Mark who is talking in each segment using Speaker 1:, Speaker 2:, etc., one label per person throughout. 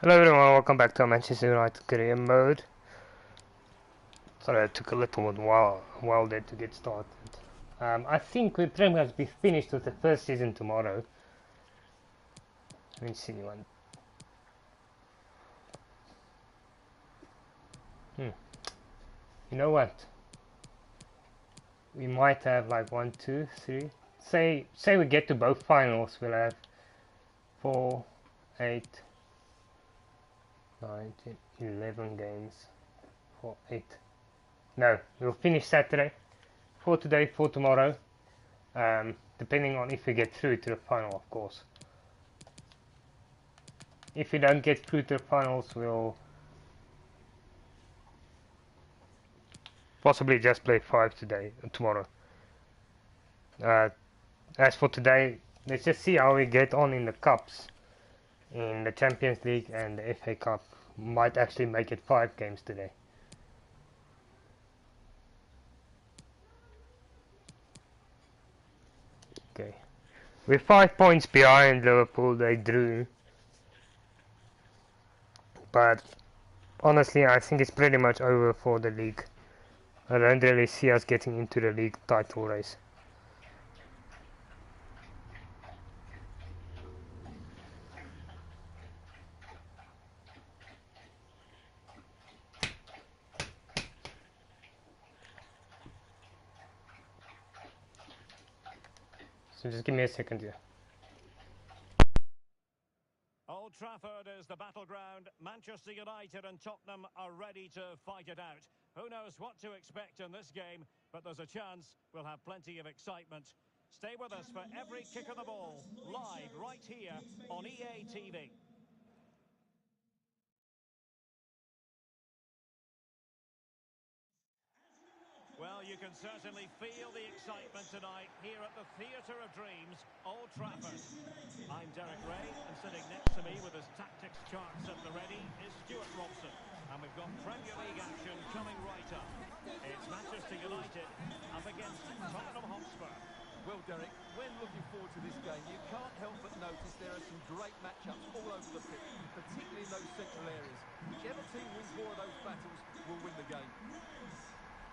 Speaker 1: Hello everyone, welcome back to our Manchester United career mode. Sorry, it took a little while there to get started. I think we'll pretty much be finished with the first season tomorrow. Let me see one. You know what? We might have like 1, 2, 3. Say we get to both finals, we'll have 4, 8, 9, 10, 11 games. 4, 8. No, we'll finish Saturday. 4 today, 4 tomorrow. Depending on if we get through to the final, of course. If we don't get through to the finals, we'll possibly just play 5 tomorrow. As for today, let's just see how we get on in the cups. In the Champions League and the FA Cup. Might actually make it 5 games today. Okay. We're 5 points behind Liverpool, they drew. But honestly, I think it's pretty much over for the league. I don't really see us getting into the league title race. So just give me a second here.
Speaker 2: Old Trafford is the battleground. Manchester United and Tottenham are ready to fight it out. Who knows what to expect in this game, but there's a chance we'll have plenty of excitement. Stay with us for every kick of the ball, live right here on EA TV. Well, you can certainly feel the excitement tonight here at the Theatre of Dreams, Old Trafford. I'm Derek Ray, and sitting next to me with his tactics charts at the ready is Stuart Robson. And we've got Premier League action coming right up. It's Manchester United up against Tottenham Hotspur.
Speaker 3: Well, Derek, when looking forward to this game, you can't help but notice there are some great matchups all over the pitch, particularly in those central areas. Whichever team wins more of those battles will win the game.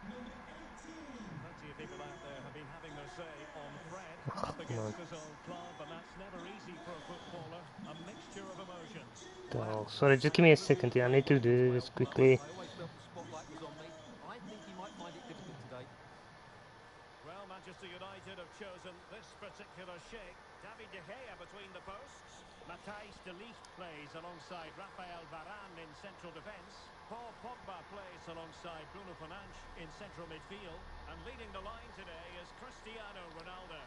Speaker 2: Plenty of people out there have been having their say on Fred up against his old club, and that's never easy for a footballer. A mixture of emotions.
Speaker 1: Oh, sorry, just give me a second here. I need to do this quickly.
Speaker 3: I always felt the spotlight was on me. I think he might find it difficult today.
Speaker 2: Well, Manchester United have chosen this particular shape. David De Gea between the posts. Matthijs de Ligt plays alongside Rafael Varane in central defence. Paul Pogba plays alongside Bruno Fernandes in central midfield. And leading the line today is Cristiano Ronaldo.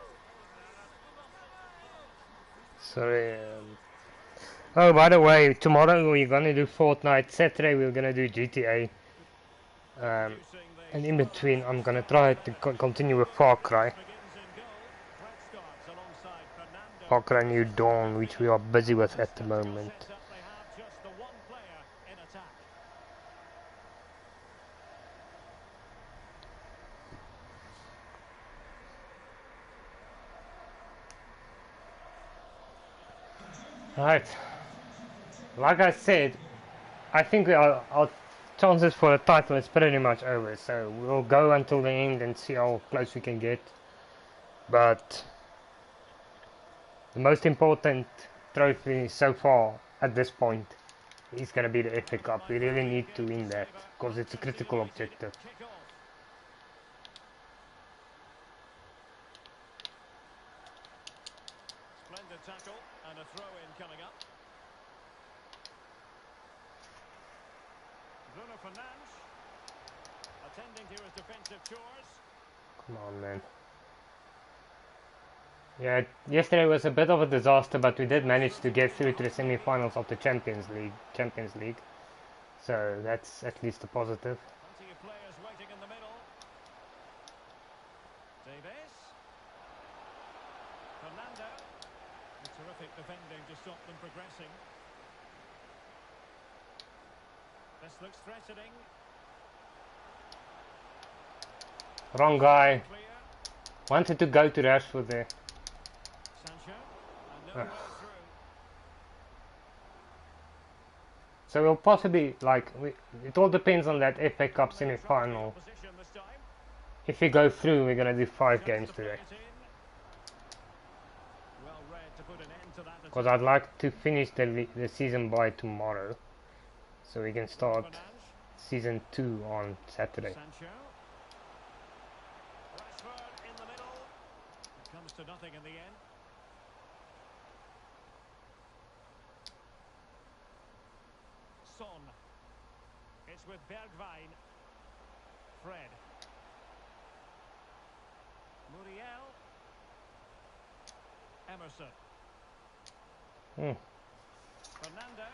Speaker 1: Sorry. Oh, by the way, tomorrow we're gonna do Fortnite. Saturday we're gonna do GTA. And in between, I'm gonna try to continue with Far Cry. Far Cry New Dawn, which we are busy with at the moment. Right. Like I said, I think our chances for a title is pretty much over. So we'll go until the end and see how close we can get. But the most important trophy so far at this point is going to be the FA Cup. We really need to win that because it's a critical objective.
Speaker 2: Splendid tackle and a throw-in coming up. Bruno Fernandes attending to his defensive chores.
Speaker 1: Come on, man. Yeah, yesterday was a bit of a disaster, but we did manage to get through to the semi-finals of the Champions League. So that's at least a positive.
Speaker 2: Plenty of players waiting in the middle. Davis. Fernando. A terrific defending to stop them progressing. This looks threatening.
Speaker 1: Wrong guy.
Speaker 2: Clear.
Speaker 1: Wanted to go to Rashford there.
Speaker 2: Sancho. And no way through.
Speaker 1: So we'll possibly, like, it all depends on that FA Cup semi-final. If we go through, we're going to do 5 games today. Because I'd like to finish the season by tomorrow. So we can start season 2 on Saturday.
Speaker 2: Comes to nothing in the end. Son. It's with Bergwijn. Fred. Muriel. Emerson. Fernando.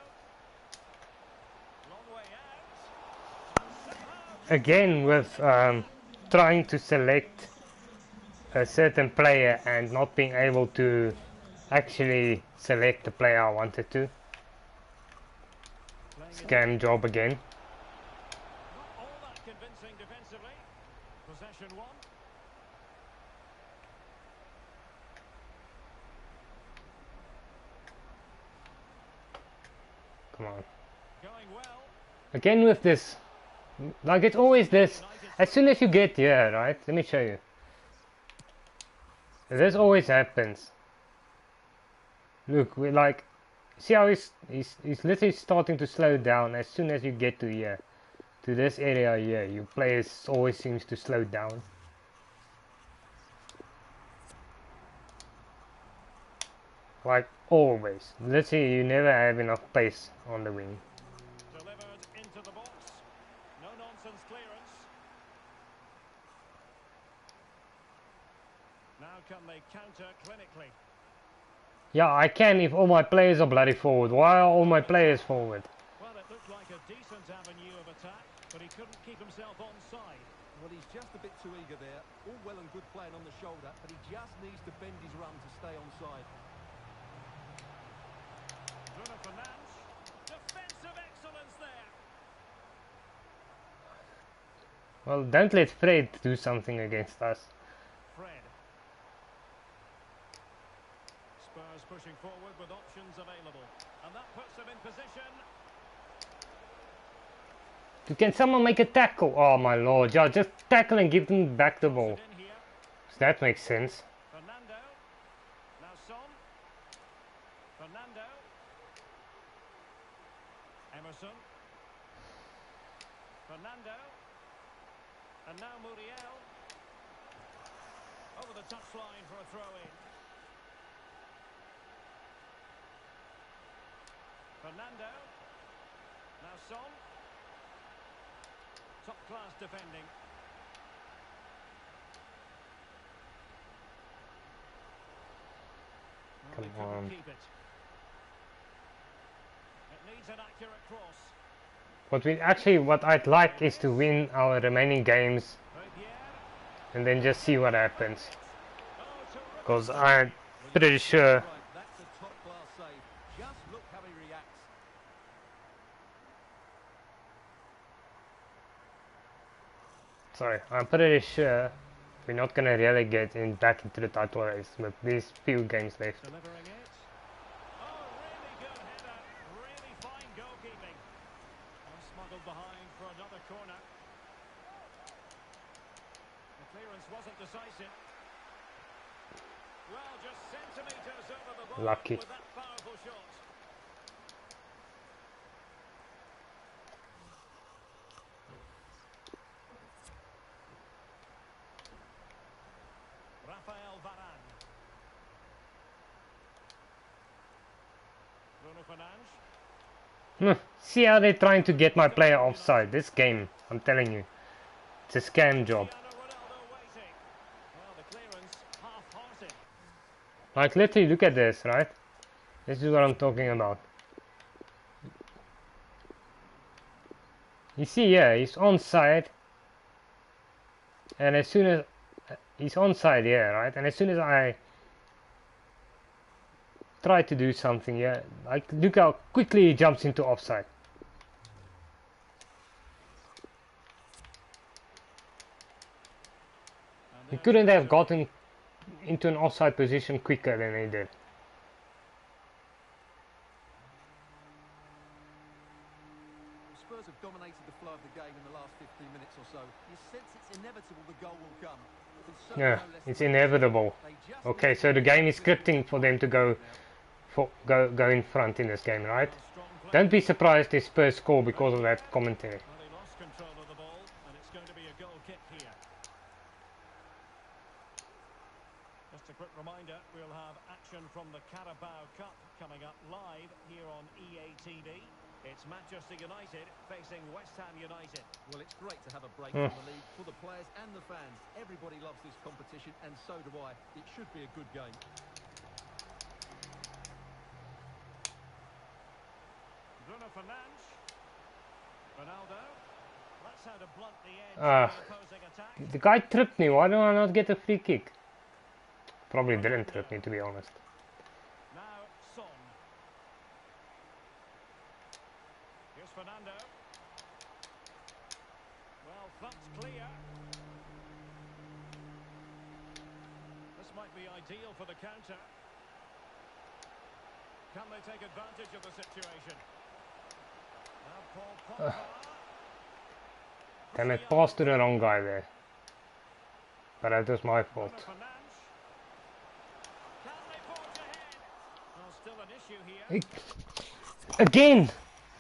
Speaker 2: Long way out.
Speaker 1: Again with trying to select a certain player and not being able to actually select the player I wanted to. Scam job again.
Speaker 2: Not all that convincing defensively. Possession 1.
Speaker 1: Come on.
Speaker 2: Going well.
Speaker 1: Again with this. Like it's always this. As soon as you get here, right? Let me show you. This always happens. Look, we like. See how he's literally starting to slow down as soon as you get to here. To this area here. Your players always seems to slow down. Like always. Literally you never have enough pace on the wing.
Speaker 2: Delivered into the box. No nonsense clearance. Now can they counter clinically?
Speaker 1: Yeah, I can if all my players are bloody forward. Why are all my players forward?
Speaker 2: Well, it looked like a decent avenue of attack, but he couldn't keep himself onside.
Speaker 3: Well, he's just a bit too eager there. All well and good playing on the shoulder, but he just needs to bend his run to stay onside.
Speaker 2: Bruno Fernandes. Defensive excellence there.
Speaker 1: Well, don't let Fred do something against us.
Speaker 2: Fred. Spurs pushing forward with options available. And that puts them in position.
Speaker 1: Can someone make a tackle? Oh my lord, yeah, just tackle and give them back the ball.
Speaker 2: In here.
Speaker 1: So that makes sense.
Speaker 2: Fernando. Now Son. Fernando. Emerson. Fernando. And now Muriel. Over the touchline for a throw-in. Fernando. Now Son. Top-class defending. Well,
Speaker 1: Come
Speaker 2: they couldn't
Speaker 1: on.
Speaker 2: keep it. It needs an accurate cross.
Speaker 1: What I'd like is to win our remaining games
Speaker 2: Riviere.
Speaker 1: and then just see what happens.
Speaker 2: Oh, terrific.
Speaker 1: Because I'm pretty sure.
Speaker 3: Right, that's a top-class save. Just look how he reacts.
Speaker 1: Sorry, I'm pretty sure we're not gonna really get back into the title race with these few games left.
Speaker 2: Delivering it. Oh, really good header. Really fine goalkeeping. And smuggled behind for another corner. The clearance wasn't decisive. Well, just centimetres over the ball
Speaker 1: Lucky.
Speaker 2: with that powerful shot. Rafael Varane. Bruno Fernandes.
Speaker 1: See how they're trying to get my player offside. This game, I'm telling you, it's a scam job.
Speaker 2: Cristiano Ronaldo waiting. Well, the clearance half-hearted.
Speaker 1: Like literally, look at this, right? This is what I'm talking about. You see, yeah, he's onside, and as soon as he's onside, yeah, right, and as soon as I try to do something, yeah, like look how quickly he jumps into offside. He couldn't have gotten into an offside position quicker than he did.
Speaker 3: flow of the game in the last 15 minutes or so, you sense it's inevitable the goal will come.
Speaker 1: Yeah, it's inevitable. Okay, so the game is scripting for them to go in front in this game, right? Don't be surprised if Spurs score because of that commentary.
Speaker 2: Well, they lost control of the ball, and it's going to be a goal kick here. Just a quick reminder, we'll have action from the Carabao Cup coming up live here on EA TV. It's Manchester United facing West Ham United.
Speaker 3: Well, it's great to have a break from the league for the players and the fans. Everybody loves this competition, and so do I. It should be a good game.
Speaker 2: Bruno Fernandes. Ronaldo. That's how to blunt the edge of the opposing attack.
Speaker 1: The guy tripped me. Why do I not get a free kick? Probably didn't trip me, to be honest.
Speaker 2: Now Son. Here's Fernando. Well, thumped clear. This might be ideal for the counter. Can they take advantage of the situation? Now Paul Pogba.
Speaker 1: Damn it, passed to the wrong guy there. But that was my fault.
Speaker 2: Bruno Fernandes. Can they forge ahead? Well, still an issue here.
Speaker 1: Again!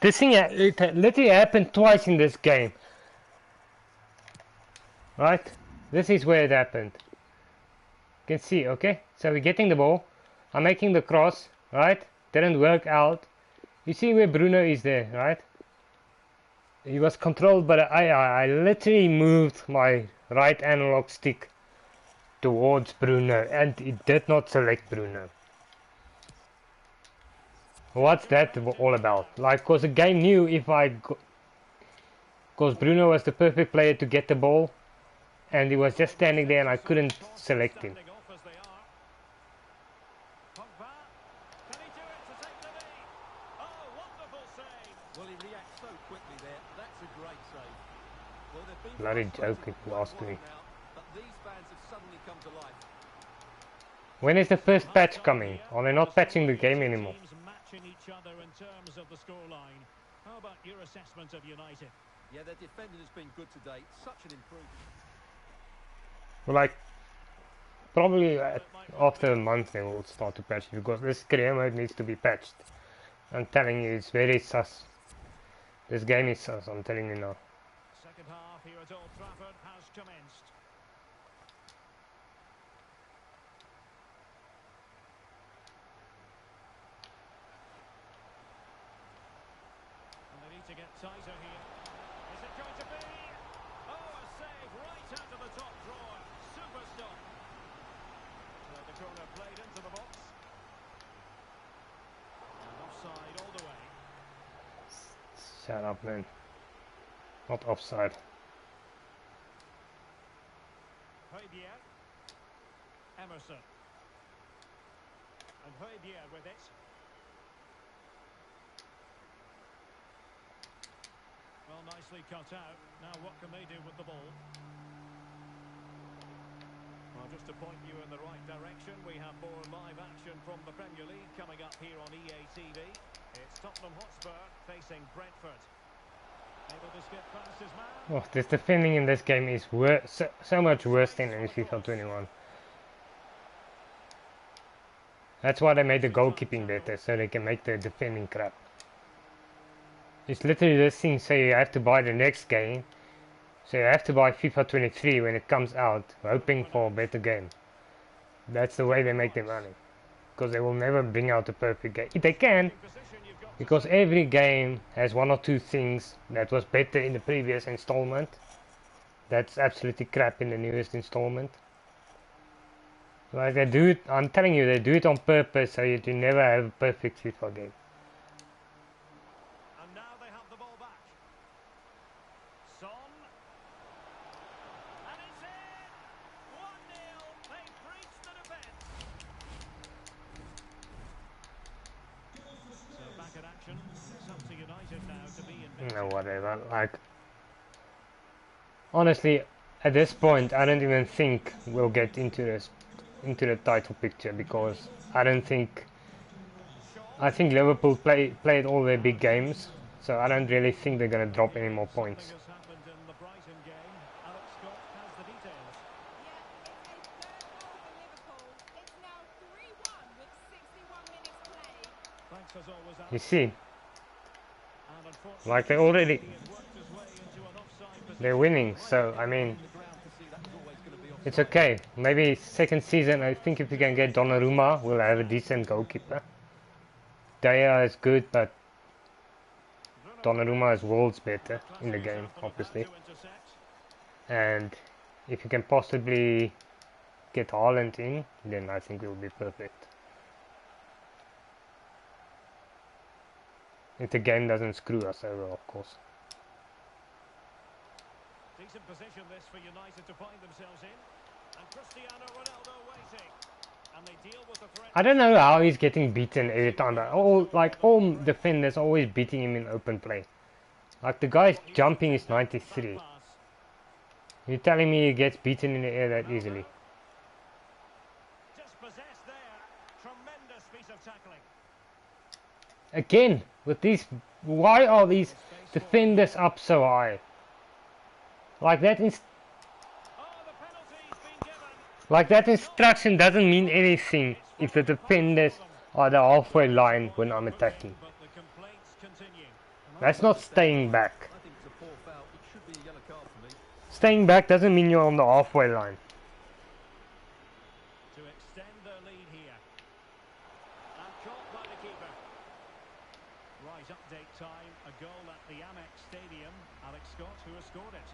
Speaker 1: This thing it literally happened twice in this game. Right? This is where it happened. You can see, okay? So we're getting the ball. I'm making the cross, right? Didn't work out. You see where Bruno is there, right? He was controlled, but I literally moved my right analog stick towards Bruno and it did not select Bruno. What's that all about? Like, cause the game knew if cause Bruno was the perfect player to get the ball and he was just standing there and I couldn't select him. Bloody joke if you ask me. When is the first patch coming? Are they not patching the game anymore?
Speaker 2: Matching each other in terms of the scoreline. How about your assessment of United?
Speaker 3: Yeah, their defending has been good today. Such an improvement.
Speaker 1: Well, like, probably after a month they will start to patch it because this career mode needs to be patched. I'm telling you, it's very sus. This game is sus, I'm telling you now.
Speaker 2: Second half here at Old Trafford has commenced. And they need to get tighter here. Is it going to be? Oh, a save right out of the top drawer. Super stop. So the corner played into the box. And offside all the way.
Speaker 1: Shut up, man. Not offside.
Speaker 2: Højbjerg. Emerson. And Højbjerg with it. Well, nicely cut out. Now what can they do with the ball? Well, just to point you in the right direction, we have more live action from the Premier League coming up here on EA TV. It's Tottenham Hotspur facing Brentford. Able to skip past his man.
Speaker 1: Oh, this defending in this game is worse, so much worse than in FIFA 21. That's why they made the goalkeeping better, so they can make the defending crap. It's literally this thing, so you have to buy the next game. So you have to buy FIFA 23 when it comes out, hoping for a better game. That's the way they make their money. Because they will never bring out a perfect game. If they can, because every game has one or two things that was better in the previous installment. That's absolutely crap in the newest installment. Like they do it, I'm telling you, they do it on purpose so you never have a perfect FIFA game.
Speaker 2: And now they have the ball back. Son. And it's in! 1-0. They've breached the defence. So back in action. It's up to United now to be invincible.
Speaker 1: No, whatever. Like, honestly, at this point, I don't even think we'll get into the title picture because I think Liverpool played all their big games, So I don't really think they're going to drop any more points.
Speaker 2: Something has happened in the Brighton game. Alex Scott has the details.
Speaker 4: Yeah, it's a third goal for Liverpool. It's now 3-1 with 61 minutes played.
Speaker 2: Thanks as always,
Speaker 1: You
Speaker 2: Alex.
Speaker 1: see,
Speaker 2: And
Speaker 1: like they
Speaker 2: unfortunately,
Speaker 1: already,
Speaker 2: he has worked his way into an offside
Speaker 1: they're
Speaker 2: position.
Speaker 1: winning. So I mean,
Speaker 3: The ground to see that was always going to be
Speaker 1: it's
Speaker 3: offside.
Speaker 1: okay. Maybe second season, I think if we can get Donnarumma, we'll have a decent goalkeeper. Daya is good, but Donnarumma is worlds better in the
Speaker 2: Classic
Speaker 1: game,
Speaker 2: example of that
Speaker 1: obviously.
Speaker 2: to intercept.
Speaker 1: And if you can possibly get Haaland in, then I think we'll be perfect. If the game doesn't screw us over, of course.
Speaker 2: Decent position this for United to find themselves in. And Cristiano Ronaldo waiting. And they deal with the threat.
Speaker 1: I don't know how he's getting beaten every time. But all defenders always beating him in open play. Like the guy's jumping is 93.
Speaker 2: Pass.
Speaker 1: You're telling me he gets beaten in the air that easily?
Speaker 2: Dispossessed there. Tremendous piece of tackling.
Speaker 1: Again, with these, why are these defenders up so high? Like that,
Speaker 2: Oh, the penalty's been given.
Speaker 1: like that instruction doesn't mean anything if the defenders are the halfway line when I'm attacking.
Speaker 2: But the complaints continue.
Speaker 1: That's not staying back.
Speaker 3: I think it's a poor foul. It should be a yellow card for me.
Speaker 1: Staying back doesn't mean you're on the halfway line.
Speaker 2: To extend their lead here. And caught by the keeper. Right, update time. A goal at the Amex Stadium. Alex Scott, who has scored it.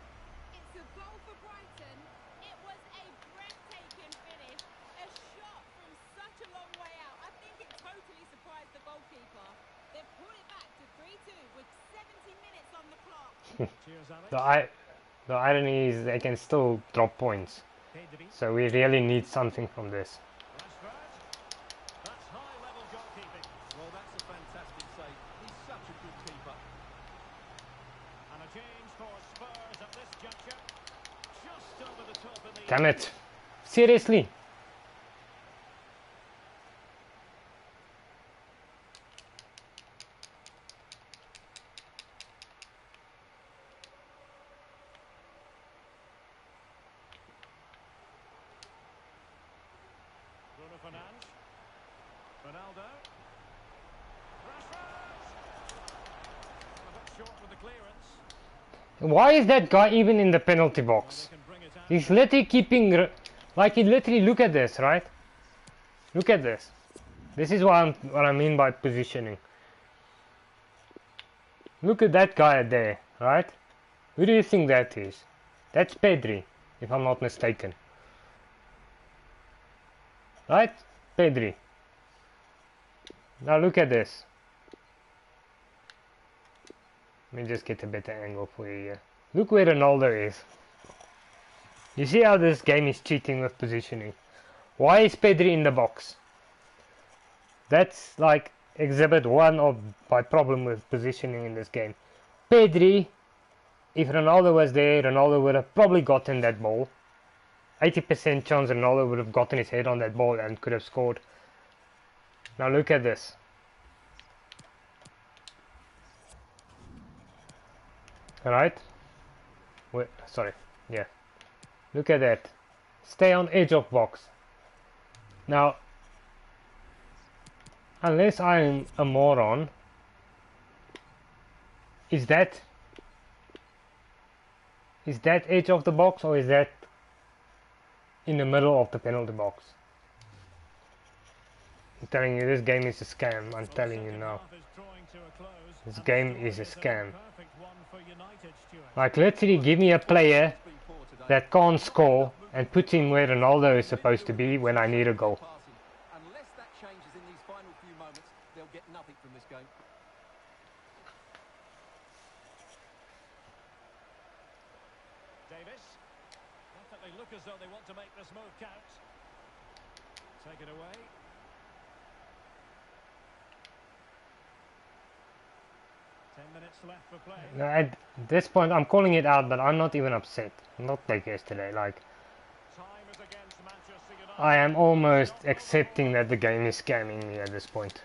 Speaker 4: It's a goal for Brighton. It was a breathtaking finish. A shot from such a long way out. I think it totally surprised the goalkeeper. They've put it back to 3-2 with 70 minutes on the clock.
Speaker 2: Cheers, Alex.
Speaker 1: The irony is they can still drop points.
Speaker 2: Pedri.
Speaker 1: So we really need something from this.
Speaker 2: Rashford. That's high-level goalkeeping.
Speaker 3: Well, that's a fantastic save. He's such a good keeper.
Speaker 2: And a change for Spurs at this juncture. Just over the top in the
Speaker 1: Damn it. Seriously.
Speaker 2: Bruno Fernandes. Ronaldo. Rashford. A bit short with the clearance.
Speaker 1: Why is that guy even in the penalty box?
Speaker 2: They can bring it out.
Speaker 1: He's literally keeping, like he literally, look at this, right? Look at this. This is what I mean by positioning. Look at that guy there, right? Who do you think that is? That's Pedri, if I'm not mistaken. Right? Pedri. Now look at this. Let me just get a better angle for you here. Look where Ronaldo is. You see how this game is cheating with positioning. Why is Pedri in the box? That's like exhibit 1 of my problem with positioning in this game. Pedri, if Ronaldo was there, Ronaldo would have probably gotten that ball. 80% chance Ronaldo would have gotten his head on that ball and could have scored. Now look at this. Alright? Wait, sorry. Yeah. Look at that. Stay on edge of box. Now, unless I'm a moron, is that edge of the box or is that in the middle of the penalty box? I'm telling you, this game is a scam. I'm telling you now. This game is a scam. Like, literally give me a player that can't score and put him where Ronaldo is supposed to be when I need a goal.
Speaker 3: Unless that changes in these final few moments, they'll get nothing from this game.
Speaker 2: Davis. Definitely look as though they want to make this move count. Take it away. Minutes left for play.
Speaker 1: Now, at this point, I'm calling it out, but I'm not even upset. Not like yesterday. Like,
Speaker 2: Time is against Manchester United.
Speaker 1: I am almost accepting that the game is scamming me at this point.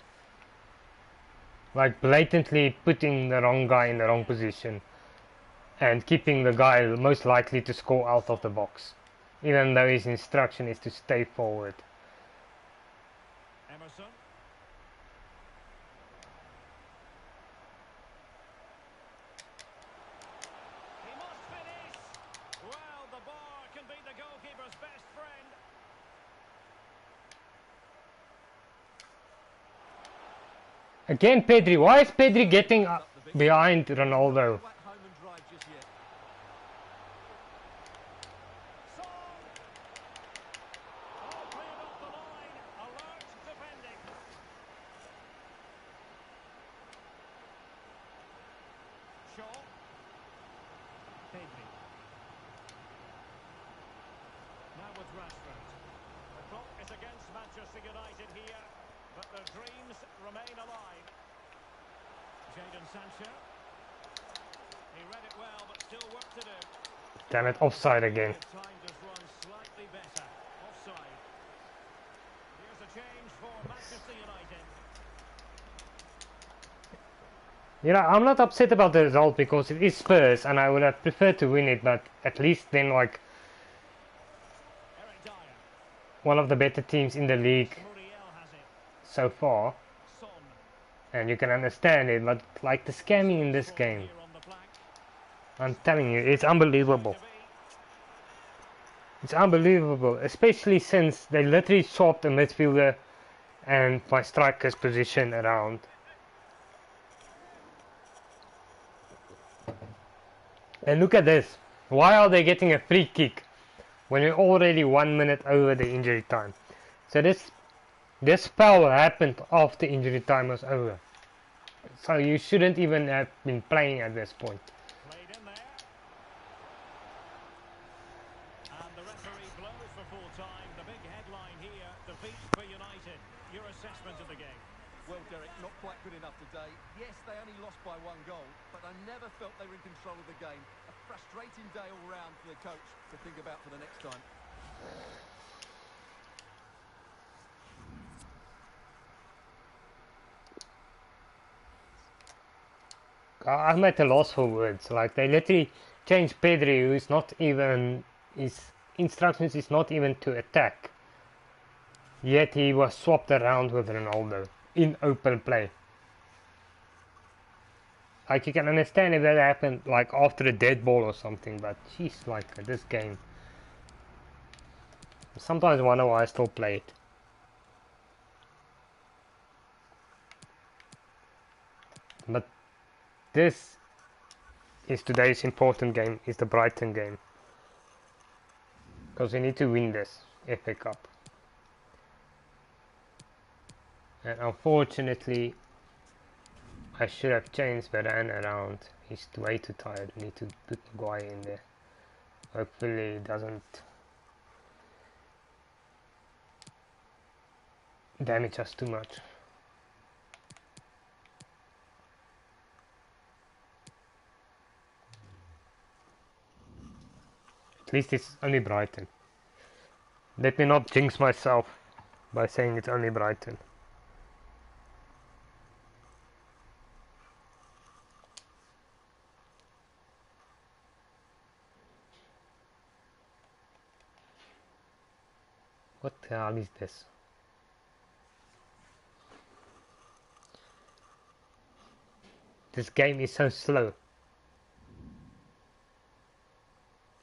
Speaker 1: like blatantly putting the wrong guy in the wrong position and keeping the guy most likely to score out of the box, even though his instruction is to stay forward.
Speaker 2: Emerson. He must finish. Well, the bar can be the goalkeeper's best friend.
Speaker 1: Again, Pedri. Why is Pedri getting behind Ronaldo?
Speaker 3: Go back home and drive just yet.
Speaker 2: Son. Oh, cleared off the line. Alert defending. Shaw. Pedri. Now with Rashford. The clock is against Manchester United here, but their dreams remain alive. Jadon Sancho. He read it well, but still work to do.
Speaker 1: Damn it, offside again.
Speaker 2: Time just run slightly better. Offside. Here's a change for Manchester United.
Speaker 1: You know, I'm not upset about the result because it is Spurs and I would have preferred to win it, but at least then like
Speaker 2: Eric Dyer.
Speaker 1: one of the better teams in the league
Speaker 2: Muriel has it.
Speaker 1: so far,
Speaker 2: Son.
Speaker 1: and you can understand it, but like the scamming in this
Speaker 2: Here
Speaker 1: game,
Speaker 2: on the flank.
Speaker 1: I'm telling you, it's unbelievable. It's unbelievable, especially since they literally swapped the midfielder and my striker's position around. And look at this. Why are they getting a free kick when we're already 1 minute over the injury time? So this foul happened after injury time was over. So you shouldn't even have been playing at this point.
Speaker 2: Played in there. And the referee blows for full time. The big headline here, defeat for United. Your assessment of the game?
Speaker 3: Well, Derek, not quite good enough today. Yes, they only lost by 1 goal, but I never felt they were in control of the game. A frustrating day all round for the coach to think about for the next time.
Speaker 1: I'm at a loss for words. Like they literally changed Pedri, who is not even, his instructions is not even to attack. Yet he was swapped around with Ronaldo in open play. Like you can understand if that happened like after a dead ball or something, but jeez, like this game. Sometimes I wonder why I still play it. But this is today's important game, is the Brighton game. Because we need to win this FA Cup. And unfortunately, I should have changed Varane around. He's way too tired. We need to put Maguire in there. Hopefully it doesn't damage us too much. At least it's only Brighton. Let me not jinx myself by saying it's only Brighton. What the hell is this? This game is so slow.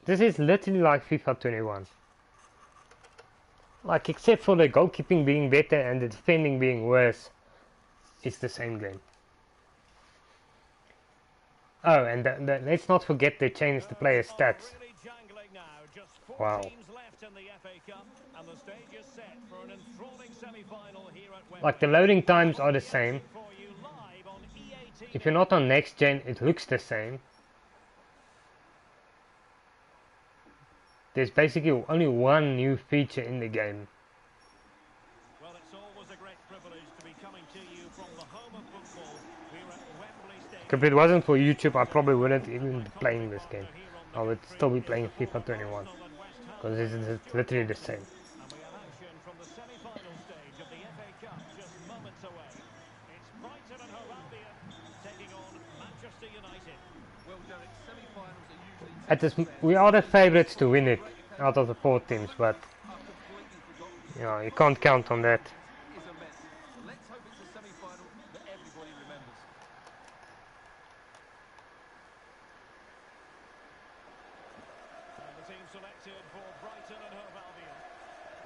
Speaker 1: This is literally like FIFA 21. Like, except for the goalkeeping being better and the defending being worse, it's the same game. Oh, and let's not forget they changed the player stats.
Speaker 2: Really jangling now. Just 4
Speaker 1: Wow.
Speaker 2: teams left in the FA Cup, and the stage is set for an enthralling semi-final here at Wembley.
Speaker 1: Like, the loading times are the same.
Speaker 2: For you live on EA TV.
Speaker 1: If you're not on next gen, it looks the same. There's basically only one new feature in the game.
Speaker 2: Well, it's always a great privilege to be coming to you from the home of football. We're at Wembley Stadium.
Speaker 1: If it wasn't for YouTube, I probably wouldn't even be playing this game. I would still be playing FIFA 21. Because it's literally the same.
Speaker 2: And we have action from the semi-final stage of the FA Cup just moments away. It's Brighton and Hove Albion taking on Manchester United.
Speaker 3: Well, Derek, semi-finals are usually
Speaker 1: At
Speaker 3: tennis
Speaker 1: this,
Speaker 3: affairs.
Speaker 1: we are the favourites to win it
Speaker 3: Great
Speaker 1: out
Speaker 3: occasion.
Speaker 1: of the 4
Speaker 3: The
Speaker 1: teams, but
Speaker 3: footballers are completely forgotten.
Speaker 1: you know,
Speaker 3: The
Speaker 1: you can't
Speaker 3: pressure on
Speaker 1: count
Speaker 3: both
Speaker 1: on that.
Speaker 3: teams is immense. Let's hope it's a semi-final that everybody remembers.
Speaker 2: And the team selected for Brighton and Hove Albion.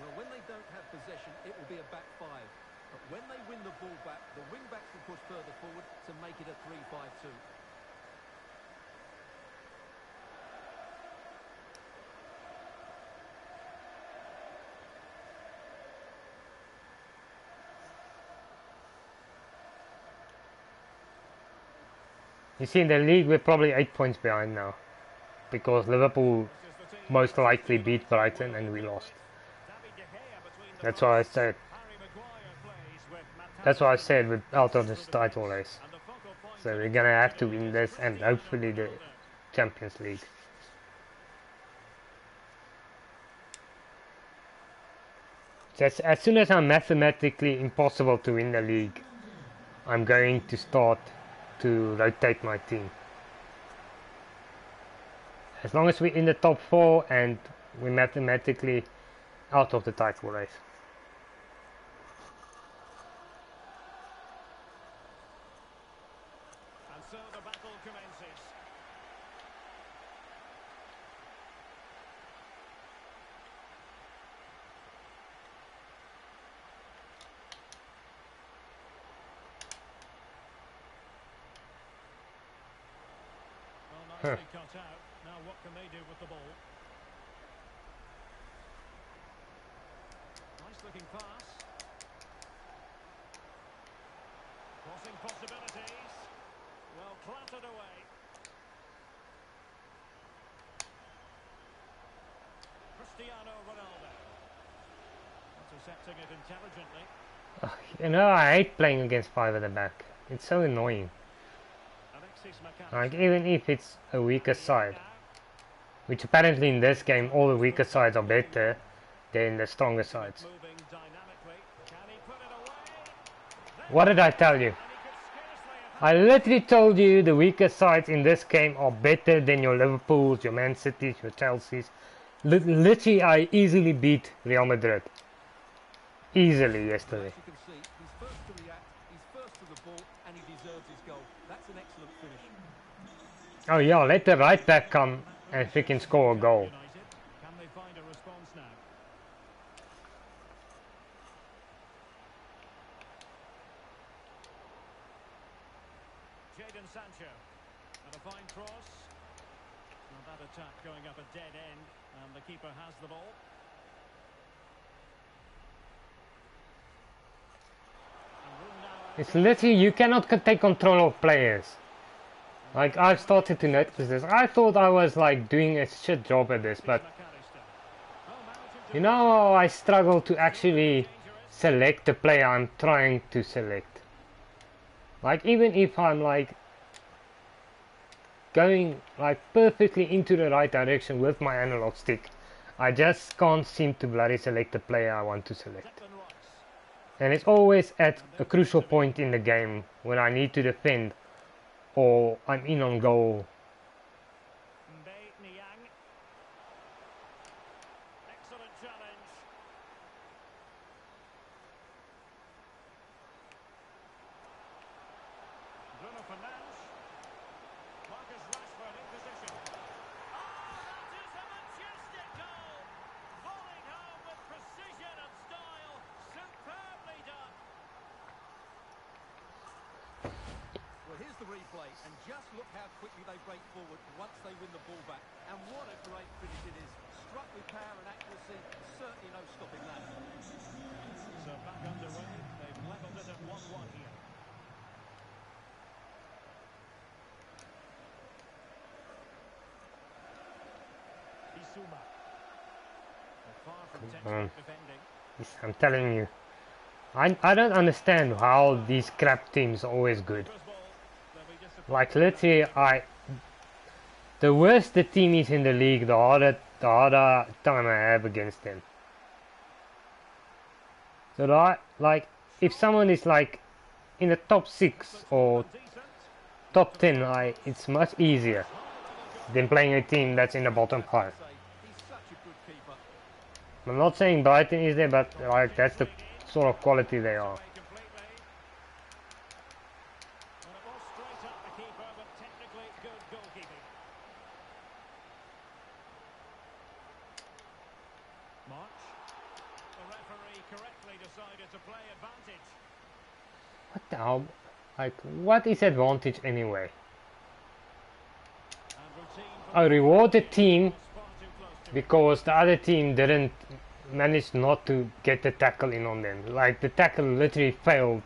Speaker 3: Well, when they don't have possession, it will be a back five. But when they win the ball back, the wing-backs will push further forward to make it a 3-5-2.
Speaker 1: You see, in the league we're probably 8 points behind now, because Liverpool
Speaker 2: This is the team
Speaker 1: most likely
Speaker 2: Manchester
Speaker 1: beat
Speaker 2: United
Speaker 1: Brighton
Speaker 2: will
Speaker 1: and we
Speaker 2: begin
Speaker 1: lost.
Speaker 2: with. David De Gea between the
Speaker 1: That's why I
Speaker 2: posts.
Speaker 1: said.
Speaker 2: Harry Maguire plays with
Speaker 1: That's why I
Speaker 2: McAllister
Speaker 1: said we're out of this
Speaker 2: through the
Speaker 1: title
Speaker 2: defence.
Speaker 1: race.
Speaker 2: And the focal point
Speaker 1: So
Speaker 2: of
Speaker 1: we're
Speaker 2: attack
Speaker 1: gonna have to
Speaker 2: today
Speaker 1: win
Speaker 2: is
Speaker 1: this and
Speaker 2: Cristiano
Speaker 1: hopefully the
Speaker 2: Ronaldo.
Speaker 1: Champions League. So as soon as I'm mathematically impossible to win the league, I'm going to start to rotate my team. As long as we're in the top 4 and we're mathematically out of the title race.
Speaker 2: And so the battle commences. Well, nicely cut out. Now what can they do with the ball? Nice looking pass. Crossing possibilities. Well, clattered away. Cristiano Ronaldo. Intercepting it intelligently.
Speaker 1: You know, I hate playing against 5 at the back. It's so annoying.
Speaker 2: Alexis McAllister.
Speaker 1: Like, even if it's a weaker side,
Speaker 2: Now.
Speaker 1: which apparently in this game all the weaker sides are better than the stronger sides.
Speaker 2: Moving dynamically. Can he put it away?
Speaker 1: What did I tell you?
Speaker 2: And he could scarcely have
Speaker 1: I literally told you the weaker sides in this game are better than your Liverpools, your Man Cities, your Chelseas. Literally, I easily beat Real Madrid. Easily yesterday.
Speaker 3: As you can see, he's first to react, he's first to the ball, and he deserves his goal. That's an excellent finish.
Speaker 1: Oh yeah, let the right back come and freaking score a goal.
Speaker 2: United. Can they find a response now? Jadon Sancho. And a fine cross. Now that attack going up a dead end. And the keeper has the ball. And room now.
Speaker 1: It's literally, you cannot take control of players. Like, I've started to notice this. I thought I was like doing a shit job at this, but
Speaker 2: McAllister. Oh, managing to
Speaker 1: you know, I struggle to actually select the player I'm trying to select. Like, even if I'm like going like perfectly into the right direction with my analog stick, I just can't seem to bloody select the player I want to select.
Speaker 2: Declan Rice.
Speaker 1: And it's always at a crucial point in the game when I need to defend or I'm in on goal.
Speaker 2: Mbaye Niang. Excellent challenge. Bruno Fernandes. Marcus Rashford in position. Oh, that is a majestic goal! Volleyed home with precision and style. Superbly done.
Speaker 3: Well, here's the replay, and just look how quickly they break forward once they win the ball back. And what a great finish it is. Struck with power and accuracy, certainly no stopping that.
Speaker 2: So back underway. They've levelled it at 1-1 here. Bissouma. Far from textbook defending.
Speaker 1: I'm telling you. I don't understand how these crap teams are always good.
Speaker 2: First ball. They'll be disappointed.
Speaker 1: Like literally, the worse the team is in the league, the harder time I have against them. So like if someone is like in the top 6 or
Speaker 2: Decent.
Speaker 1: top 10, it's much easier than playing a team that's in the bottom 5.
Speaker 3: He's such a good keeper.
Speaker 1: I'm not saying Brighton is there, but like that's the sort of quality they are.
Speaker 2: Away completely. Well, it was straight at the keeper, but technically good goalkeeping. March. The referee correctly decided to play advantage.
Speaker 1: What the hell? Like, what is advantage anyway?
Speaker 2: And routine for
Speaker 1: I reward the team
Speaker 2: was far too close to it.
Speaker 1: because the other team didn't manage not to get the tackle in on them. Like, the tackle literally failed,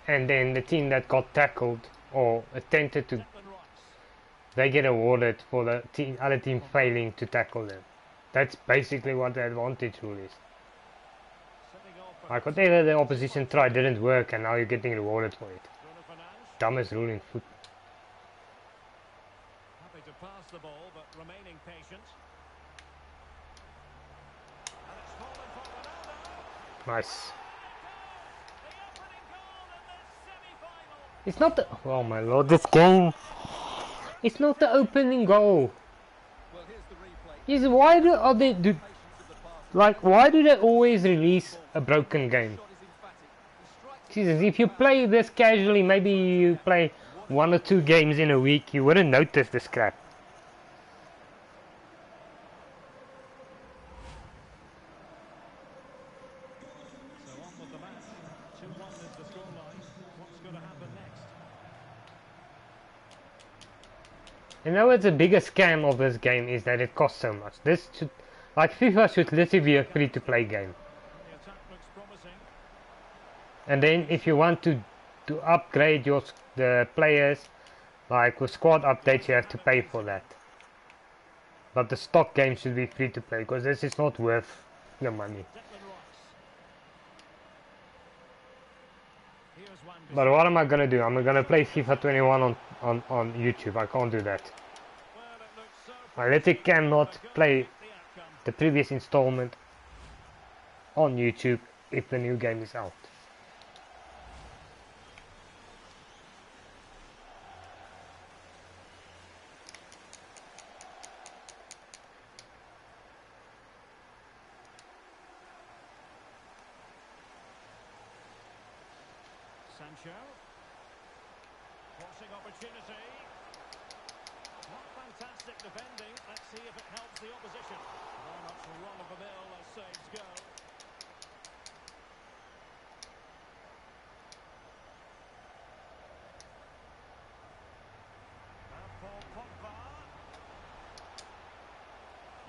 Speaker 1: and then the team that got tackled or attempted to,
Speaker 2: Declan Rice.
Speaker 1: they get awarded for the other team failing to tackle them. That's basically what the advantage rule is.
Speaker 2: Setting off for
Speaker 1: Like, whatever the opposition tried didn't work, and now you're getting rewarded for it.
Speaker 2: Bruno Fernandes.
Speaker 1: Dumbest rule in football.
Speaker 2: Happy to pass the ball, but remaining patient. And it's fallen for Ronaldo.
Speaker 1: Nice.
Speaker 2: The opening goal in this semi-final.
Speaker 1: It's not the... Oh my lord, this game... It's not the opening goal.
Speaker 3: Well, here's the replay.
Speaker 1: Is why are they...
Speaker 3: Patience of the pass.
Speaker 1: Like, why do they always release a broken game?
Speaker 3: Shot is emphatic. He strikes
Speaker 1: Jesus, if you play this casually, maybe you play 1 or 2 games in a week, you wouldn't notice this crap.
Speaker 2: So on with the match. 2-1 is the scoreline. What's going to happen next?
Speaker 1: You know what's the biggest scam of this game is that it costs so much. This should... Like, FIFA should literally be a free-to-play game.
Speaker 2: The attack looks promising.
Speaker 1: And then if you want to upgrade the players, like with squad updates, you have to pay for that. But the stock game should be free to play because this is not worth your money.
Speaker 2: Declan Rice. Here's Wan
Speaker 1: But what am I gonna do? I'm gonna play FIFA 21 on YouTube. I can't do that.
Speaker 2: Well, it looks so
Speaker 1: I literally cannot play
Speaker 2: the outcome.
Speaker 1: the previous installment on YouTube if the new game is out.
Speaker 2: Sancho. Forcing opportunity. Not fantastic defending. Let's see if it helps the opposition. Very much run of the mill as saves go. And Paul Pogba.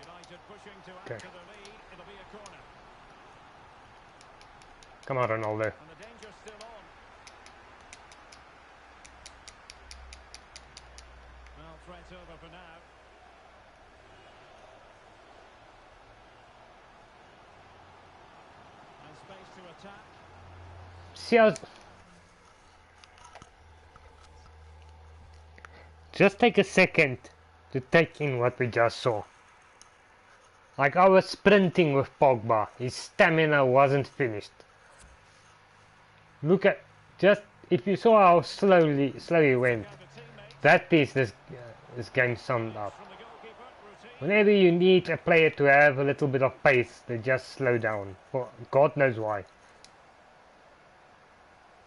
Speaker 2: United pushing to add
Speaker 1: Okay.
Speaker 2: to the lead. It'll be a corner.
Speaker 1: Come on, Ronaldo.
Speaker 2: And the danger's still on. Well, threat over for now. And space to attack.
Speaker 1: See how... Just take a second to take in what we just saw. Like, I was sprinting with Pogba. His stamina wasn't finished. Look at... Just... If you saw how slowly he went.
Speaker 2: Go to teammates
Speaker 1: That is this game summed up.
Speaker 2: from the goalkeeper. Routine.
Speaker 1: Whenever you need a player to have a little bit of pace, they just slow down. For God knows why.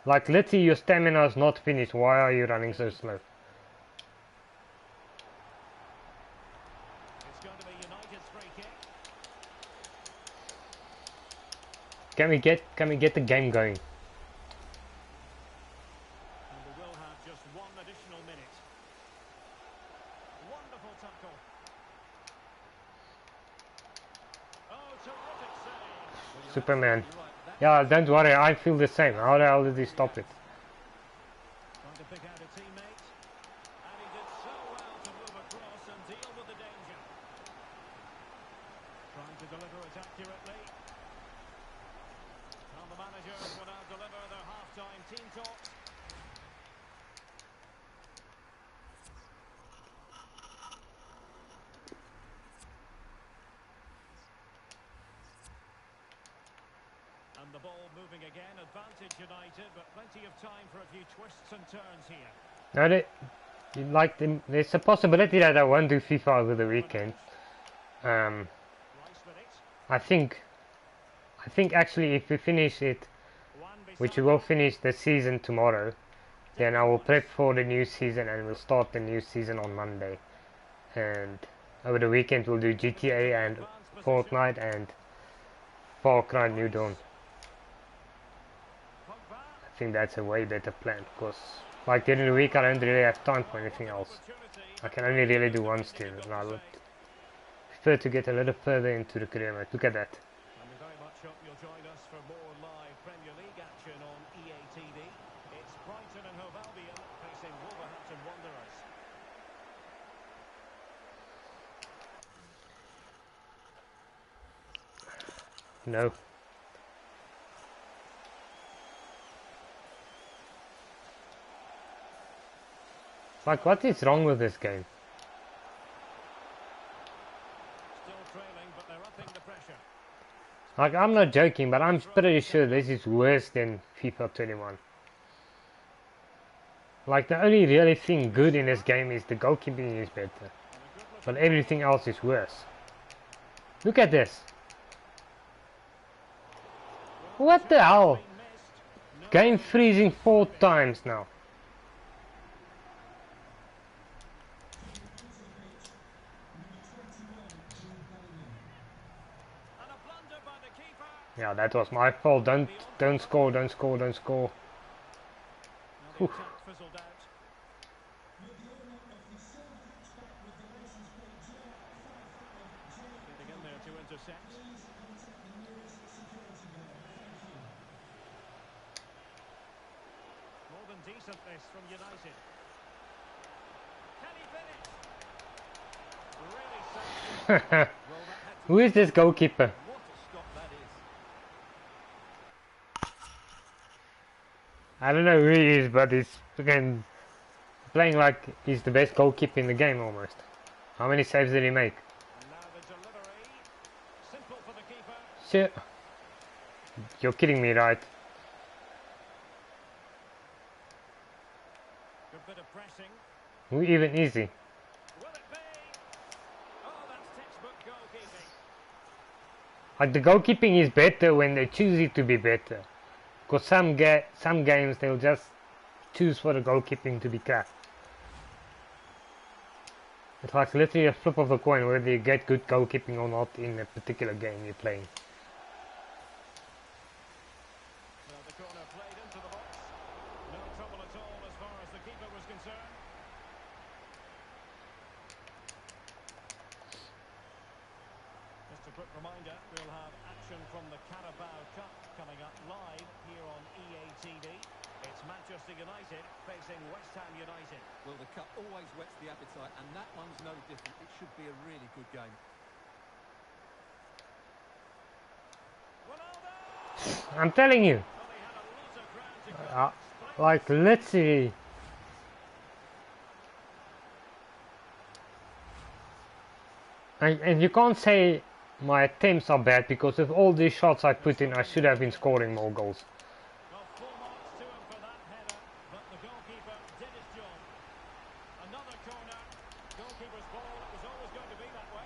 Speaker 1: Like, literally your stamina is not finished. Why are you running so slow?
Speaker 2: It's going to be United's free kick.
Speaker 1: Can we get the game going?
Speaker 2: And we will have just one additional minute. Wonderful tackle. Oh, terrific save.
Speaker 1: Superman.
Speaker 3: You're right. That
Speaker 1: Yeah, don't worry, I feel the same. How the hell did he stop it?
Speaker 2: Trying to pick out a teammate. And he did so well to move across and deal with the danger. Trying to deliver it accurately. And the managers will now deliver their half-time team talks. And the ball moving again, advantage. advantage United, but plenty of time for a few twists and turns here.
Speaker 1: No, there's a possibility that I won't do FIFA over the weekend.
Speaker 2: Rice with it.
Speaker 1: I think actually if we finish it,
Speaker 2: One
Speaker 1: which we
Speaker 2: beside
Speaker 1: will
Speaker 2: him.
Speaker 1: finish the season tomorrow, then I will prep for the new season and we'll start the new season on Monday. And over the weekend we'll do GTA and Fortnite and Far Cry New Dawn.
Speaker 2: Pogba.
Speaker 1: I think that's a way better plan because like during the week I don't really have time for anything else. I can only really do one still and I would prefer to get a little further into the career mode. Look at that.
Speaker 2: And we very much hope you'll join us for more live Premier League action on EA TV. It's Brighton and Hove Albion facing Wolverhampton Wanderers.
Speaker 1: No. Like, what is wrong with this game?
Speaker 2: Still trailing, but they're upping the pressure.
Speaker 1: Like, I'm not joking, but I'm pretty sure this is worse than FIFA 21. Like, the only really thing good in this game is the goalkeeping is better. But everything else is worse. Look at this. What the hell? Game freezing 4 times now.
Speaker 2: And a blunder by the keeper.
Speaker 1: Yeah, that was my fault. Don't score, don't score, don't score.
Speaker 2: Now the attack fizzled out. Getting in there to intercept. More than decent this from United. Can he finish? Really saved.
Speaker 1: Who is this goalkeeper?
Speaker 3: What a stop that is.
Speaker 1: I don't know who he is, but he's again playing like he's the best goalkeeper in the game almost. How many saves did he make?
Speaker 2: And now the delivery. Simple for the keeper.
Speaker 1: Shit. You're kidding me, right?
Speaker 2: Good bit of pressing.
Speaker 1: Who even is he?
Speaker 2: Will it be? Oh, that's textbook goalkeeping.
Speaker 1: Like the goalkeeping is better when they choose it to be better. Because some games they'll just choose for the goalkeeping to be crap. It's like literally a flip of a coin whether you get good goalkeeping or not in a particular game you're playing.
Speaker 2: Well, the corner played into the box. No trouble at all as far as the keeper was concerned. Just a quick reminder, we'll have action from the Carabao Cup coming up live here on EA TV. It's Manchester United facing West Ham United.
Speaker 3: Well, the cup always whets the appetite, and that one's no different. It should be a really good game.
Speaker 2: Ronaldo!
Speaker 1: I'm telling you.
Speaker 2: Well, he had a lot of ground to cover.
Speaker 1: Like literally. And you can't say my attempts are bad because with all these shots I put in I should have been scoring more goals.
Speaker 2: Well, full marks to him for that header, but the goalkeeper did his job. Another corner. Goalkeeper's ball. It was always going to be that way.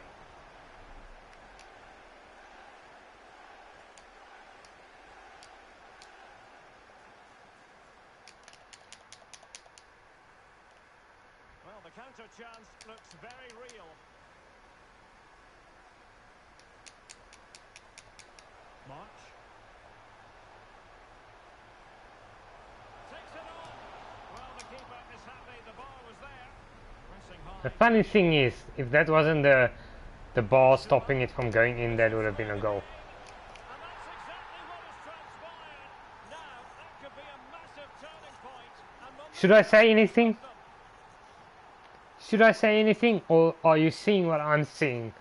Speaker 2: Well, the counter chance looks very real. March. Takes it on. Well, the keeper is happy the ball was there. Pressing high.
Speaker 1: The funny thing is, if that wasn't the bar stopping it from going in, that would have been a goal.
Speaker 2: And that's exactly what has transpired. Now, that could be a massive turning point. And
Speaker 1: Should I say anything? Should I say anything, or are you seeing what I'm seeing?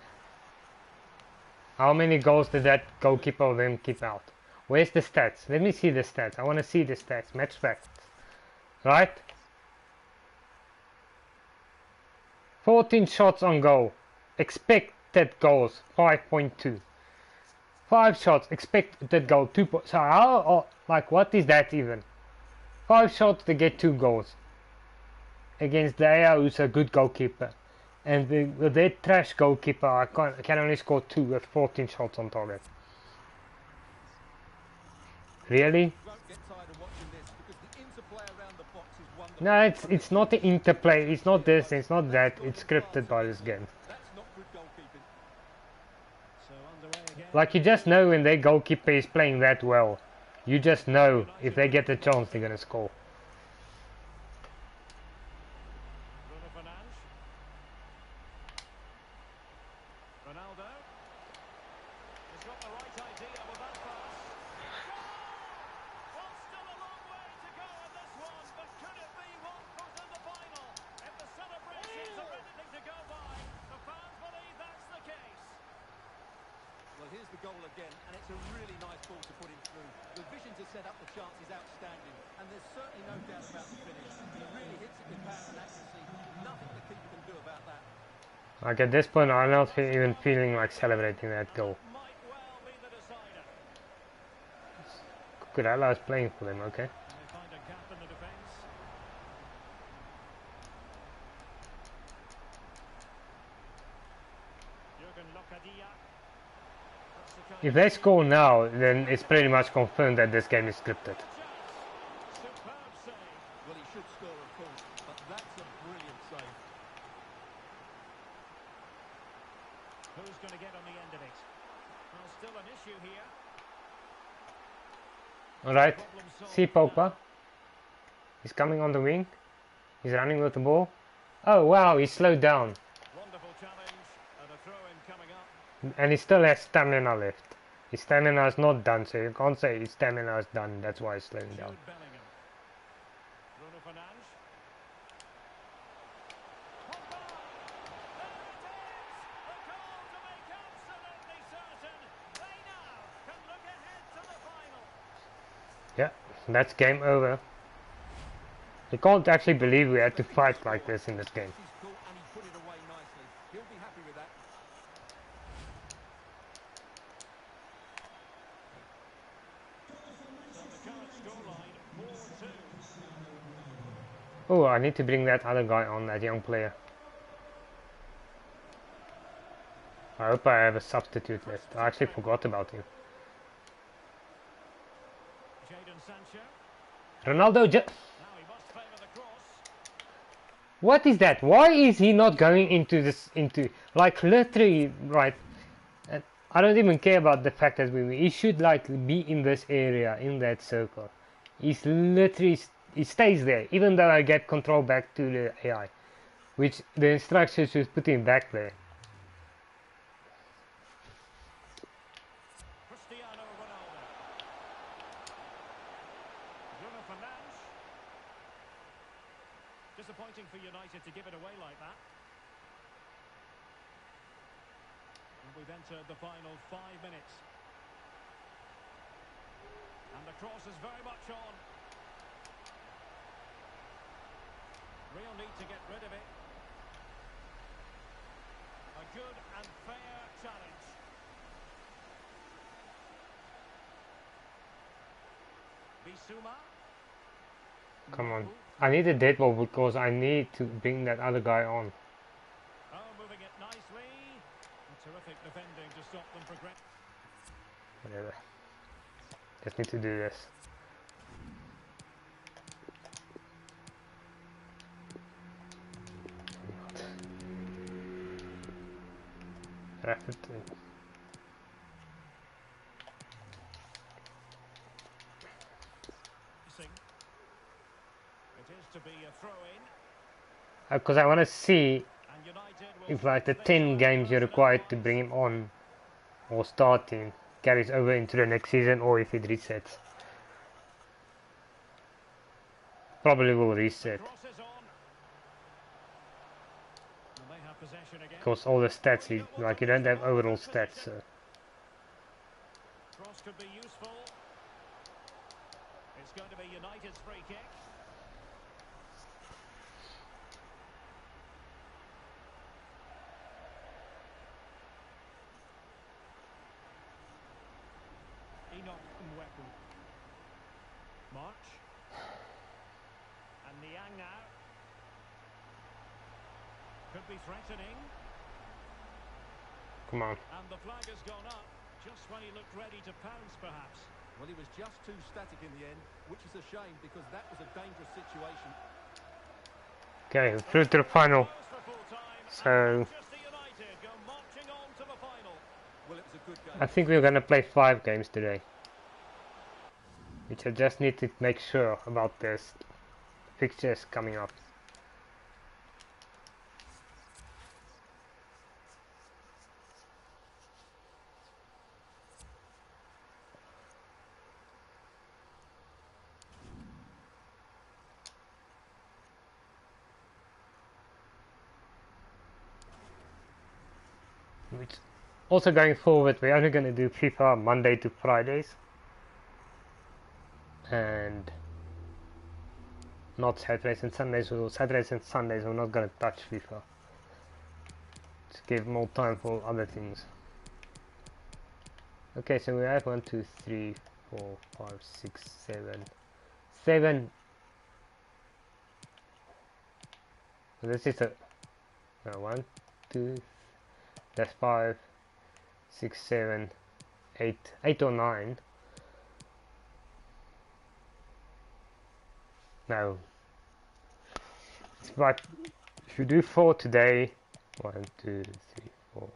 Speaker 1: How many goals did that goalkeeper of them keep out? Where's the stats? Let me see the stats. I want to see the stats. Match facts. Right? 14 shots on goal. Expected goals 5.2. 5 shots, expected goal, 2 points. So how, like, what is that even? 5 shots to get 2 goals against Daya, who's a good goalkeeper, and with their trash goalkeeper, I can only score 2 with 14 shots on target. Really?
Speaker 3: Won't get tired of watching this because the interplay around the box is wonderful.
Speaker 1: No, it's not the interplay. It's not this. It's not that. It's scripted by this game.
Speaker 3: That's not good goalkeeping.
Speaker 2: So underway again.
Speaker 1: Like, you just know when their goalkeeper is playing that well. You just know if they get the chance, they're gonna score.
Speaker 2: Bruno Fernandes. Ronaldo. He's got the right idea with that pass. Well, still a long way to go in this one, but could it be one put in the final? If the celebrations are anything to go by, the fans believe that's the case.
Speaker 3: Well, here's the goal again, and it's a really nice ball to put him through. The vision to set up the chance is outstanding, and there's certainly no doubt about the finish. He really hits it with power and accuracy. Nothing the keeper can do about that.
Speaker 1: Like, at this point, I'm not even feeling like celebrating that goal.
Speaker 2: Might well be the decider.
Speaker 1: Kurela is playing for them, okay.
Speaker 2: And they find a gap in the defence. Jürgen Locadia. That's the kind
Speaker 1: If
Speaker 2: of
Speaker 1: they score now, then it's pretty much confirmed that this game is scripted.
Speaker 2: chance. Superb save.
Speaker 3: Well, he should score, of course, but that's a brilliant save.
Speaker 2: Who's going to get on the end of it? Well, still an issue here.
Speaker 1: Alright,
Speaker 2: Problem solved
Speaker 1: see
Speaker 2: now.
Speaker 1: Pogba. He's coming on the wing. He's running with the ball. Oh wow, he's slowed down.
Speaker 2: Wonderful challenge and a throw-in coming up.
Speaker 1: And he still has stamina left. His stamina is not done, so you can't say his stamina is done. That's why he's slowing down.
Speaker 2: Jude Bellingham. Bruno Fernandes. Pogba. There it is! The goal to make absolutely certain. They now can look ahead to the final.
Speaker 1: Yeah, that's game over. You can't actually believe we had to fight like this in this game.
Speaker 3: He's caught and he put it away nicely. He'll be happy with that.
Speaker 2: So the current scoreline, 4-2.
Speaker 1: Oh, I need to bring that other guy on, that young player. I hope I have a substitute left. I actually forgot about him.
Speaker 2: Jadon Sancho.
Speaker 1: Ronaldo
Speaker 2: Now he must favour the cross.
Speaker 1: What is that? Why is he not going into this, like, literally, right? I don't even care about the fact that he should, like, be in this area, in that circle. He's literally, he stays there, even though I get control back to the AI, which the instructions should put him back there.
Speaker 2: Cristiano Ronaldo. Bruno Fernandes. Disappointing for United to give it away like that. And we've entered the final 5 minutes. And the cross is very much on. Real need to get rid of it. A good and fair challenge. Bissouma.
Speaker 1: Come on. I need a dead ball because I need to bring that other guy on.
Speaker 2: Oh, moving it nicely. And terrific defending to stop them progressing.
Speaker 1: Whatever. Just need to do this. Ref it.
Speaker 2: It is to be a throw-in.
Speaker 1: Because I want to see
Speaker 2: And United will
Speaker 1: if, like, the
Speaker 2: take
Speaker 1: 10
Speaker 2: this
Speaker 1: games you're
Speaker 2: first
Speaker 1: required to
Speaker 2: points.
Speaker 1: bring him on or starting carries over into the next season, or if it resets. Probably will reset
Speaker 2: Cross is on. And they have possession again.
Speaker 1: because all the stats, like, you don't have overall stats. So.
Speaker 2: Cross could be useful. It's going to be United's free kick. March. And Niang now. Could be threatening.
Speaker 1: Come on.
Speaker 2: And the flag has gone up, just when he looked ready to pounce, perhaps.
Speaker 3: Well, he was just too static in the end, which is a shame because that was a dangerous situation.
Speaker 1: Okay, through to the final.
Speaker 2: Goes for full time,
Speaker 1: So
Speaker 2: and Manchester United go marching on to the final.
Speaker 3: Well, it was a good game.
Speaker 1: I think we're gonna play 5 games today. Which I just need to make sure about this fixtures coming up. Which also going forward, we're only gonna do FIFA Monday to Fridays. And not Saturdays and Sundays. Or Saturdays and Sundays we're not gonna touch FIFA. To give more time for other things. Okay, so we have 1, 2, 3, 4, 5, 6, 7. 7. So this is a 1, 2, that's 5, 6, 7, 8, 8 or 9. No. But if you do 4 today, 1, 2, 3, 4.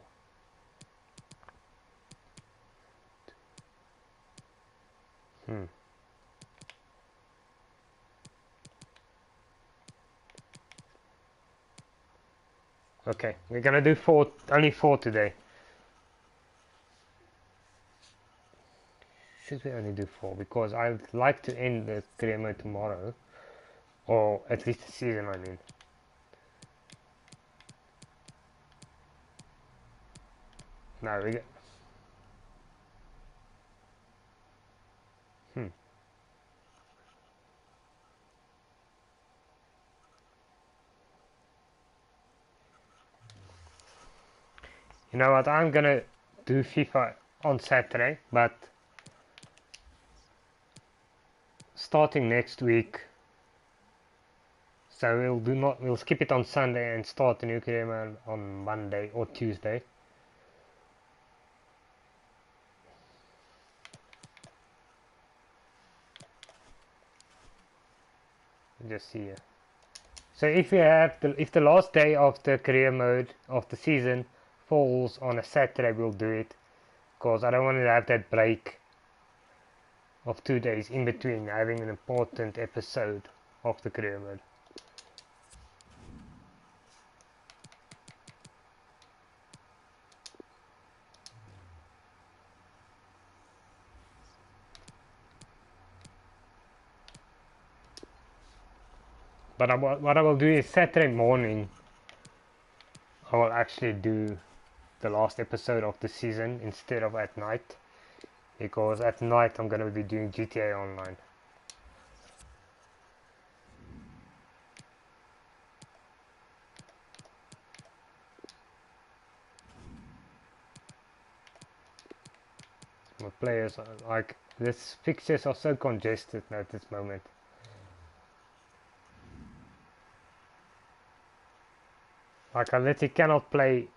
Speaker 1: Okay, we're gonna do 4, only 4 today. Should we only do 4? Because I'd like to end the career mode tomorrow. Or at least the season, I mean. No, we get... You know what, I'm gonna do FIFA on Saturday, but starting next week, so we'll skip it on Sunday and start the new career mode on Monday or Tuesday. Just see here. So if the last day of the career mode of the season falls on a Saturday, we'll do it, because I don't want to have that break of 2 days in between having an important episode of the career mode. But what I will do is Saturday morning I will actually do the last episode of the season instead of at night, because at night I'm going to be doing GTA Online. My players are like, this fixtures are so congested at this moment. Like I literally cannot play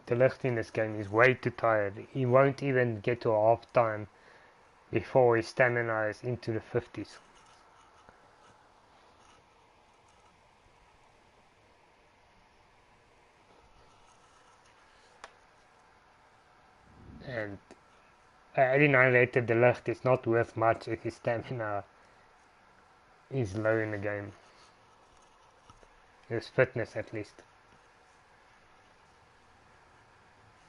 Speaker 1: De Ligt in this game. He's way too tired. He won't even get to half time before his stamina is into the 50s. And 89 rated De Ligt is not worth much if his stamina is low in the game. His fitness at least.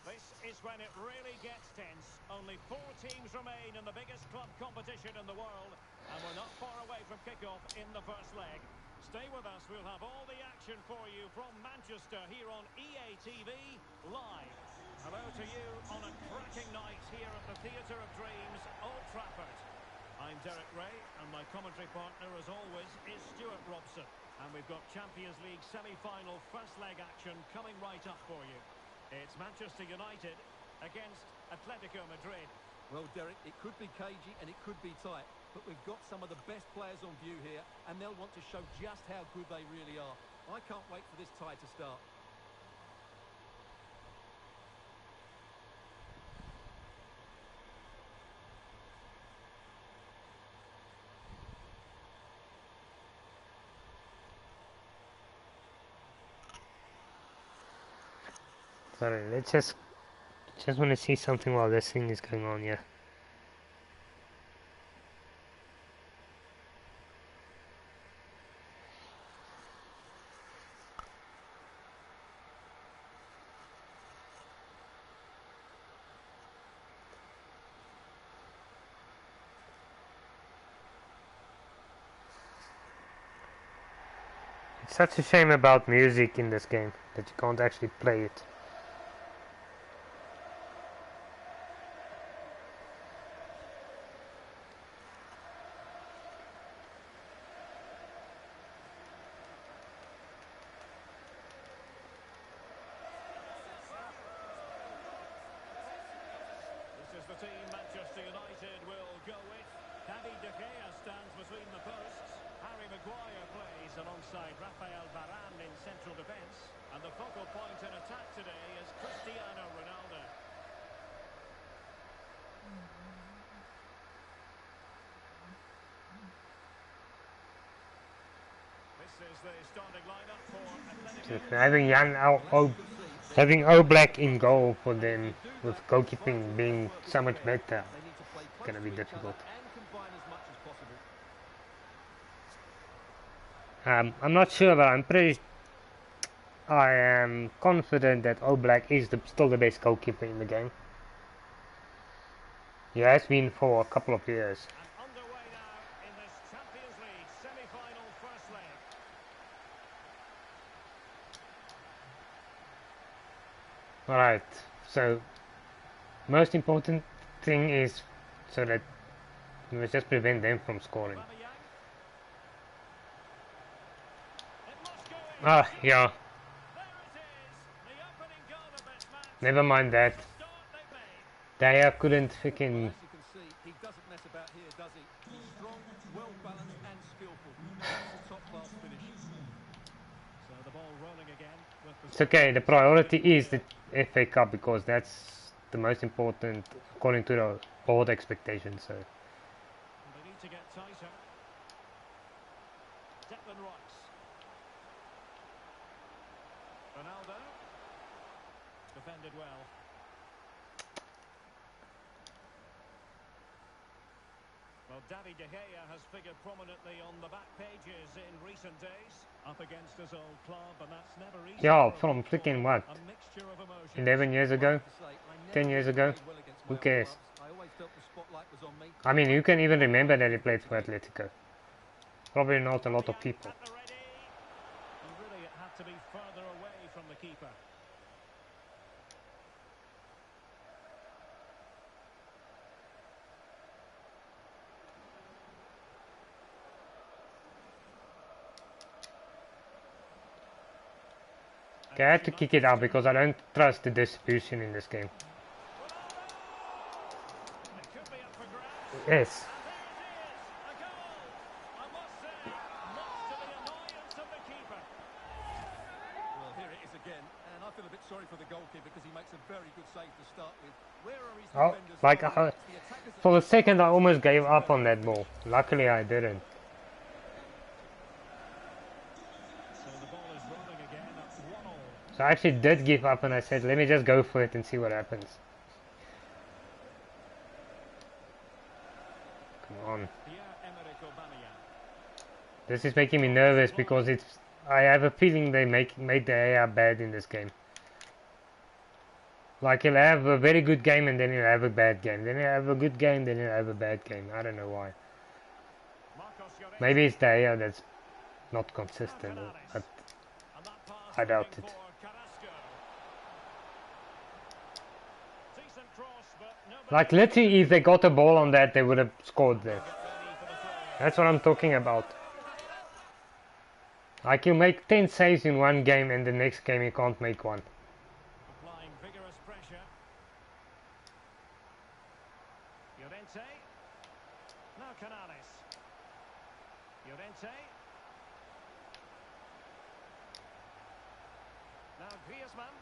Speaker 2: This is when it really gets tense. Only 4 teams remain in the biggest club competition in the world, and we're not far away from kickoff in the first leg. Stay with us, we'll have all the action for you from Manchester here on EA TV Live. Hello to you on a cracking night here at the Theatre of Dreams, Old Trafford. I'm Derek Ray, and my commentary partner, as always, is Stuart Robson. And we've got Champions League semi-final first leg action coming right up for you. It's Manchester United against Atletico Madrid.
Speaker 3: Well, Derek, it could be cagey and it could be tight. but we've got some of the best players on view here, and they'll want to show just how good they really are. I can't wait for this tie to start.
Speaker 1: Sorry, let's just want to see something while this thing is going on. Yeah. It's such a shame about music in this game that you can't actually play it.
Speaker 2: This is the team Manchester United will go with. David De Gea stands between the posts. Harry Maguire plays alongside Rafael Varane in central defence. And the focal point in attack today is Cristiano Ronaldo. This is the starting lineup for Atletico.
Speaker 1: Having Oblak in goal for them, with goalkeeping being so much better, it's gonna be difficult. I'm not sure, but I am confident that Oblak is still the best goalkeeper in the game. He has been for a couple of years.
Speaker 2: And underway now in this Champions League semi-final first leg.
Speaker 1: Alright, so most important thing is so that we just prevent them from scoring. Ah, yeah. Never mind that. Daya couldn't freaking.
Speaker 3: As you can see, he doesn't mess about here, does he? He's strong, well balanced, and skillful. That's a top-class finish.
Speaker 2: So the ball rolling again.
Speaker 1: It's okay. The priority is the FA Cup because that's the most important according to the board expectations. So.
Speaker 2: They need to get tighter. Declan Rice. Ronaldo. Defended well. Well, David De Gea has figured prominently on the back pages in recent days. Up against his old club, and that's never easy.
Speaker 1: Yeah, from freaking what?
Speaker 2: A mixture of emotions.
Speaker 1: 11 years ago? 10 years ago? Who cares? I mean, you can even remember that he played for Atletico. Probably not a lot of people.
Speaker 2: At the ready. And really, it had to be further away from the keeper.
Speaker 1: Okay, I had to kick it out because I don't trust the distribution in this game.
Speaker 2: It could be up for grabs.
Speaker 1: Yes.
Speaker 2: A goal! I must say, much to the annoyance of the keeper.
Speaker 3: Well, here it is again, and I feel a bit sorry for the goalkeeper because he makes a very good save to start with. Where are his
Speaker 1: Oh,
Speaker 3: defenders?
Speaker 1: like
Speaker 3: The attackers
Speaker 1: for a second I almost gave up on that ball. Luckily I didn't.
Speaker 2: So the ball is rolling again at 1-1.
Speaker 1: So I actually did give up and I said, let me just go for it and see what happens. Come on.
Speaker 2: Pierre-Emerick Aubameyang.
Speaker 1: This is making me nervous because I have a feeling they made the AI bad in this game. Like he'll have a very good game and then he'll have a bad game. Then he'll have a good game, then he'll have a bad game. I don't know why.
Speaker 2: Marcos Llorente.
Speaker 1: Maybe it's the AI that's not consistent, but
Speaker 2: And that pass
Speaker 1: I doubt
Speaker 2: looking
Speaker 1: it.
Speaker 2: for Carrasco. Decent cross, but nobody
Speaker 1: Like literally if they got a ball on that they would have scored there.
Speaker 2: ready for the throw.
Speaker 1: That's what I'm talking about. Like you make 10 saves in one game and the next game you can't make one.
Speaker 2: Applying vigorous pressure. Llorente. Now Canales. Llorente. Now Griezmann.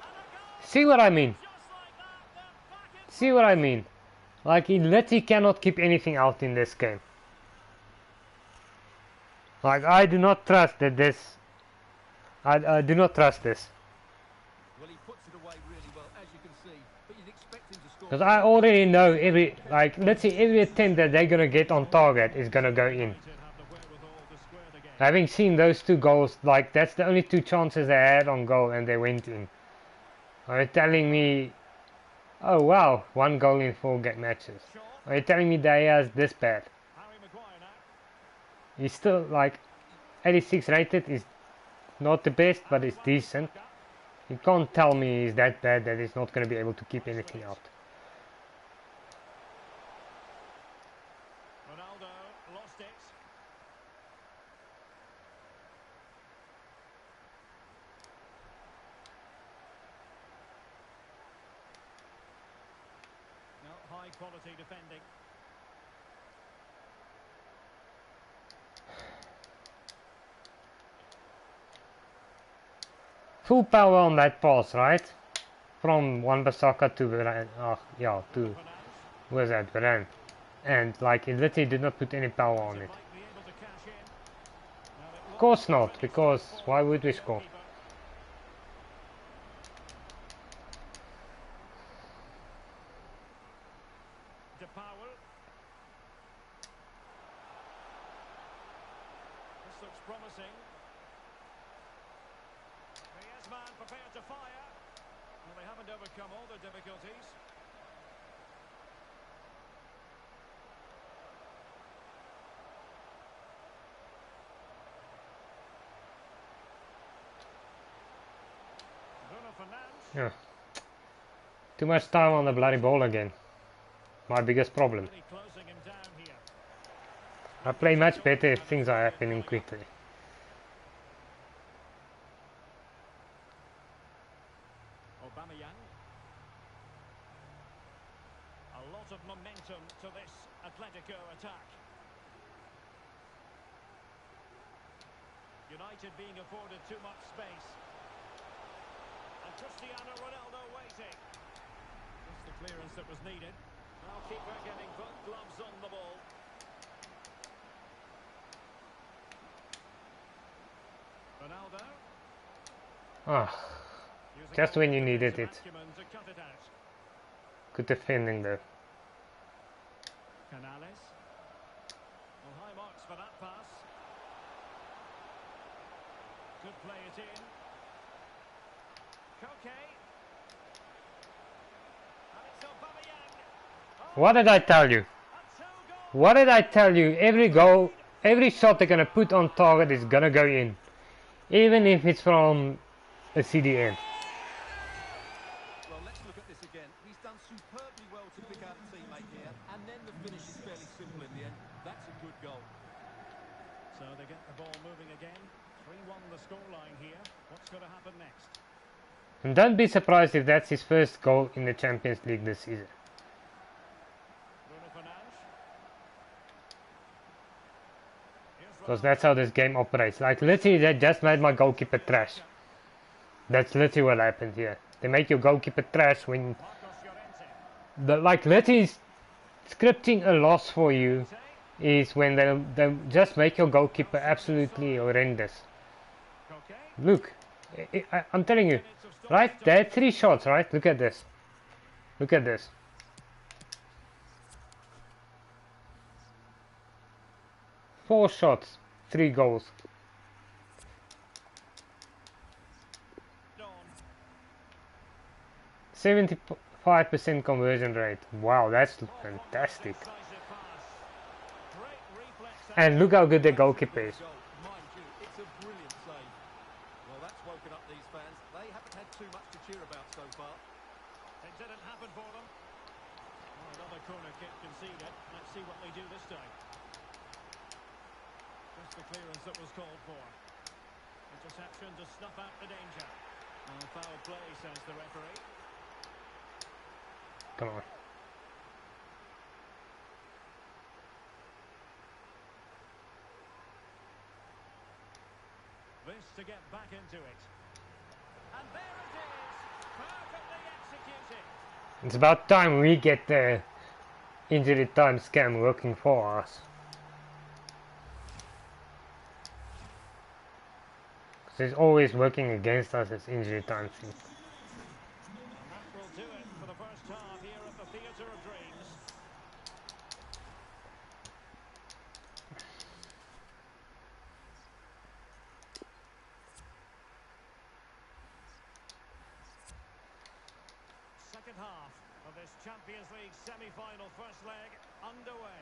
Speaker 2: And a goal!
Speaker 1: See what I mean?
Speaker 2: Just like that, they're back in
Speaker 1: See what I mean? Like, he literally cannot keep anything out in this game. Like, I do not trust that this... I do not trust this.
Speaker 3: Well, he puts it away really well, as you can see. But you'd expect him to score.
Speaker 1: Because I already know every... Like, let's say every attempt that they're going to get on target is going to go in.
Speaker 2: United have the wherewithal to square the game.
Speaker 1: Having seen those two goals, like, that's the only two chances they had on goal and they went in. Are you telling me... Oh, wow, 1 goal in 4 matches. Are you telling me they is this bad?
Speaker 2: Harry Maguire now.
Speaker 1: He's still, like, 86 rated is not the best, but it's decent. You can't tell me he's that bad that he's not going to be able to keep anything out.
Speaker 2: Ronaldo lost it. No, high quality defending.
Speaker 1: Full power on that pass, right? From Wan-Bissaka to Varane. Oh, yeah, to...
Speaker 2: Fernandes.
Speaker 1: Where's that? Varane. And, like, he literally did not put any power on it.
Speaker 2: Might be able to cash in. Now it
Speaker 1: Of
Speaker 2: looks
Speaker 1: course not,
Speaker 2: really
Speaker 1: because
Speaker 2: for
Speaker 1: why would we
Speaker 2: the
Speaker 1: score?
Speaker 2: goalkeeper. De Paul. This looks promising. Griezmann prepared to fire. Well, they haven't overcome all the difficulties. Bruno Fernandes.
Speaker 1: Yeah. Too much time on the bloody ball again. My biggest problem.
Speaker 2: Really closing him down here.
Speaker 1: I play much better if things are happening quickly.
Speaker 2: Aubameyang. A lot of momentum to this Atletico attack. United being afforded too much space. And Cristiano Ronaldo waiting. Just the clearance that was needed. Now keeper getting both gloves on the ball. Ronaldo.
Speaker 1: Ah,
Speaker 2: Using
Speaker 1: just
Speaker 2: all
Speaker 1: when you
Speaker 2: the
Speaker 1: needed
Speaker 2: defensive
Speaker 1: it.
Speaker 2: acumen to cut it out.
Speaker 1: Good defending though.
Speaker 2: Canales. Well, high marks for that pass. Could play it in. Koke. And it's Aubameyang. Oh,
Speaker 1: What did I tell you?
Speaker 2: a two-goal
Speaker 1: What did I tell you? Every goal, every shot they're gonna put on target is gonna go in. Even if it's from a CDM.
Speaker 3: Well, let's look at this again. He's done superbly well to pick out a teammate here, and then the finish is fairly simple in the end. That's a good goal.
Speaker 2: So they get the ball moving again. 3-1 the scoreline here. What's going to happen next?
Speaker 1: And don't be surprised if that's his first goal in the Champions League this season.
Speaker 2: Bruno Fernandes. Here's
Speaker 1: Because
Speaker 2: Ronaldo.
Speaker 1: that's how this game operates. Like literally they just made my goalkeeper trash. That's literally what happened here. They make your goalkeeper trash when
Speaker 2: Marcos Llorente.
Speaker 1: like literally scripting a loss for you is when they just make your goalkeeper absolutely horrendous.
Speaker 2: Koke.
Speaker 1: Look, I'm telling you, right? They had 3 shots, right? Look at this. Look at this. 4 shots, 3 goals.
Speaker 2: Dawn.
Speaker 1: 75% conversion rate. Wow, that's fantastic.
Speaker 2: Decisive pass. Great reflex.
Speaker 1: And look how good the goalkeeper is.
Speaker 3: Goal. Mind you, it's a brilliant save. Well, that's woken up these fans. They haven't had too much to cheer about so far.
Speaker 2: It didn't happen for them. Oh, another corner kick conceded. Let's see what they do this time. Just the clearance that was called for. Interception to snuff out the danger. Foul play, says the referee.
Speaker 1: Come on.
Speaker 2: this to get back into it. And there it is, perfectly executed.
Speaker 1: It's about time we get the injury time scam working for us. It's always working against us as injury time thing.
Speaker 2: And that will do it for the first half here at the Theatre of Dreams. Second half of this Champions League semi-final first leg underway.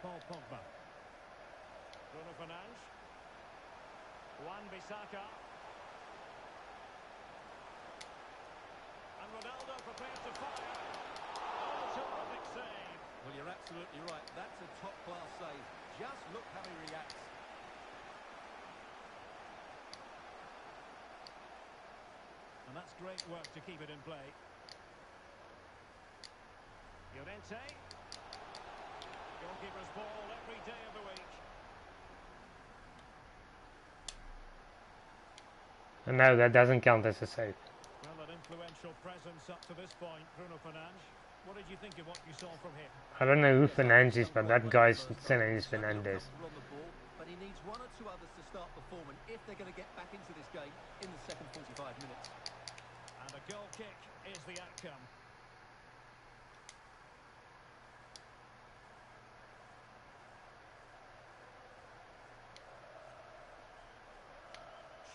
Speaker 2: Paul Pogba. Bruno Fernandes. Wan-Bissaka. And Ronaldo prepared to fire. Oh, terrific save.
Speaker 3: Well, you're absolutely right. That's a top-class save. Just look how he reacts.
Speaker 2: And that's great work to keep it in play. Llorente. Goalkeeper's ball every day of the week.
Speaker 1: And no, that doesn't count as a save.
Speaker 2: Well, an influential presence up to this point, Bruno Fernandes. What did you think of what you saw from him?
Speaker 1: I don't know who Fernandes is, but that guy's Fernandes.
Speaker 3: But he needs one or two others to start performing if they're going to get back into this game in the second 45 minutes.
Speaker 2: And a goal kick is the outcome.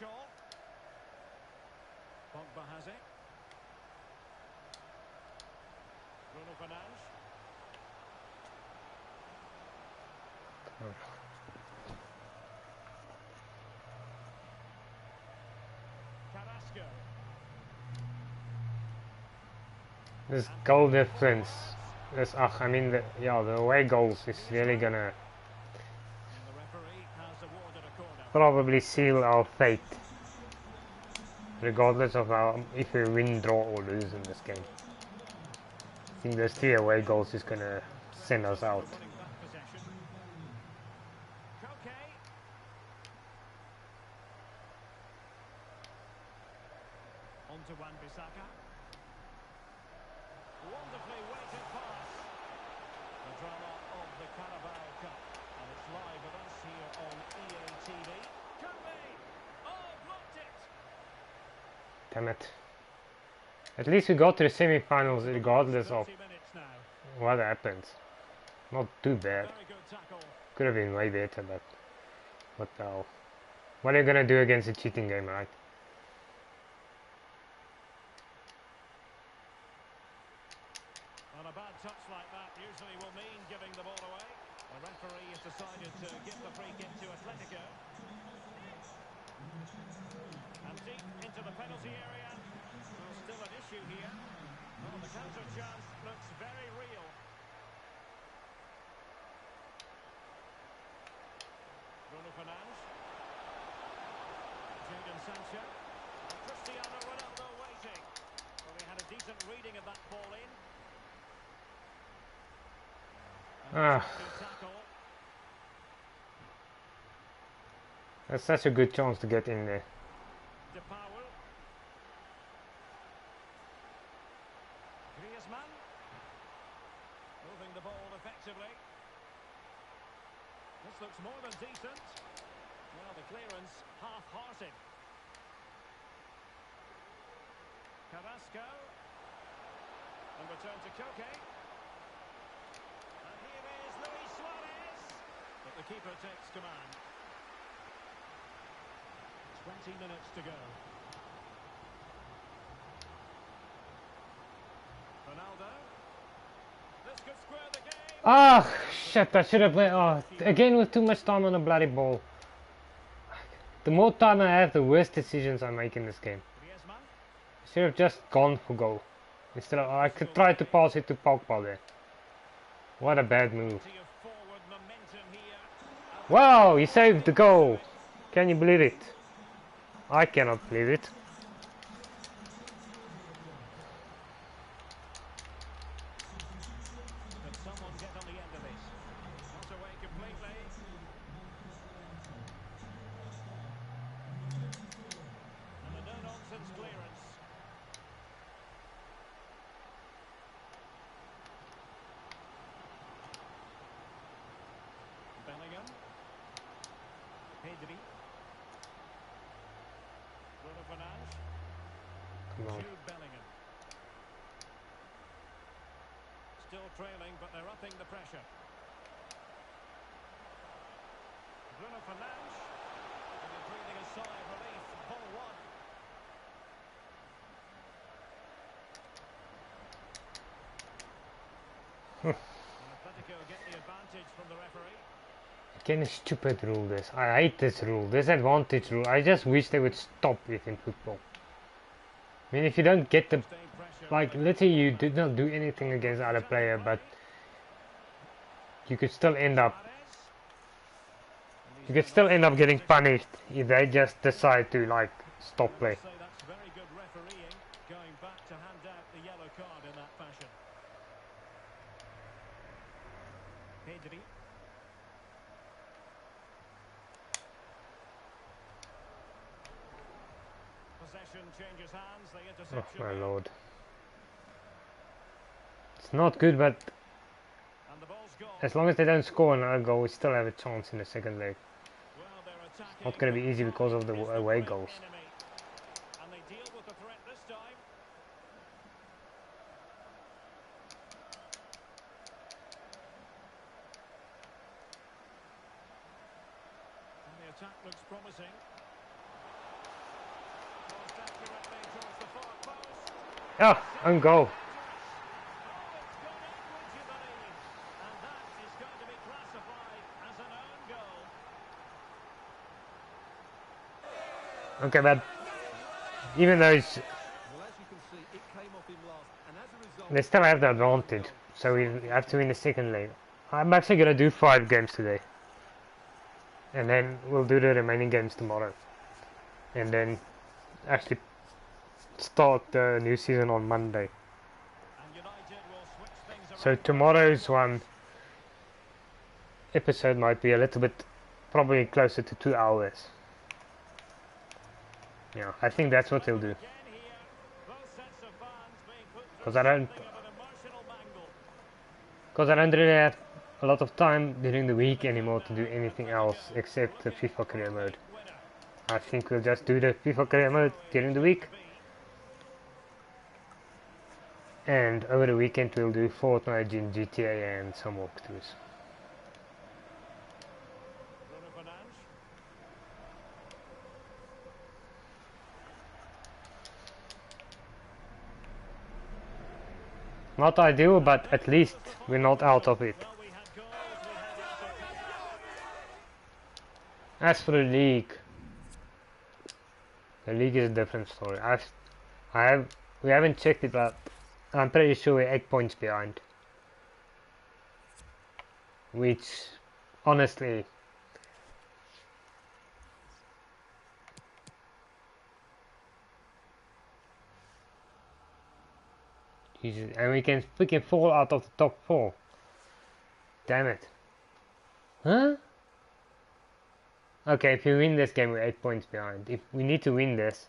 Speaker 2: Shaw. Pogba has it. Bruno Fernandes. Carrasco.
Speaker 1: This goal difference, the away goals is really gonna
Speaker 2: And the referee has awarded a corner.
Speaker 1: probably seal our fate, regardless of if we win, draw, or lose in this game. I think those 3 away goals is gonna send us out.
Speaker 2: Winning back possession. Koke. On to Wan-Bissaka. Wonderfully weighted pass. The drama of the Carabao Cup. And it's live with us here on EA TV. Can be! Oh, blocked it!
Speaker 1: Damn it. At least we got to the semi-finals regardless of
Speaker 2: 30 minutes now.
Speaker 1: what happens. Not too bad.
Speaker 2: Very good tackle.
Speaker 1: Could have been way better, but what the hell. What are you gonna do against a cheating game, right?
Speaker 2: And a bad touch like that usually will mean giving the ball away. The referee has decided to give the free kick to Atletico. And deep into the penalty area. Well, still an issue here. Oh, the counter chance looks very real. Bruno Fernandes. Jadon Sancho. And Cristiano Ronaldo waiting. Well, he had a decent reading of that ball in.
Speaker 1: Ah, that's such a good chance to get in there.
Speaker 2: Griezmann moving the ball effectively. This looks more than decent. Well, the clearance half-hearted. Carrasco. And return to Koke. And here is Luis Suarez. But the keeper takes command. 20 minutes to go. Ronaldo. This could square the game.
Speaker 1: Ah, shit, I should have went. Oh, again with too much time on the bloody ball. The more time I have, the worse decisions I make in this game.
Speaker 2: Griezmann.
Speaker 1: I should have just gone for goal. Instead of, I could try to pass it to Pogba there. What a bad move.
Speaker 2: Plenty of forward momentum here.
Speaker 1: Wow, he saved the goal. Can you believe it? I cannot believe it.
Speaker 2: Can someone get on the end of this? Not away completely. Pedri. Bruno Fernandes.
Speaker 1: Come on.
Speaker 2: Jude Bellingham. Still trailing, but they're upping the pressure. Bruno Fernandes. And he's breathing a sigh of relief. Ball one. And Atletico get the advantage from the referee.
Speaker 1: Again, a stupid rule this. I hate this rule. This advantage rule. I just wish they would stop it in football. I mean, if you don't get the...
Speaker 2: Sustained pressure.
Speaker 1: Like, literally you did not do anything against the other player, but you could still end up... You could still end up getting punished if they just decide to, like, stop
Speaker 2: I
Speaker 1: play.
Speaker 2: must say that's very good refereeing, going back to hand out the yellow card in that fashion. Pedri. Possession changes hands, the
Speaker 1: Oh
Speaker 2: interception.
Speaker 1: my
Speaker 2: there.
Speaker 1: lord. It's not good, but
Speaker 2: And the ball's gone.
Speaker 1: as long as they don't score another goal, we still have a chance in the second leg.
Speaker 2: Well, they're attacking.
Speaker 1: Not going to be easy because of the
Speaker 2: Is
Speaker 1: away
Speaker 2: great
Speaker 1: goals.
Speaker 2: enemy. And they deal with the threat this time. And the attack looks promising. Crossed accurately towards the far post.
Speaker 1: Ah, own goal.
Speaker 2: Oh, it's gone in, would you believe? And that is going to be classified as an own goal.
Speaker 1: Okay, but even though it's,
Speaker 3: Well, as you can see, it came off him last, and as a result,
Speaker 1: they still have the advantage, so we have to win the second leg. I'm actually going to do 5 games today. And then we'll do the remaining games tomorrow. And then actually start the new season on Monday.
Speaker 2: And United will switch things around.
Speaker 1: So tomorrow's one episode might be a little bit, probably closer to 2 hours. Yeah, I think that's what they'll do.
Speaker 2: Again here, both sets of fans being put through
Speaker 1: 'Cause I don't-
Speaker 2: something of an emotional mangle.
Speaker 1: Because I don't really have a lot of time during the week anymore to do anything else except the FIFA career mode.
Speaker 2: Winner.
Speaker 1: I think we'll just do the FIFA career mode during the week. And over the weekend we'll do Fortnite and GTA and some walkthroughs.
Speaker 2: Bruno Fernandes.
Speaker 1: Not ideal, but at least we're not out of it.
Speaker 2: Well, we had goals, we had entertainment.
Speaker 1: As for the league is a different story. We haven't checked it, but I'm pretty sure we're 8 points behind. Which, honestly, Jesus, and we can fall out of the top 4. Damn it. Huh? Okay, if we win this game, we're 8 points behind. If we need to win this,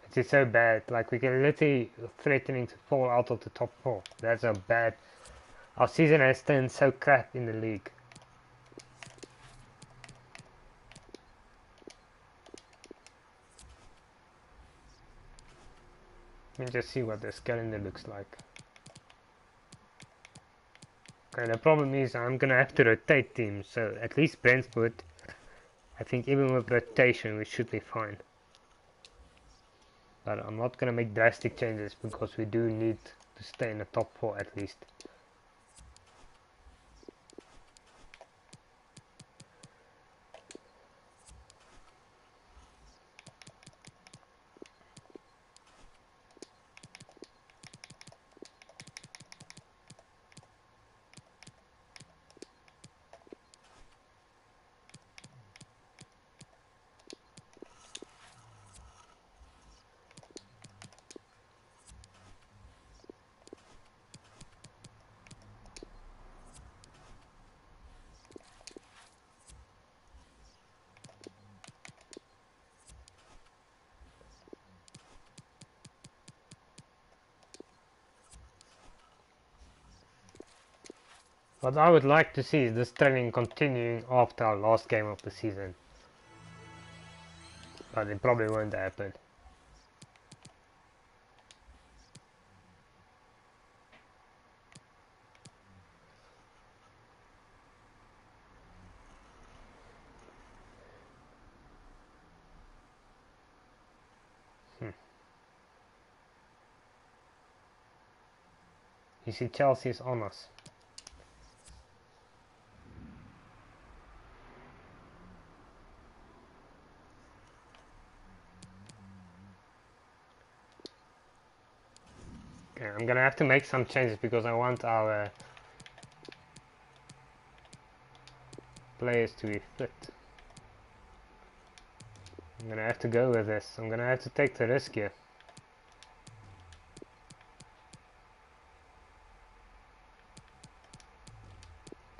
Speaker 1: it is so bad. Like, we can literally threatening to fall out of the top 4. That's how bad. Our season has turned so crap in the league. Let me just see what this calendar looks like. Okay, the problem is I'm gonna have to rotate teams, so at least Brentford, I think even with rotation we should be fine. But I'm not gonna make drastic changes because we do need to stay in the top 4 at least. What I would like to see is this trending continuing after our last game of the season. But it probably won't happen. You see, Chelsea is on us. Okay, I'm gonna have to make some changes because I want our players to be fit. I'm gonna have to go with this. I'm gonna have to take the risk here.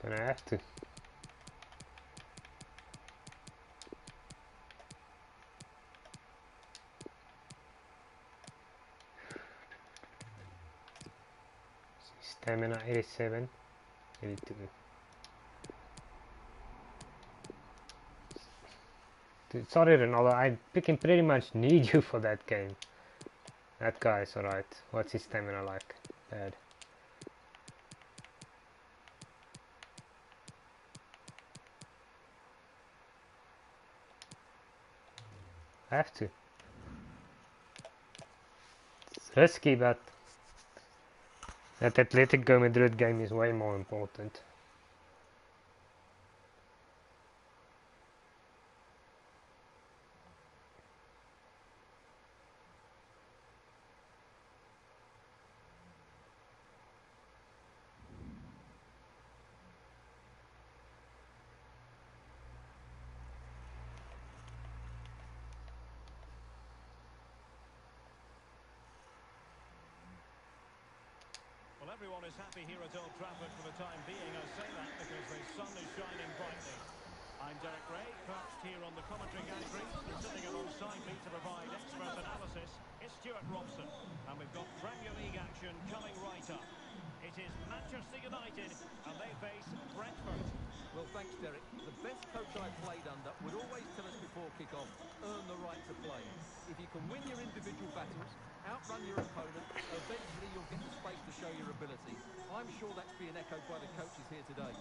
Speaker 1: Gonna have to. Stamina 87, 82. Dude, sorry Ronaldo, I freaking pretty much need you for that game. That guy's alright. What's his stamina like? Bad. I have to. It's risky, but that Atletico Madrid game is way more important.
Speaker 2: Well, everyone is happy here at Old Trafford for the time being. I say that because the sun is shining brightly. I'm Derek Ray, perched here on the commentary gallery, and sitting alongside me to provide expert analysis is Stuart Robson. And we've got Premier League action coming right up. It is Manchester United, and they face Brentford.
Speaker 3: Well, thanks, Derek. The best coach I've played under would always tell us before kick-off, earn the right to play. If you can win your individual battles, outrun your opponent, eventually you'll get the space to show your ability. I'm sure that's being echoed by the coaches here today.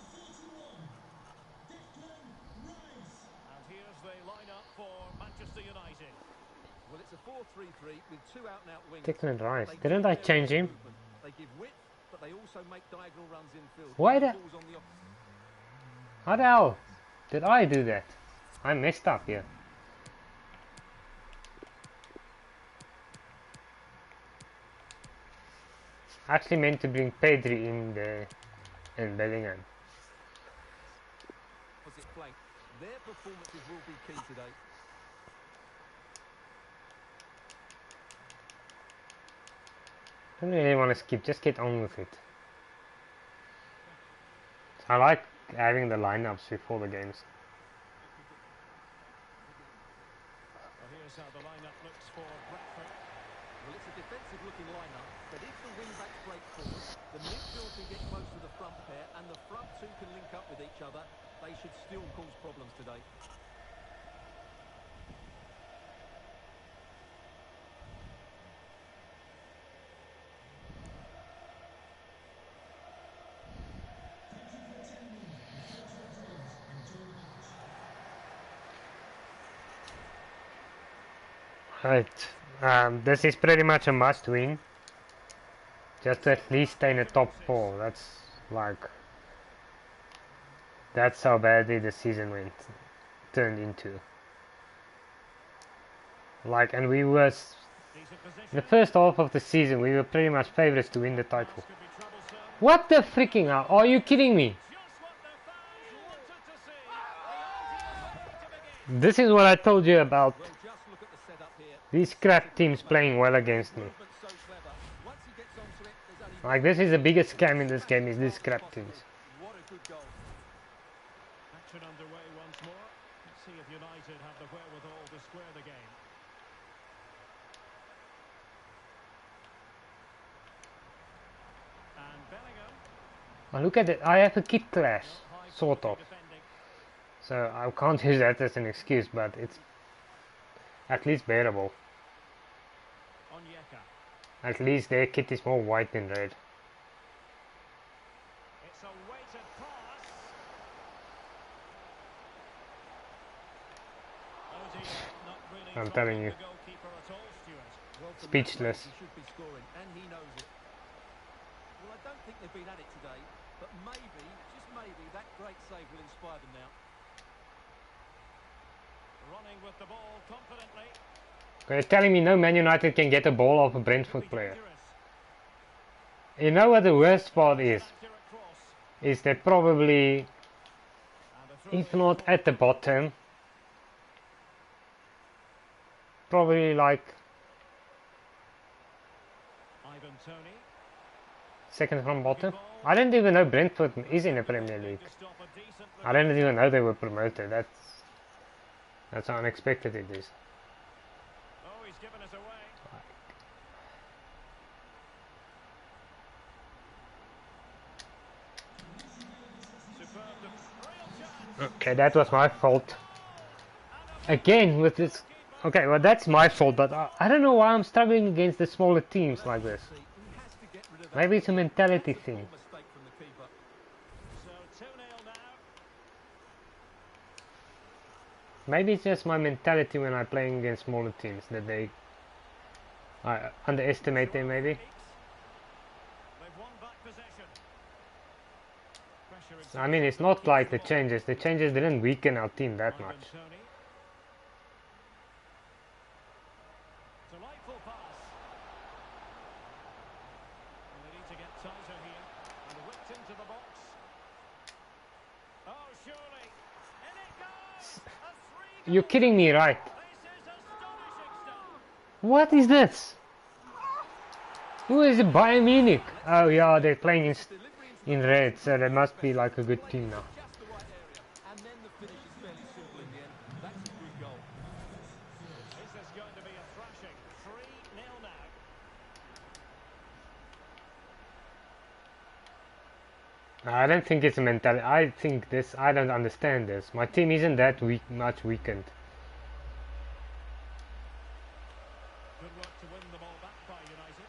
Speaker 2: And here's the lineup for Manchester United.
Speaker 3: Well, it's a 4-3-3 with two out-and-out wings.
Speaker 1: Declan Rice.
Speaker 3: They
Speaker 1: Didn't I
Speaker 3: give
Speaker 1: change him?
Speaker 3: movement. They give width, but they also make diagonal runs infield.
Speaker 1: Why the...
Speaker 3: Balls on the
Speaker 1: How the hell did I do that? I messed up here. I actually meant to bring Pedri in there and Bellingham.
Speaker 3: opposite flank. Their performances will be key today.
Speaker 1: Don't really want to skip, just get on with it. I like having the lineups before the games.
Speaker 2: Well, here's how the lineup looks for Brentford.
Speaker 3: Well, it's a defensive-looking lineup, but if the wing-backs break forward, the midfield can get close to the front pair, and the front two can link up with each other. They should still cause problems today.
Speaker 1: Right, this is pretty much a must win. Just to at least stay in the top 4. That's how badly the season turned into. And we was in the first half of the season we were pretty much favorites to win the title. What the freaking hell? Are you kidding me? This is what I told you about these crap teams playing well against me. This is the biggest scam in this game, is these crap teams.
Speaker 2: Action underway once more. Let's see if United have the wherewithal to square the game. And Bellingham.
Speaker 1: Oh, look at it. I have a kit clash,
Speaker 2: Not high
Speaker 1: sort
Speaker 2: quality
Speaker 1: of.
Speaker 2: defending.
Speaker 1: So I can't use that as an excuse, but it's at least bearable.
Speaker 2: Onyeka.
Speaker 1: At least their kit is more white than red.
Speaker 2: It's a weighted pass. Oh dear, not really
Speaker 1: I'm telling
Speaker 2: trusting
Speaker 1: you.
Speaker 2: the goalkeeper at all, Stuart.
Speaker 3: Well, from that
Speaker 1: Speechless.
Speaker 3: place, he should be scoring, and he knows it. Well, I don't think they've been at it today, but maybe, just maybe, that great save will inspire them now.
Speaker 2: Running with the ball confidently.
Speaker 1: You're telling me no Man United can get a ball off a
Speaker 2: Could be
Speaker 1: Brentford player.
Speaker 2: dangerous.
Speaker 1: You know what the worst part
Speaker 2: An
Speaker 1: is?
Speaker 2: accurate cross.
Speaker 1: Is they're probably,
Speaker 2: And a throw
Speaker 1: if
Speaker 2: in
Speaker 1: not
Speaker 2: for
Speaker 1: at the bottom, probably like
Speaker 2: Ivan Toney.
Speaker 1: second from bottom. I didn't even know Brentford is in the Premier League.
Speaker 2: To stop a decent
Speaker 1: I didn't even know they were promoted. That's how unexpected it is.
Speaker 2: Oh, he's given us away. Superb. Real chance.
Speaker 1: Okay, that was my fault. Again with this. Okay, well that's my fault, but I don't know why I'm struggling against the smaller teams like this.
Speaker 3: See, he has to get rid of that.
Speaker 1: Maybe it's a mentality
Speaker 3: That's a
Speaker 1: thing.
Speaker 3: poor mistake from the keeper.
Speaker 2: So 2-0 now.
Speaker 1: Maybe it's just my mentality when I'm playing against smaller teams that I underestimate them maybe.
Speaker 2: They've won back possession. Pressure
Speaker 1: I mean, it's not like the changes. The changes didn't weaken our team that
Speaker 2: Ivan
Speaker 1: much.
Speaker 2: Toney. Delightful pass. And they need to get tighter here. And whipped into the box. Oh, surely. In it goes. A three-goal
Speaker 1: You're kidding me, right?
Speaker 2: This is astonishing stuff.
Speaker 1: What is this? Who is it? Bayern Munich? Oh yeah, they're playing in red, so they must be like a good team now.
Speaker 3: Just the right area, and then the finish is fairly simple in the end. That's a good goal.
Speaker 2: Is this going to be a thrashing? 3-0 now.
Speaker 1: I don't think it's a mentality. I don't understand this. My team isn't that much weakened.
Speaker 2: Good work to win the ball back by United.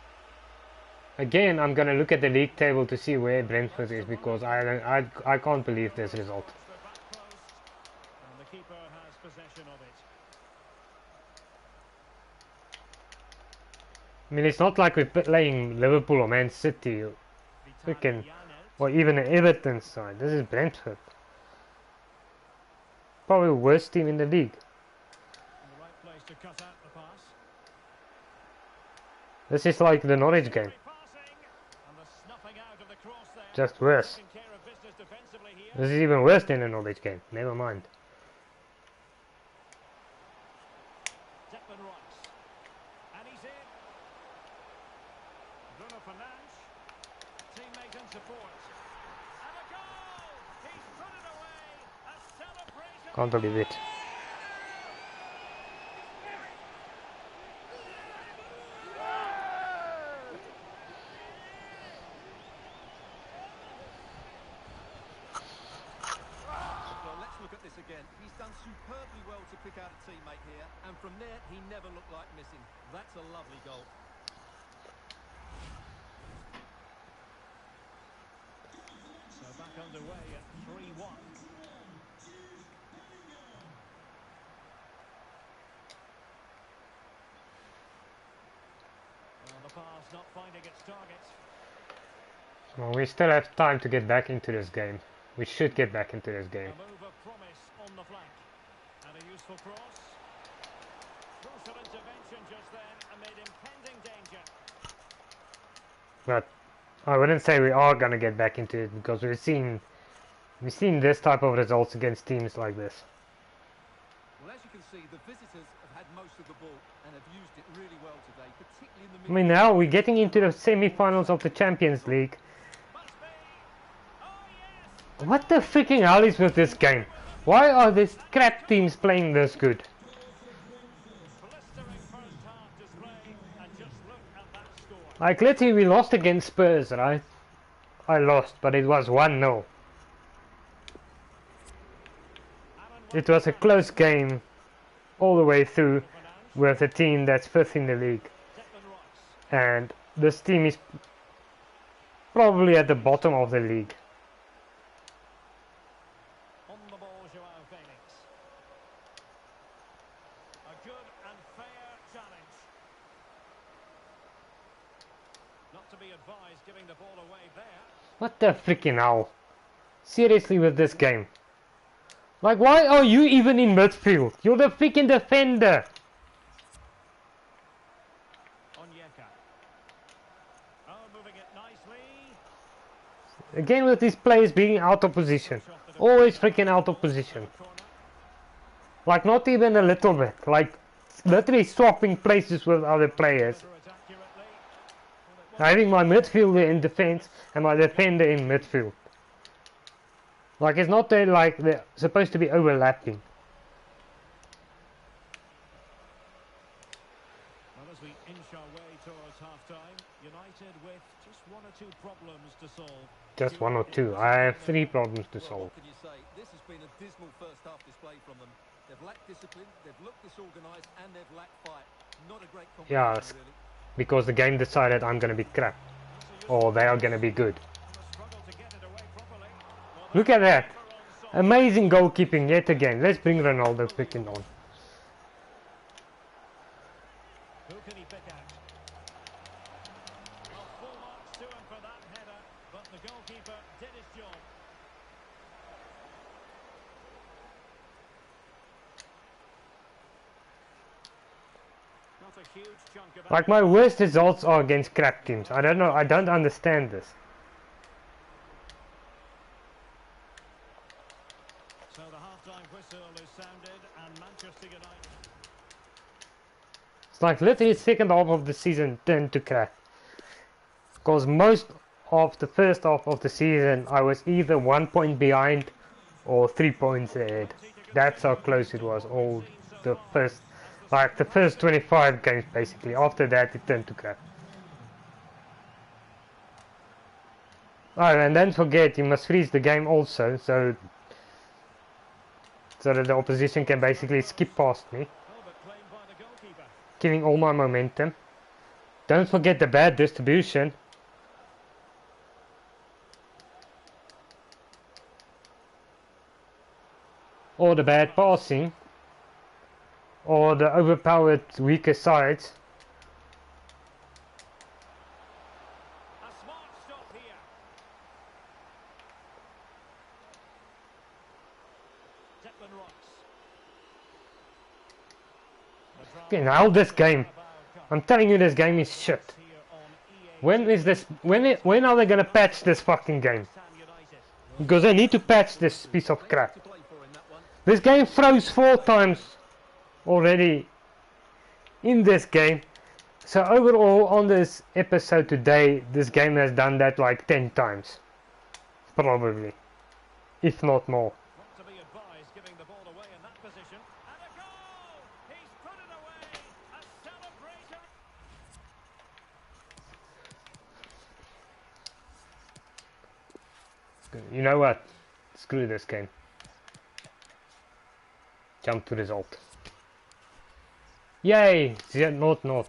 Speaker 1: Again, I'm gonna look at the league table to see where Brentford is because I can't believe this result.
Speaker 2: Towards the back post. And the keeper has possession of it.
Speaker 1: I mean, it's not like we're playing Liverpool or Man City, freaking, or even an Everton side. This is Brentford. Probably the worst team in the league.
Speaker 2: In the right place to cut out the pass.
Speaker 1: This is like the Norwich game,
Speaker 2: Passing. And the snuffing out of the cross there.
Speaker 1: just worse.
Speaker 2: Taking care of business defensively here.
Speaker 1: This is even worse than the Norwich game. Never mind.
Speaker 2: Declan Rice. And he's in. Bruno Fernandes. Teammate and support. And a goal! He's put it away. A celebration.
Speaker 1: Can't believe it.
Speaker 3: Well, let's look at this again. He's done superbly well to pick out a teammate here, and from there, he never looked like missing. That's a lovely goal.
Speaker 2: So back underway at 3-1. Well, the pass not finding its target.
Speaker 1: Well, we still have time to get back into this game. We should get back into this
Speaker 2: A
Speaker 1: game.
Speaker 2: move of promise on the flank. And a useful cross. Crucial intervention just then amid impending danger.
Speaker 1: But I wouldn't say we are gonna get back into it because we've seen this type of results against teams like this.
Speaker 3: Well, as you can see, the visitors have had most of the ball and have used it really well today, particularly in the
Speaker 1: I mean, now we're getting into the semi-finals of the Champions League.
Speaker 2: Must be. Oh, yes.
Speaker 1: What the freaking hell is with this game? Why are these crap teams playing this good?
Speaker 2: Blistering first half display. And just look at that score.
Speaker 1: Like, let's say we lost against Spurs, right? I lost, but it was 1-0. It was a close game all the way through with a team that's fifth in the league. And this team is probably at the bottom of the league.
Speaker 2: On the ball, Joao Felix. A good and fair challenge. Not to be advised giving the ball away there.
Speaker 1: What the freaking hell? Seriously with this game. Like, why are you even in midfield? You're the freaking defender.
Speaker 2: Onyeka. Oh, moving it nicely.
Speaker 1: Again with these players being out of position. Always freaking out of position. Like, not even a little bit. Like, literally swapping places with other players.
Speaker 2: Through it accurately.
Speaker 1: Having my midfielder in defense and my defender in midfield. Like, it's not that like they're supposed to be overlapping.
Speaker 2: Well, as we inch our way towards half-time, United with just one or two problems to solve.
Speaker 1: Just one or two. I have 3 problems to
Speaker 3: Well,
Speaker 1: solve.
Speaker 3: what can you say? This has been a dismal first half display from them. They've lacked discipline, they've looked disorganised, and they've lacked fight. Not a great
Speaker 1: Yeah,
Speaker 3: combination, really.
Speaker 1: because the game decided I'm gonna be crap. Or they are gonna be good.
Speaker 2: Struggle to get it away properly. Well,
Speaker 1: Look at that.
Speaker 2: on song.
Speaker 1: Amazing goalkeeping yet again. Let's bring Ronaldo freaking on.
Speaker 2: Who can he pick out? Well, full marks to him for that header, but the goalkeeper did his job. Not a huge chunk of
Speaker 1: Like, my worst results are against crap teams. I don't know. I don't understand this.
Speaker 2: So the half-time whistle is sounded, and Manchester United.
Speaker 1: It's like literally second half of the season turned to crap. Because most of the first half of the season I was either 1 point behind or 3 points ahead. That's how close it was all the first, like the first 25 games basically. After that it turned to crap. Oh, and don't forget you must freeze the game also, so that the opposition can basically skip past me,
Speaker 2: Oh, but claimed by the goalkeeper.
Speaker 1: killing all my momentum. Don't forget the bad distribution. Or the bad passing. Or the overpowered weaker sides.
Speaker 2: A smart stop here. Declan Rice. The drama
Speaker 1: Now this game.
Speaker 2: about
Speaker 1: I'm telling you this game is shit.
Speaker 2: here on EA
Speaker 1: When is this? When are they gonna patch this fucking game?
Speaker 2: Sam United.
Speaker 1: Because they need to patch this piece of crap.
Speaker 3: To play for in that one.
Speaker 1: This game froze 4 times already in this game. So overall on this episode today, this game has done that like 10 times. Probably. If not more.
Speaker 2: Not to be advised giving the ball away in that position. And a goal! He's put it away! A celebrator!
Speaker 1: You know what? Screw this game. Jump to result. Yay! 0-0.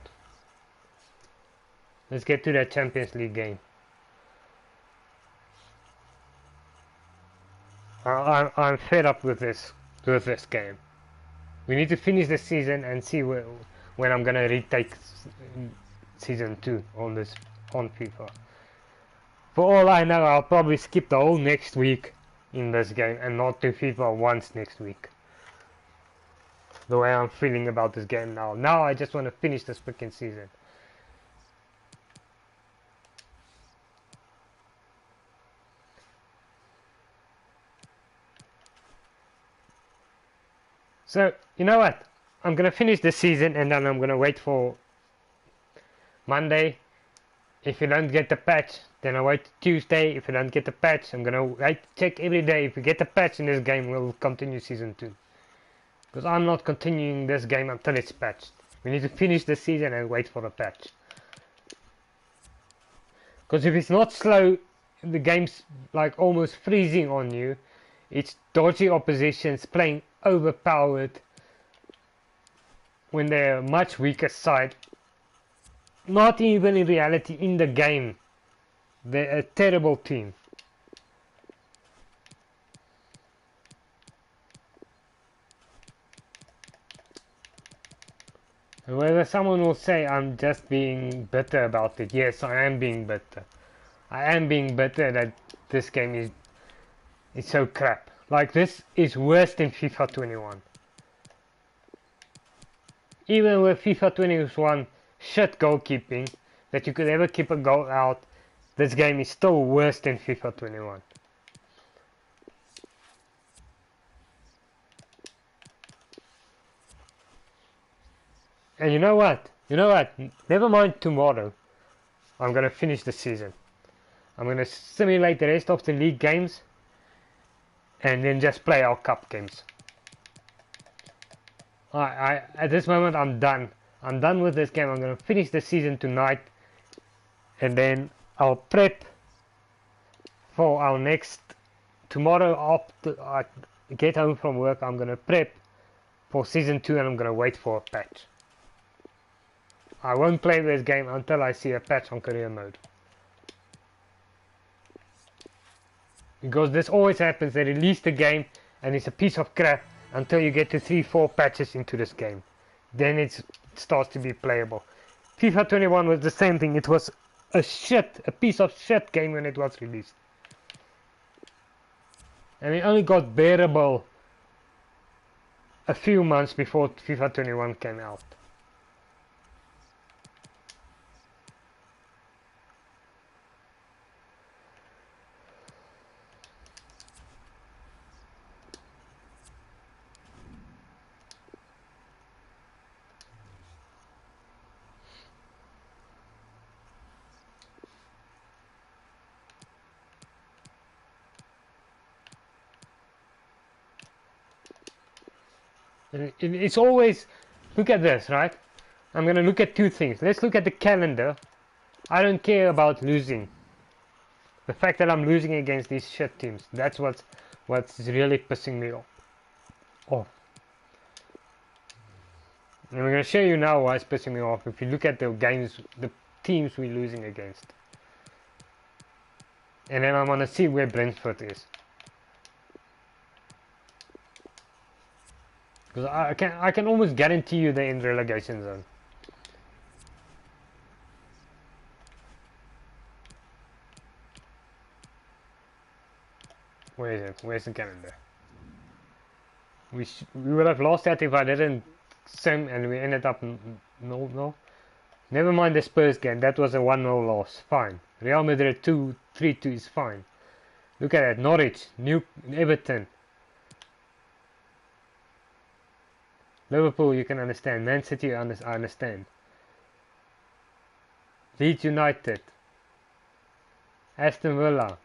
Speaker 1: Let's get to that Champions League game. I'm fed up with this game. We need to finish the season and see when I'm gonna retake season 2 on FIFA. For all I know, I'll probably skip the whole next week in this game and not do FIFA once next week. The way I'm feeling about this game now. Now I just want to finish this freaking season. So, you know what? I'm going to finish this season and then I'm going to wait for Monday. If you don't get the patch, then I wait Tuesday. If you don't get the patch, I'm going to check every day. If we get the patch in this game, we'll continue season 2. Because I'm not continuing this game until it's patched. We need to finish the season and wait for a patch. Because if it's not slow, the game's like almost freezing on you. It's dodgy oppositions playing overpowered when they're a much weaker side. Not even in reality in the game. They're a terrible team. And whether someone will say I'm just being bitter about it, yes, I am being bitter. I am being bitter that this game is so crap. Like, this is worse than FIFA 21. Even with FIFA 21 shit goalkeeping, that you could ever keep a goal out, this game is still worse than FIFA 21. And you know what? You know what? Never mind tomorrow. I'm gonna finish the season. I'm gonna simulate the rest of the league games and then just play our cup games. At this moment I'm done. I'm done with this game. I'm gonna finish the season tonight and then I'll prep for our next tomorrow after I get home from work. I'm gonna prep for season 2 and I'm gonna wait for a patch. I won't play this game until I see a patch on career mode. Because this always happens, they release the game and it's a piece of crap until you get to 3-4 patches into this game. Then it starts to be playable. FIFA 21 was the same thing, it was a piece of shit game when it was released. And it only got bearable a few months before FIFA 21 came out. It's always, look at this, right? I'm gonna look at two things. Let's look at the calendar. I don't care about losing. The fact that I'm losing against these shit teams, that's what's really pissing me off. And I'm gonna show you now why it's pissing me off. If you look at the games, the teams we're losing against. And then I'm gonna see where Brentford is. Because I can almost guarantee you they're in relegation zone. Where is it? Where's the calendar? We would have lost that if I didn't sim and we ended up no. Never mind the Spurs game. That was a 1-0 loss. Fine. Real Madrid 3-2 is fine. Look at that. Norwich, Everton. Liverpool, you can understand. Man City, I understand. Leeds United. Aston Villa.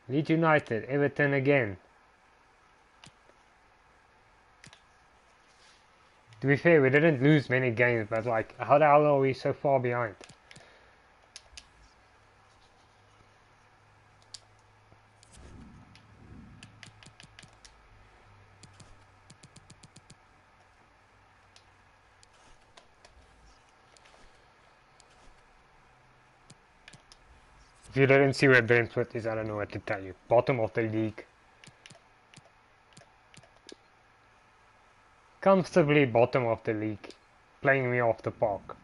Speaker 1: Leeds United. Everton again. To be fair, we didn't lose many games, but like, how the hell are we so far behind? If you didn't see where Brentford is, I don't know what to tell you. Bottom of the league. Comfortably bottom of the league. Playing me off the park.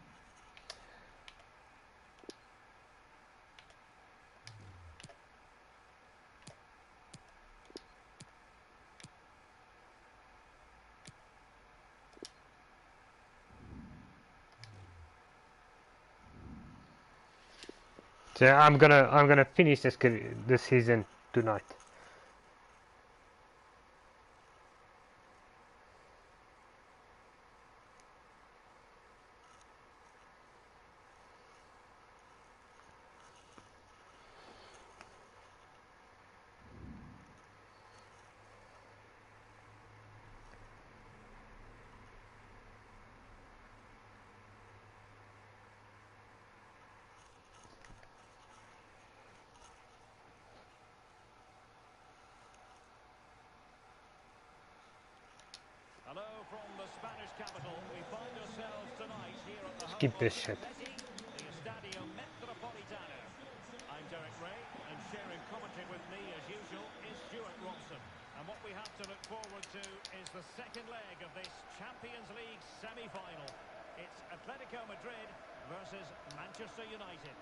Speaker 1: So I'm gonna finish this season tonight.
Speaker 2: from the Spanish capital, we find ourselves tonight here at the
Speaker 1: Skip
Speaker 2: home
Speaker 1: this
Speaker 2: of
Speaker 1: shit.
Speaker 2: Atleti, the Estadio Metropolitano. I'm Derek Ray, and sharing commentary with me, as usual, is Stuart Robson. And what we have to look forward to is the second leg of this Champions League semi-final. It's Atletico Madrid versus Manchester United.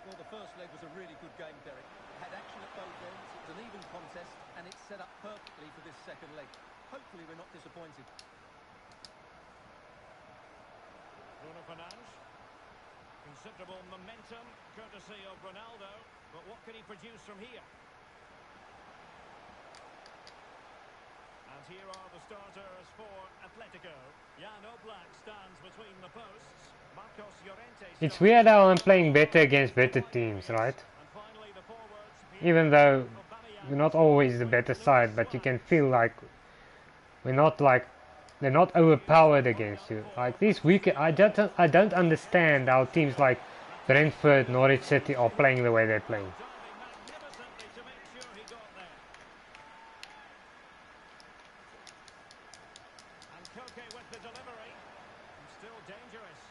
Speaker 3: Well, the first leg was a really good game, Derek. It had action at both ends, it was an even contest, and it's set up perfectly for this second leg. Hopefully we're not disappointed.
Speaker 2: Bruno Fernandes. Considerable momentum, courtesy of Ronaldo. But what can he produce from here? And here are the starters for Atletico. Jan Oblak stands between the posts. Marcos Llorente.
Speaker 1: It's weird how I'm playing better against better teams, right?
Speaker 2: And finally the forwards.
Speaker 1: Even though we're not always the better side, but you can feel like we're not like they're not overpowered against you. Like this week, I don't understand how teams like Brentford, Norwich City are playing the way they're playing.
Speaker 2: Magnificently to make sure he got there. And Koke with the delivery. He's still dangerous.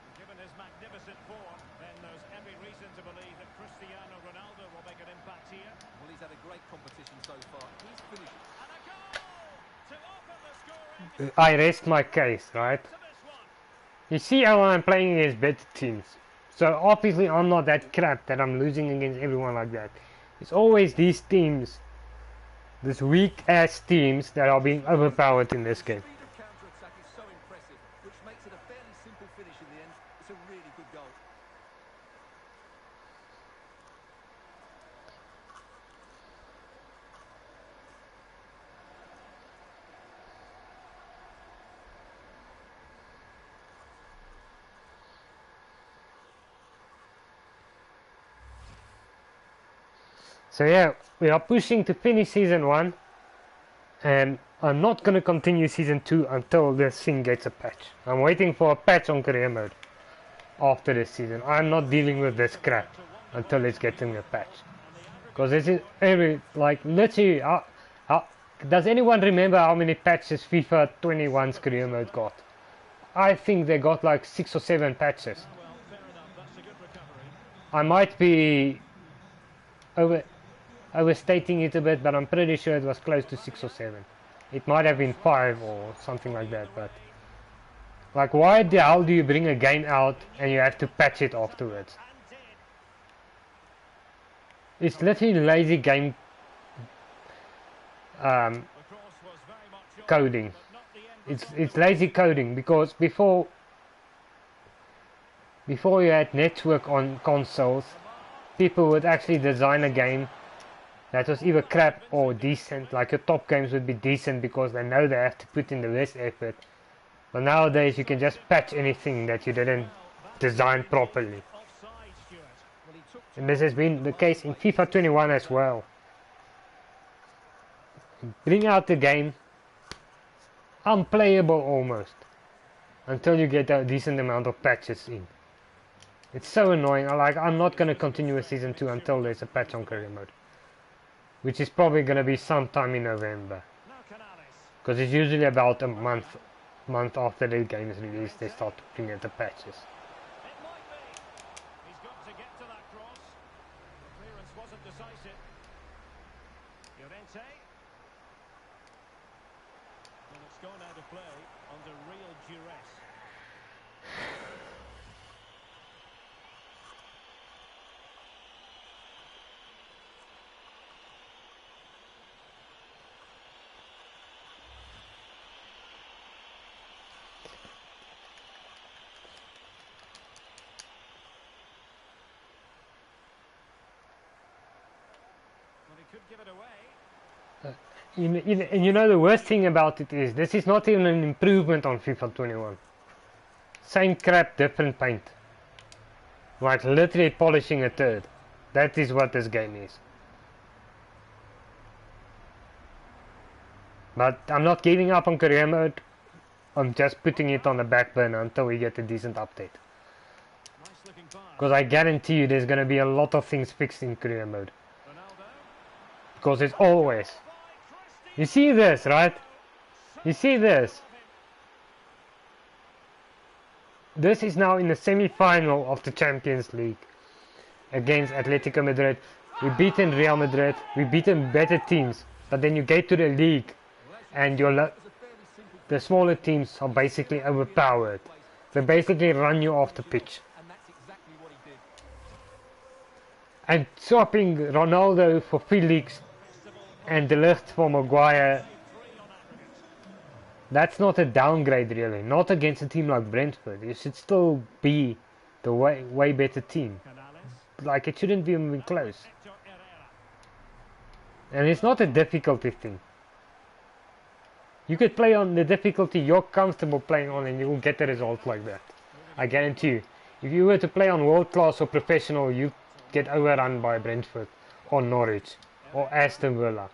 Speaker 2: And given his magnificent form, then there's every reason to believe that Cristiano Ronaldo will make an impact here.
Speaker 3: Well, he's had a great competition so far. He's finished.
Speaker 2: And a goal to open the scoring
Speaker 1: I rest my case, right?
Speaker 2: to this one.
Speaker 1: You see how I'm playing against better teams. So obviously I'm not that crap that I'm losing against everyone like that. It's always these teams, these weak ass teams that are being overpowered in this game.
Speaker 3: The speed of counter-attack is so impressive, which makes it a fairly simple finish in the end. It's a really good goal.
Speaker 1: So yeah, we are pushing to finish season 1, and I'm not going to continue season 2 until this thing gets a patch. I'm waiting for a patch on career mode after this season. I'm not dealing with this crap until it's getting a patch. Because this is every, like literally, does anyone remember how many patches FIFA 21's career mode got? I think they got like 6 or 7 patches.
Speaker 2: Well, fair enough. That's a good recovery.
Speaker 1: I might be overstating it a bit, but I'm pretty sure it was close to 6 or 7. It might have been 5 or something like that, but like why the hell do you bring a game out and you have to patch it afterwards?
Speaker 2: And did.
Speaker 1: It's literally lazy game
Speaker 2: The cross was very much on,
Speaker 1: coding.
Speaker 2: but not the end
Speaker 1: It's lazy coding, because before you had network on consoles, people would actually design a game that was either crap or decent. Like your top games would be decent because they know they have to put in the less effort. But nowadays you can just patch anything that you didn't design properly.
Speaker 2: offside, Stuart.
Speaker 3: Well, he took
Speaker 1: And this has been the case in FIFA 21 as well. Bring out the game unplayable almost until you get a decent amount of patches in. It's so annoying. I'm not going to continue with season 2 until there's a patch on career mode, which is probably going to be sometime in November,
Speaker 2: Now Canales.
Speaker 1: because it's usually about a month after the game is released they start looking at the patches.
Speaker 2: It might be. He's got to get to that cross. The clearance wasn't decisive. Llorente. And it's gone out of play under real duress. Well, he could give it away.
Speaker 1: And you know the worst thing about it is this is not even an improvement on FIFA 21. Same crap, different paint. Like literally polishing a turd. That is what this game is. But I'm not giving up on career mode. I'm just putting it on the back burner until we get a decent update.
Speaker 2: Nice looking pass.
Speaker 1: Because I guarantee you there's going to be a lot of things fixed in career mode.
Speaker 2: Ronaldo.
Speaker 1: Because it's always.
Speaker 2: By Christie.
Speaker 1: You see this, right? You see this? This is now in the semi-final of the Champions League against Atletico Madrid. We've beaten Real Madrid, we've beaten better teams, but then you get to the league and the smaller teams are basically overpowered. They basically run you off the pitch. And swapping Ronaldo for Felix and De Ligt for Maguire, that's not a downgrade really. Not against a team like Brentford. You should still be the way better team. Like, it shouldn't be even close. And it's not a difficulty thing. You could play on the difficulty you're comfortable playing on and you will get the result like that. I guarantee you. If you were to play on world class or professional, you get overrun by Brentford or Norwich or Aston Villa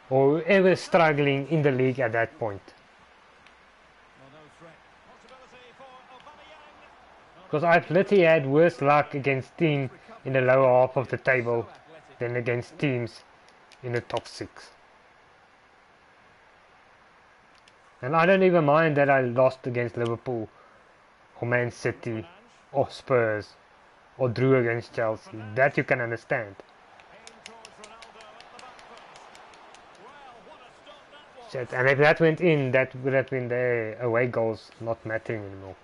Speaker 1: or whoever struggling in the league at that point. Because I've literally had worse luck against teams in the lower half of the table than against teams in the top 6. And I don't even mind that I lost against Liverpool or Man City or Spurs or drew against Chelsea. That you can understand. Shit, and if that went in, that would have been the away goals not mattering anymore.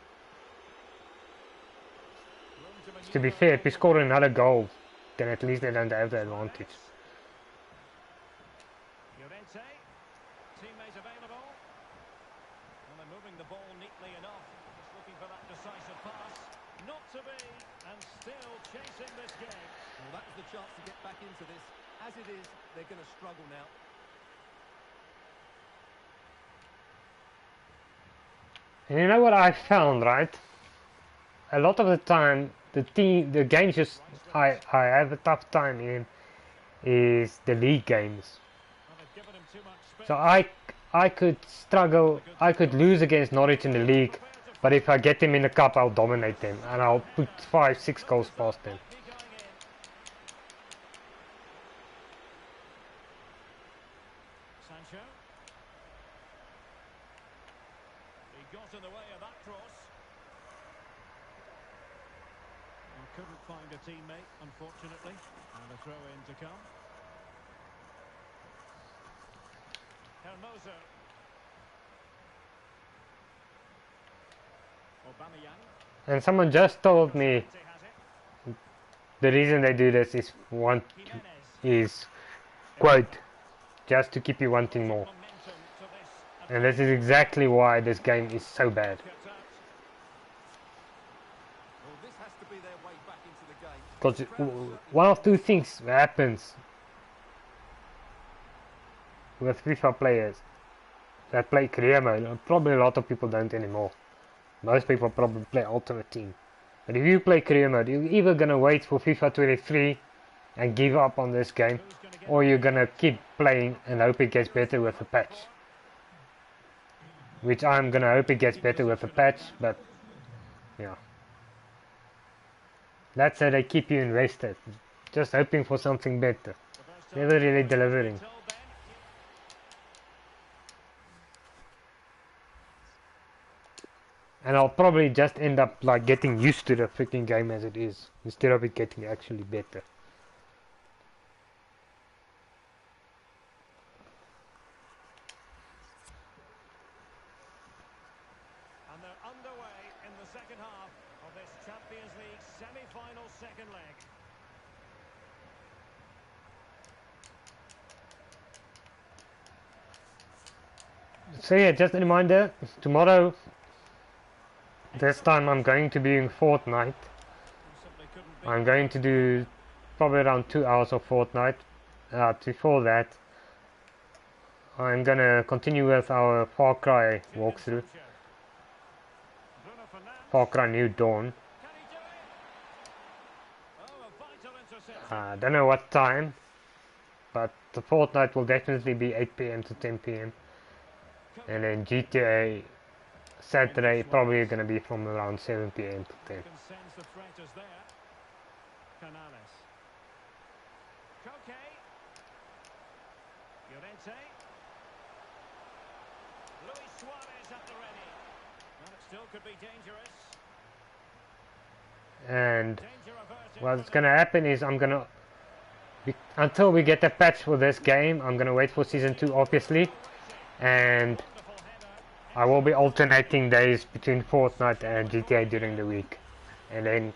Speaker 1: To be fair, if we score another goal, then at least they don't have the advantage.
Speaker 2: Teammate available. Well, they're moving the ball neatly enough. Just looking for that decisive pass. Not to be, and still chasing this game.
Speaker 3: Well, that was the chance to get back into this. As it is, they're going to struggle now.
Speaker 1: And you know what I found, right? A lot of the time, the games just I have a tough time in is the league games. So I could struggle, I could lose against Norwich in the league, but if I get them in the cup, I'll dominate them and I'll put 5-6 goals past them.
Speaker 2: Sancho. He got in the way of that cross. Couldn't find a teammate, unfortunately, and a throw-in to come. Hermoso. Aubameyang.
Speaker 1: And someone just told me the reason they do this is quote, just to keep you wanting more. And this is exactly why this game is so bad. Because one of two things happens with FIFA players that play career mode. Probably a lot of people don't anymore. Most people probably play Ultimate Team. But if you play career mode, you're either gonna wait for FIFA 23 and give up on this game, or you're gonna keep playing and hope it gets better with a patch. Which I'm gonna hope it gets better with a patch, but yeah. That's how they keep you invested, just hoping for something better, never really delivering. And I'll probably just end up like getting used to the freaking game as it is, instead of it getting actually better.
Speaker 2: And they're underway in the second half of this Champions League semi-final second leg.
Speaker 1: So yeah, just a reminder, tomorrow, this time I'm going to be in Fortnite. I'm going to do probably around 2 hours of Fortnite. Before that, I'm gonna continue with our Far Cry walkthrough. Far Cry New Dawn. Don't know what time, but the Fortnite will definitely be 8 PM to 10 PM. And then GTA Saturday probably going to be from around 7 PM to 10.
Speaker 2: Suarez at the ready. Well, it still could be dangerous.
Speaker 1: And
Speaker 2: Danger averted
Speaker 1: what's
Speaker 2: for
Speaker 1: gonna happen is until we get a patch for this game, I'm gonna wait for season 2 obviously, and
Speaker 2: wonderful header.
Speaker 1: I will be alternating days between Fortnite and GTA during the week, and then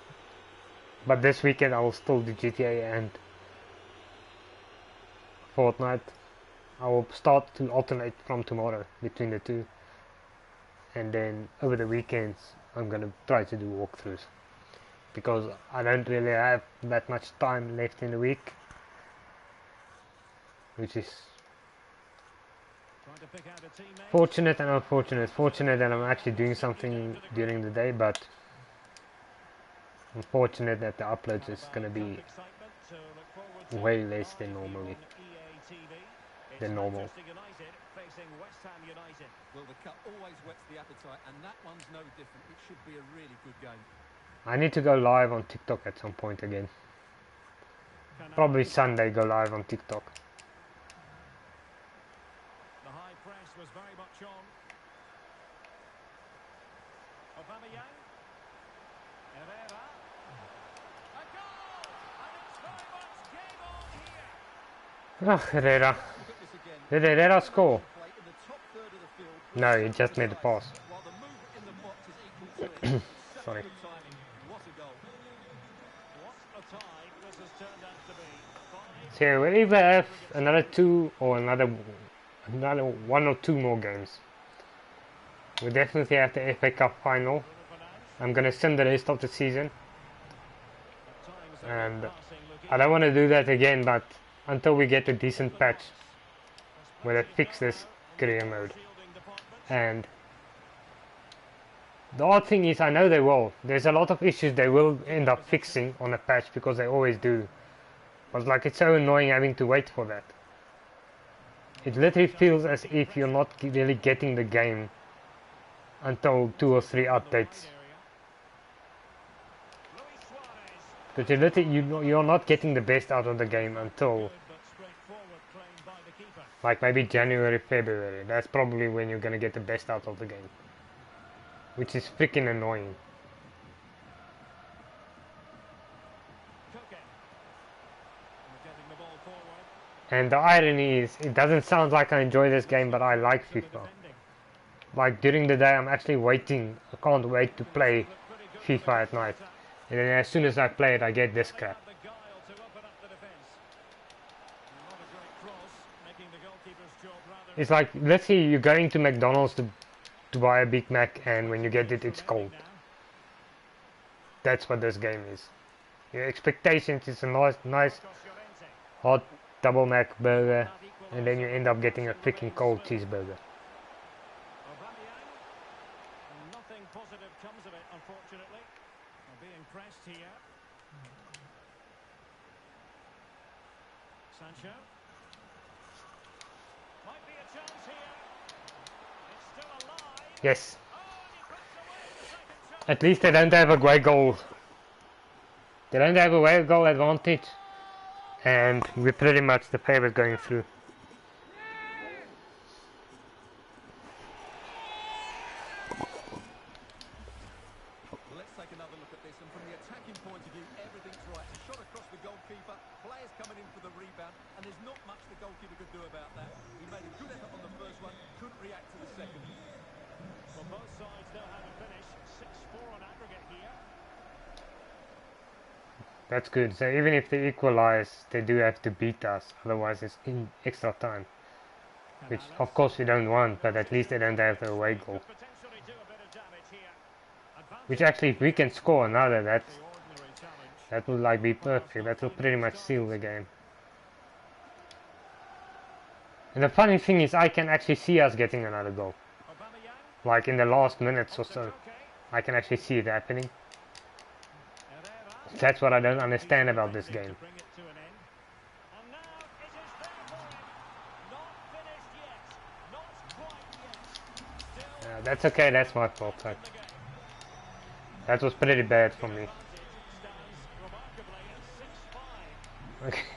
Speaker 1: but this weekend I will still do GTA and Fortnite. I will start to alternate from tomorrow between the two, and then over the weekends I'm gonna try to do walkthroughs because I don't really have that much time left in the week, which is
Speaker 2: Trying to pick out a teammate.
Speaker 1: fortunate and unfortunate. Fortunate that I'm actually doing something during the day, but unfortunate that the uploads is gonna be
Speaker 2: Excitement to look forward to
Speaker 1: way less
Speaker 2: live
Speaker 1: than normally.
Speaker 2: on EA TV. It's
Speaker 1: Than normal.
Speaker 2: Manchester United facing West Ham United.
Speaker 3: Well, the cup always whets the appetite, and that one's no different. It should be a really good game.
Speaker 1: I need to go live on TikTok at some point again. Probably Sunday go live on TikTok.
Speaker 2: The high press was very much on. Aubameyang. Herrera. A goal! And it's very much game on here.
Speaker 1: Ah, Herrera.
Speaker 3: Look at this again.
Speaker 1: Did Herrera score?
Speaker 3: Play in the top third of the field.
Speaker 1: No, he just made the pass.
Speaker 3: While the movement in the box is equal to it. Such
Speaker 1: Sorry.
Speaker 3: good timing. What a goal.
Speaker 2: What a tie this has turned out to be.
Speaker 1: So we'll either have another 2 or another 1 or 2 more games. We definitely have the FA Cup final. I'm gonna sim the rest of the season, and I don't want to do that again, but until we get a decent patch where they fix this career mode. And the odd thing is, I know they will. There's a lot of issues they will end up fixing on a patch because they always do. But like, it's so annoying having to wait for that. It literally feels as if you're not really getting the game until 2 or 3 updates. But you're not getting the best out of the game until like maybe January, February. That's probably when you're gonna get the best out of the game, which is freaking annoying. And the irony is, it doesn't sound like I enjoy this game, but I like FIFA. Like during the day I'm actually waiting, I can't wait to play FIFA at night. And then as soon as I play it, I get this crap. It's like, let's say you're going to McDonald's to buy a Big Mac, and when you get it, it's cold. That's what this game is. Your expectations is a nice hot double Mac burger, and then you end up getting a freaking cold cheeseburger.
Speaker 2: Nothing positive comes of it, unfortunately. They're being pressed here. Sancho. Might be a chance here. It's still alive.
Speaker 1: Yes.
Speaker 2: Oh, and he puts away the second chance.
Speaker 1: At least they don't have a away goal. They don't have a away goal advantage. And we're pretty much the favourite going through.
Speaker 3: Let's take another look at this, and from the attacking point of view, everything's right. A shot across the goalkeeper, players coming in for the rebound, and there's not much the goalkeeper could do about that. He made a good effort on the first one, couldn't react to the second.
Speaker 2: Well, both sides know how to finish. 6-4 on aggregate here.
Speaker 1: That's good. So even if they equalize, they do have to beat us. Otherwise, it's in extra time. Which, of course, we don't want, but at least they don't have the away goal.
Speaker 2: Potentially do a bit of damage here.
Speaker 1: Which actually, if we can score another,
Speaker 2: The ordinary challenge.
Speaker 1: that would like be perfect. That will pretty much seal the game. And the funny thing is, I can actually see us getting another goal.
Speaker 2: Aubameyang.
Speaker 1: Like in the last minutes or so,
Speaker 2: Okay.
Speaker 1: I can actually see it happening.
Speaker 2: Herrera.
Speaker 1: That's what I don't understand about this
Speaker 2: To
Speaker 1: game.
Speaker 2: bring it to an end. And now it is there for him. Not finished yet. Not quite yet. Still
Speaker 1: That's okay, that's my fault.
Speaker 2: in the game.
Speaker 1: That was pretty bad for me.
Speaker 2: Stands remarkably at 6-5.
Speaker 1: Okay.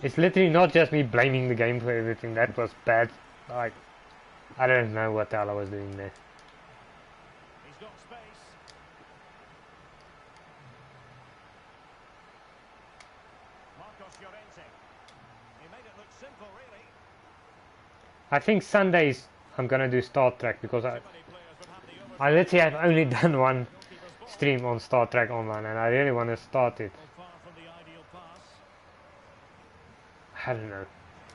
Speaker 1: It's literally not just me blaming the game for everything. That was bad. Like, I don't know what the hell I was doing there.
Speaker 2: He's got space. Marcos Llorente. He made it look simple, really.
Speaker 1: I think Sundays I'm gonna do Star Trek because
Speaker 2: Too many players would have the
Speaker 1: I
Speaker 2: overtime.
Speaker 1: literally have only done one
Speaker 2: Goalkeeper's ball.
Speaker 1: stream on Star Trek Online and I really want to start it.
Speaker 2: Well, far from the ideal pass.
Speaker 1: I don't know.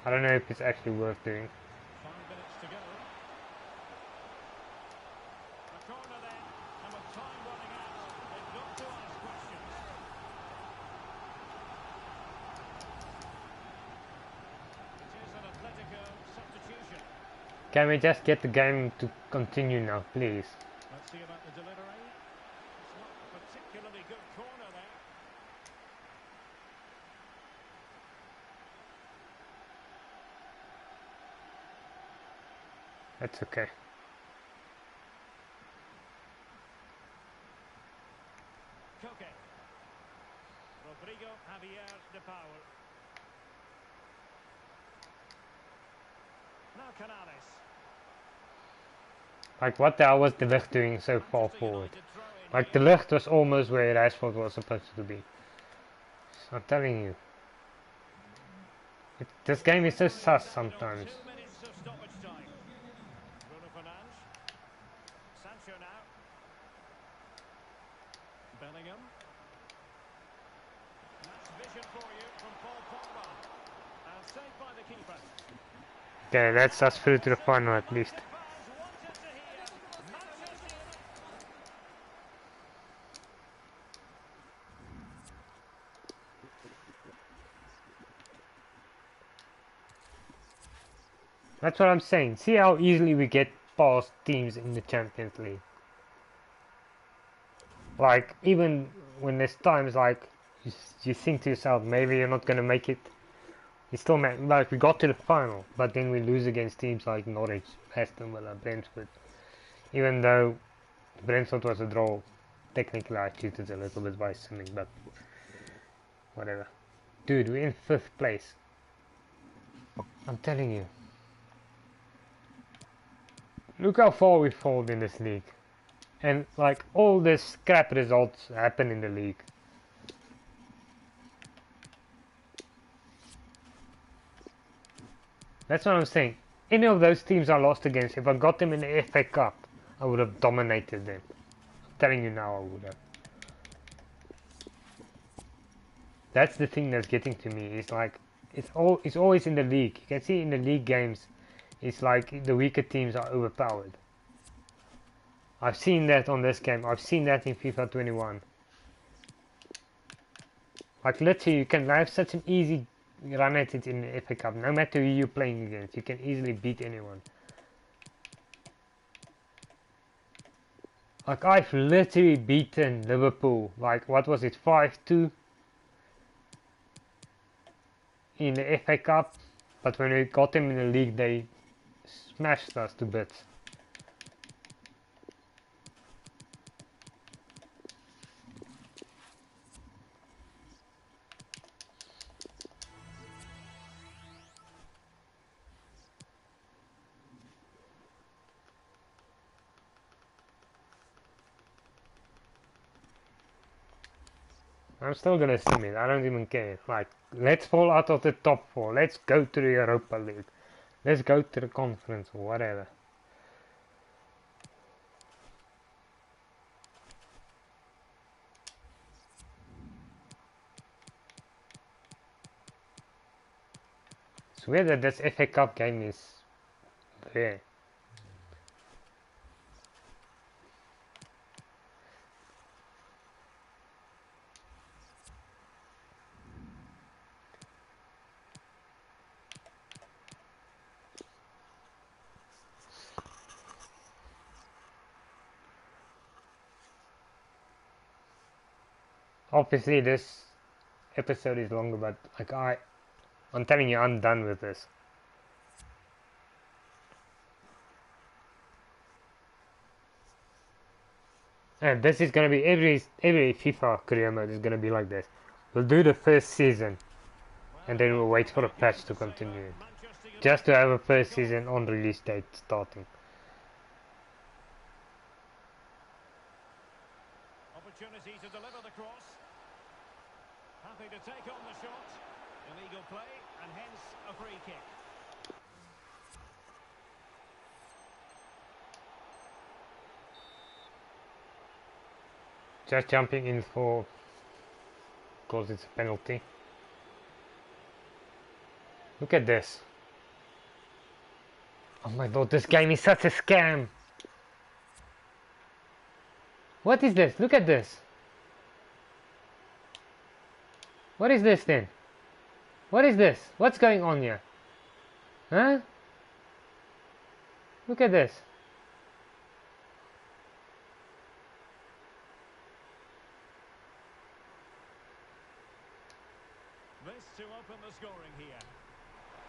Speaker 1: I don't know if it's actually worth doing.
Speaker 2: 5 minutes to go. A corner then, and with time running out, they've got to ask questions. It is an Atletico substitution.
Speaker 1: Can we just get the game to continue now, please?
Speaker 2: Let's see about the delivery. It's not a particularly good corner there.
Speaker 1: That's okay.
Speaker 2: Koke. Rodrigo Javier de Paul. Now Canales.
Speaker 1: Like, what the hell was De Ligt doing so far
Speaker 2: Manchester
Speaker 1: forward?
Speaker 2: United throw in
Speaker 1: Like,
Speaker 2: here.
Speaker 1: De Ligt was almost where Rashford was supposed to be. I'm telling you. This game is so sus sometimes.
Speaker 2: 2 minutes of stoppage time. Bruno Fernandes. Sancho now. Bellingham. That's vision for you from Paul Pogba. And saved by the keeper.
Speaker 1: Okay, that's us through to the final at least.
Speaker 2: The fans wanted to hear Manchester United.
Speaker 1: That's what I'm saying. See how easily we get past teams in the Champions League. Like, even when there's times like you think to yourself, maybe you're not gonna make it. You still make, like, we got to the final, but then we lose against teams like Norwich, Aston Villa, Brentford. Even though Brentford was a draw, technically I cheated a little bit by swimming, but whatever. Dude, we're in 5th place. I'm telling you. Look how far we've fallen in this league. And like all this crap results happen in the league. That's what I'm saying. Any of those teams I lost against, if I got them in the FA Cup, I would have dominated them. I'm telling you now I would have. That's the thing that's getting to me. It's like it's always in the league. You can see in the league games, it's like the weaker teams are overpowered. I've seen that on this game. I've seen that in FIFA 21. Like literally, you can have such an easy run at it in the FA Cup. No matter who you're playing against, you can easily beat anyone. Like I've literally beaten Liverpool. Like what was it, 5-2 in the FA Cup? But when we got them in the league, they smashed us to bits. I'm still gonna sim it, I don't even care. Like, let's fall out of the top 4. Let's go to the Europa League. Let's go to the conference or whatever. It's weird that this FA Cup game is there. Obviously this episode is longer, but like I'm telling you, I'm done with this. And this is gonna be every FIFA career mode is gonna be like this. We'll do the first season and then we'll wait for a patch to continue. just to have a first season on release date starting.
Speaker 2: Opportunity to deliver the cross. Happy to take on the shot. Illegal play, and hence a free kick.
Speaker 1: Just jumping in for, because it's a penalty. Look at this. Oh my god, this game is such a scam. What is this? Look at this. What is this then? What is this? What's going on here? Huh? Look at this.
Speaker 2: This to open the scoring here.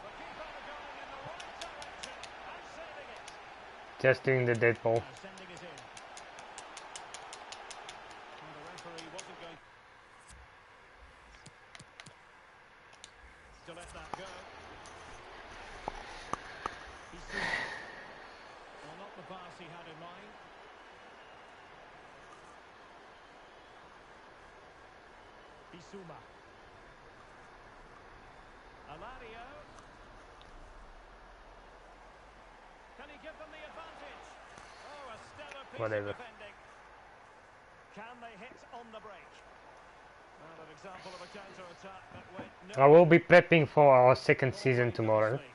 Speaker 2: The keeper going in the right direction and saving it.
Speaker 1: Just doing the dead ball.
Speaker 2: Now sending it in. And the referee wasn't going to let that go. Well, not the pass he had in mind. Bissouma. Alario. Can he give them the advantage? Oh, a stellar piece
Speaker 1: Whatever.
Speaker 2: of defending. Can they hit on the break? Well, an example of a counter-attack that went
Speaker 1: I will be prepping for our second season tomorrow.
Speaker 2: nicely.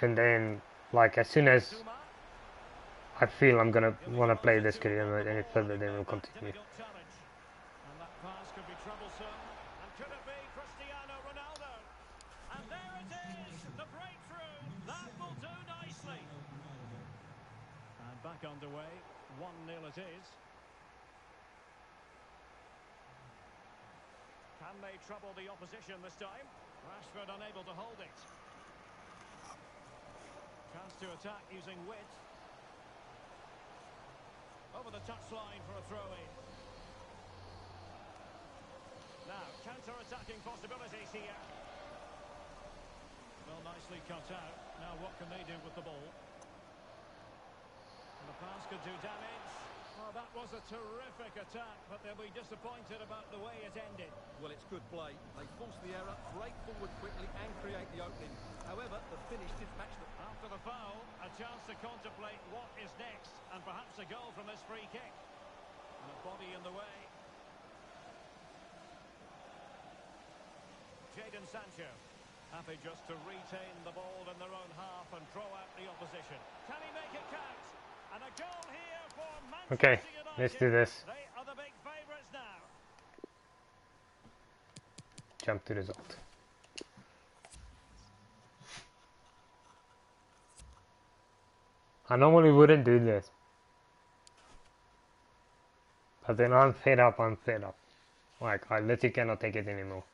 Speaker 1: And then, like, as soon as
Speaker 2: Bissouma.
Speaker 1: I feel I'm gonna wanna play this career mode any further, then we'll continue.
Speaker 2: Difficult challenge. And that pass could be troublesome. And could it be Cristiano Ronaldo? And there it is, the breakthrough. That will do nicely. And back underway, 1-0 it is. Can they trouble the opposition this time? Rashford unable to hold it. Chance to attack using width. Over the touchline for a throw-in. Now, counter-attacking possibilities here. Well, nicely cut out. Now, what can they do with the ball? And the pass could do damage. Oh, that was a terrific attack, but they'll be disappointed about the way it ended.
Speaker 3: Well, it's good play. They force the error, break forward quickly and create the opening. However, the finish didn't match them.
Speaker 2: After the foul, a chance to contemplate what is next, and perhaps a goal from this free kick. And a body in the way. Jadon Sancho, happy just to retain the ball in their own half and draw out the opposition. Can he make it count? And a goal here for Manchester
Speaker 1: Okay,
Speaker 2: United.
Speaker 1: let's do this.
Speaker 2: They are the big favourites now.
Speaker 1: Jump to result. I normally wouldn't do this. But then I'm fed up. Like, I literally cannot take it anymore.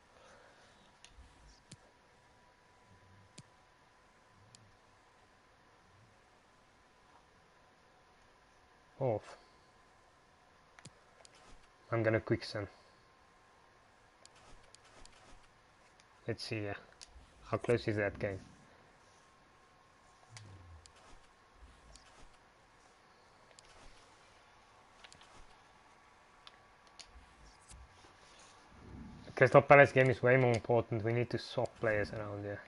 Speaker 1: Off. I'm gonna quick send. Let's see how close is that game. Crystal Palace game is way more important. We need to swap players around here.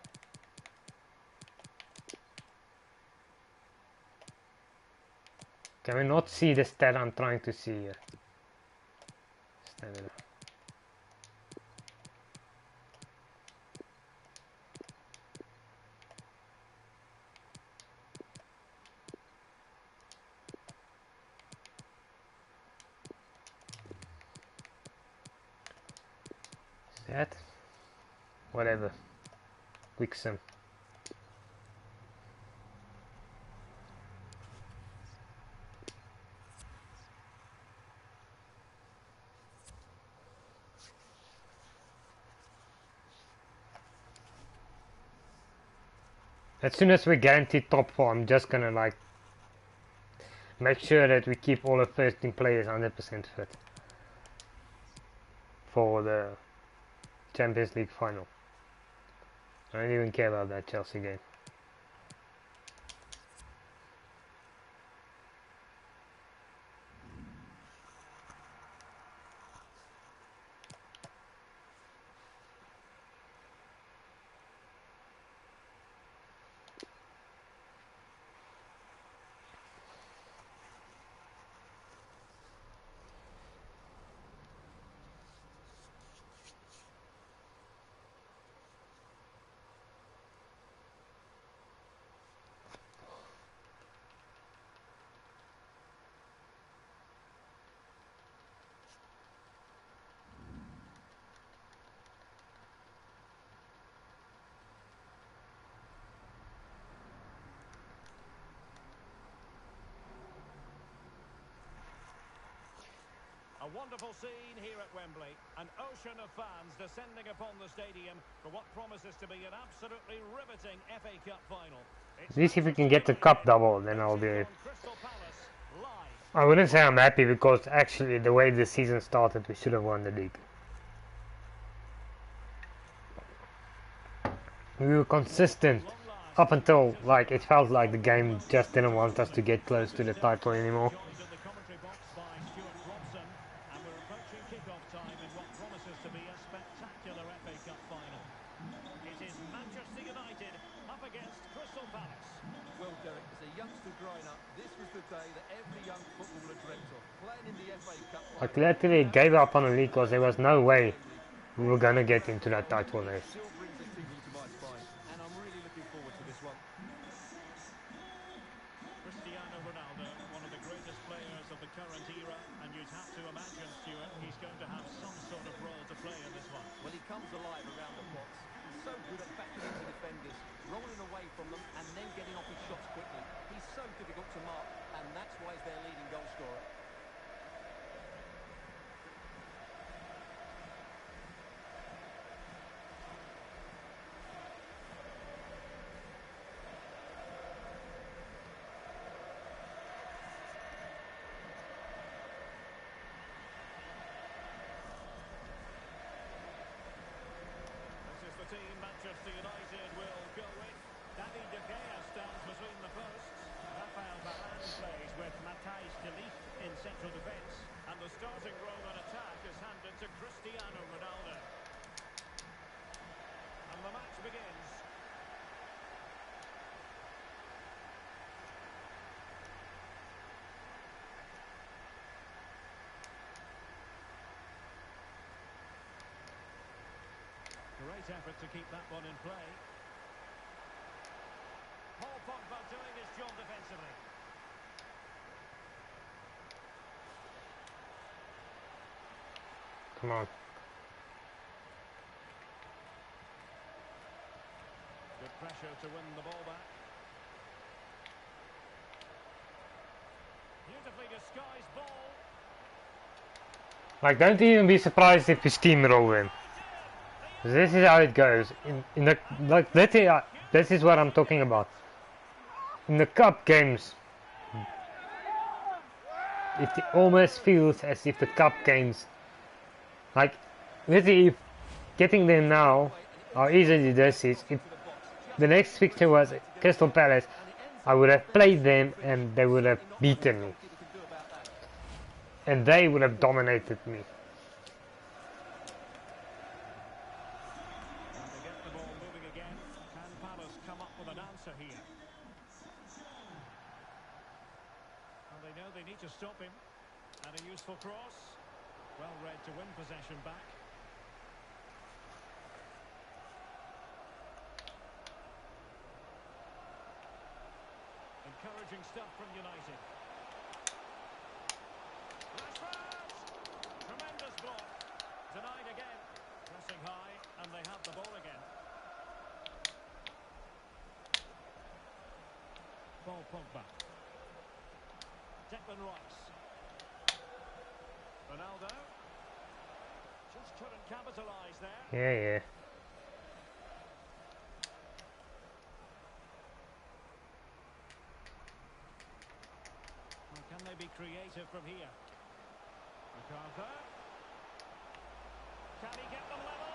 Speaker 1: Can we not see the stat I'm trying to see here? Stamina. That? Whatever. Quick sim. As soon as we guarantee top 4, I'm just gonna like make sure that we keep all the first team players 100% fit for the Champions League final. I don't even care about that Chelsea game.
Speaker 2: A wonderful scene here at Wembley. An ocean of fans descending upon the stadium for what promises to be an absolutely riveting FA Cup final.
Speaker 1: At least if we can get the cup double, then I'll be... I wouldn't say I'm happy, because actually the way the season started, we should have won the league. We were consistent up until, like, it felt like the game just didn't want us to get close to the title anymore.
Speaker 3: Well, Derek, as a youngster growing up, this was the day that every young footballer dreamt of, playing in the FA Cup final.
Speaker 1: Like, literally gave up on the league because there was no way we were gonna get into that title race.
Speaker 3: Still brings a tingle to my spine, and I'm really looking forward to this one.
Speaker 2: Cristiano Ronaldo, one of the greatest players of the current era, and you'd have to imagine, Stuart, he's going to have some sort of role to play in this one.
Speaker 3: Well, he comes alive around the box. He's so good at backing into defenders, rolling away from them, and then getting off his shots quickly. He's so difficult to mark, and that's why he's their leading goal scorer.
Speaker 2: This is the team Manchester United will go with. David De Gea stands between the posts. Rafael Varane plays with Matthijs de Ligt in central defence. And the starting role on attack is handed to Cristiano Ronaldo. And the match begins. Great effort to keep that one in play. Paul Pogba doing his job defensively.
Speaker 1: Come on.
Speaker 2: Good pressure to win the ball back. Beautifully disguised ball.
Speaker 1: Like, don't even be surprised if we steamroll him. This is how it goes. In the, like, this is what I'm talking about. In the cup games, it almost feels as if the cup games, like, literally, if getting them now, how easily this is. If the next fixture was Crystal Palace, I would have played them and they would have beaten me. And they would have dominated me.
Speaker 2: And they get the ball moving again. Can Palace come up with an answer here? And they know they need to stop him. And a useful cross. Well read to win possession back. Encouraging stuff from United. Rashford! Tremendous block. Denied again. Pressing high, and they have the ball again. Paul Pogba. Declan Rice. Ronaldo. Just couldn't capitalise there.
Speaker 1: Yeah.
Speaker 2: Well, can they be creative from here? MacArthur. Can he get them level?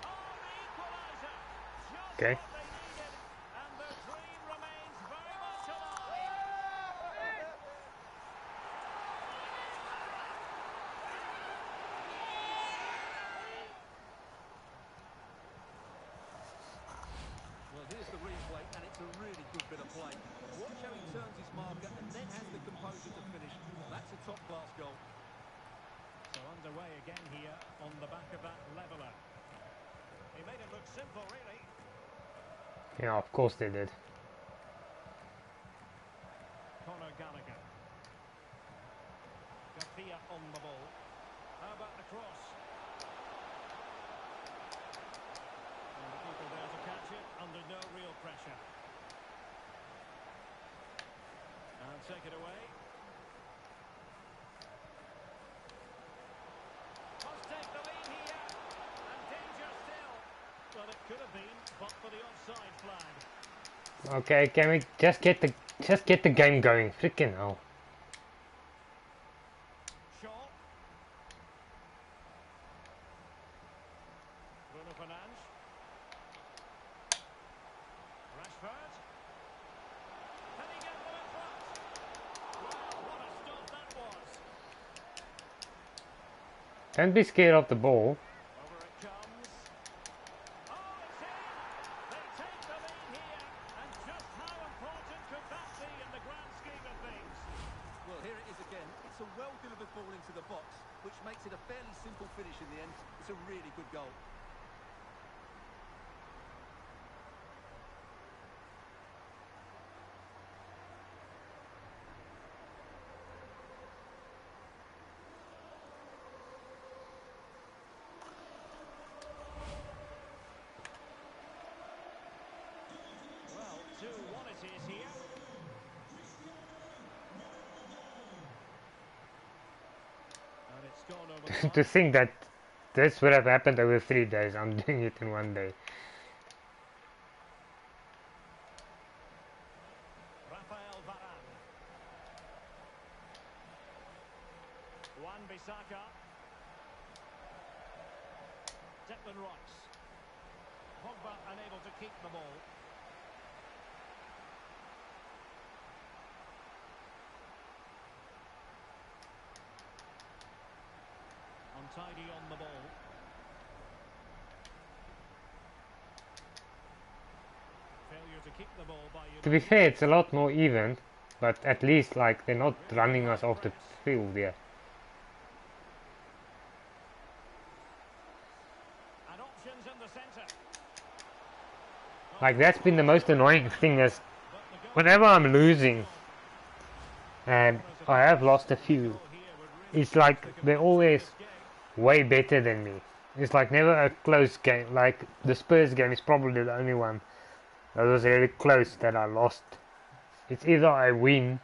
Speaker 2: Oh, the equaliser! Just
Speaker 1: Okay.
Speaker 2: what they needed, and the dream remains very much alive.
Speaker 3: Well, here's the replay, and it's a really good bit of play. Watch how he turns his marker and then has the composure to finish. That's a top-class goal.
Speaker 2: So underway again here on the back of that leveller. He made it look simple, really.
Speaker 1: Yeah, of course they did.
Speaker 2: Conor Gallagher. Garcia on the ball. How about the cross? And the keeper there to catch it under no real pressure. And take it away. could have been, but for the offside flag.
Speaker 1: Okay, can we just get the game going? Freaking hell.
Speaker 2: Shaw. Bruno Fernandes. Rashford. Can he get them in front? Wow, what a stop that was.
Speaker 1: Don't be scared of the ball.
Speaker 2: Over it comes. Oh, it's in! They take the lead here. And just how important could that be in the grand scheme of things?
Speaker 3: Well, here it is again. It's a well-delivered ball into the box, which makes it a fairly simple finish in the end. It's a really good goal.
Speaker 2: Well, 2-1 it is here. And it's gone over the
Speaker 1: To
Speaker 2: line.
Speaker 1: think that this would have happened over 3 days, I'm doing it in 1 day.
Speaker 2: Rafael Varane. Wan-Bissaka. Declan Rice. Pogba unable to keep the ball. Untidy on the ball. Failure to keep the ball by
Speaker 1: To be
Speaker 2: United.
Speaker 1: fair, it's a lot more even, but at least like they're not running us off the field there.
Speaker 2: And options in the centre.
Speaker 1: Like that's been the most annoying thing is
Speaker 2: But the goal
Speaker 1: whenever I'm losing, and
Speaker 2: corners of
Speaker 1: I
Speaker 2: the
Speaker 1: have lost a
Speaker 2: goal
Speaker 1: few,
Speaker 2: here would really
Speaker 1: it's like
Speaker 2: the
Speaker 1: they're
Speaker 2: completion of
Speaker 1: always
Speaker 2: this game.
Speaker 1: way better than me. It's like never a close game. Like the Spurs game is probably the only one that was really close that I lost. It's either I win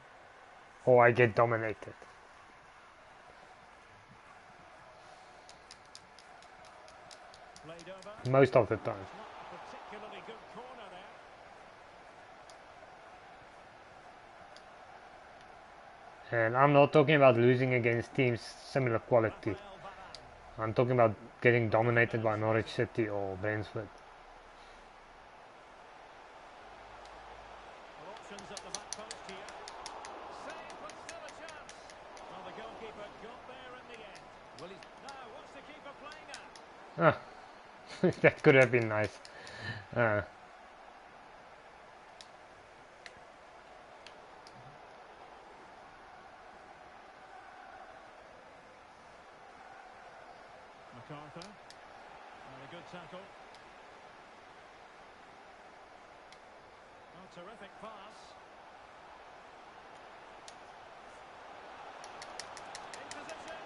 Speaker 1: or I get dominated.
Speaker 2: Played over.
Speaker 1: Most of the time.
Speaker 2: It's not a particularly good corner there.
Speaker 1: And I'm not talking about losing against teams similar quality.
Speaker 2: Rafael Varane.
Speaker 1: I'm talking about getting dominated by Norwich City or Brentford.
Speaker 2: Well, options at the back post here. Save, but still a chance. Well, the goalkeeper got there in the end.
Speaker 3: Well, he's
Speaker 2: Now, what's the keeper playing at?
Speaker 1: Ah, that could have been nice.
Speaker 2: MacArthur. And a good tackle. Oh, terrific pass. In position.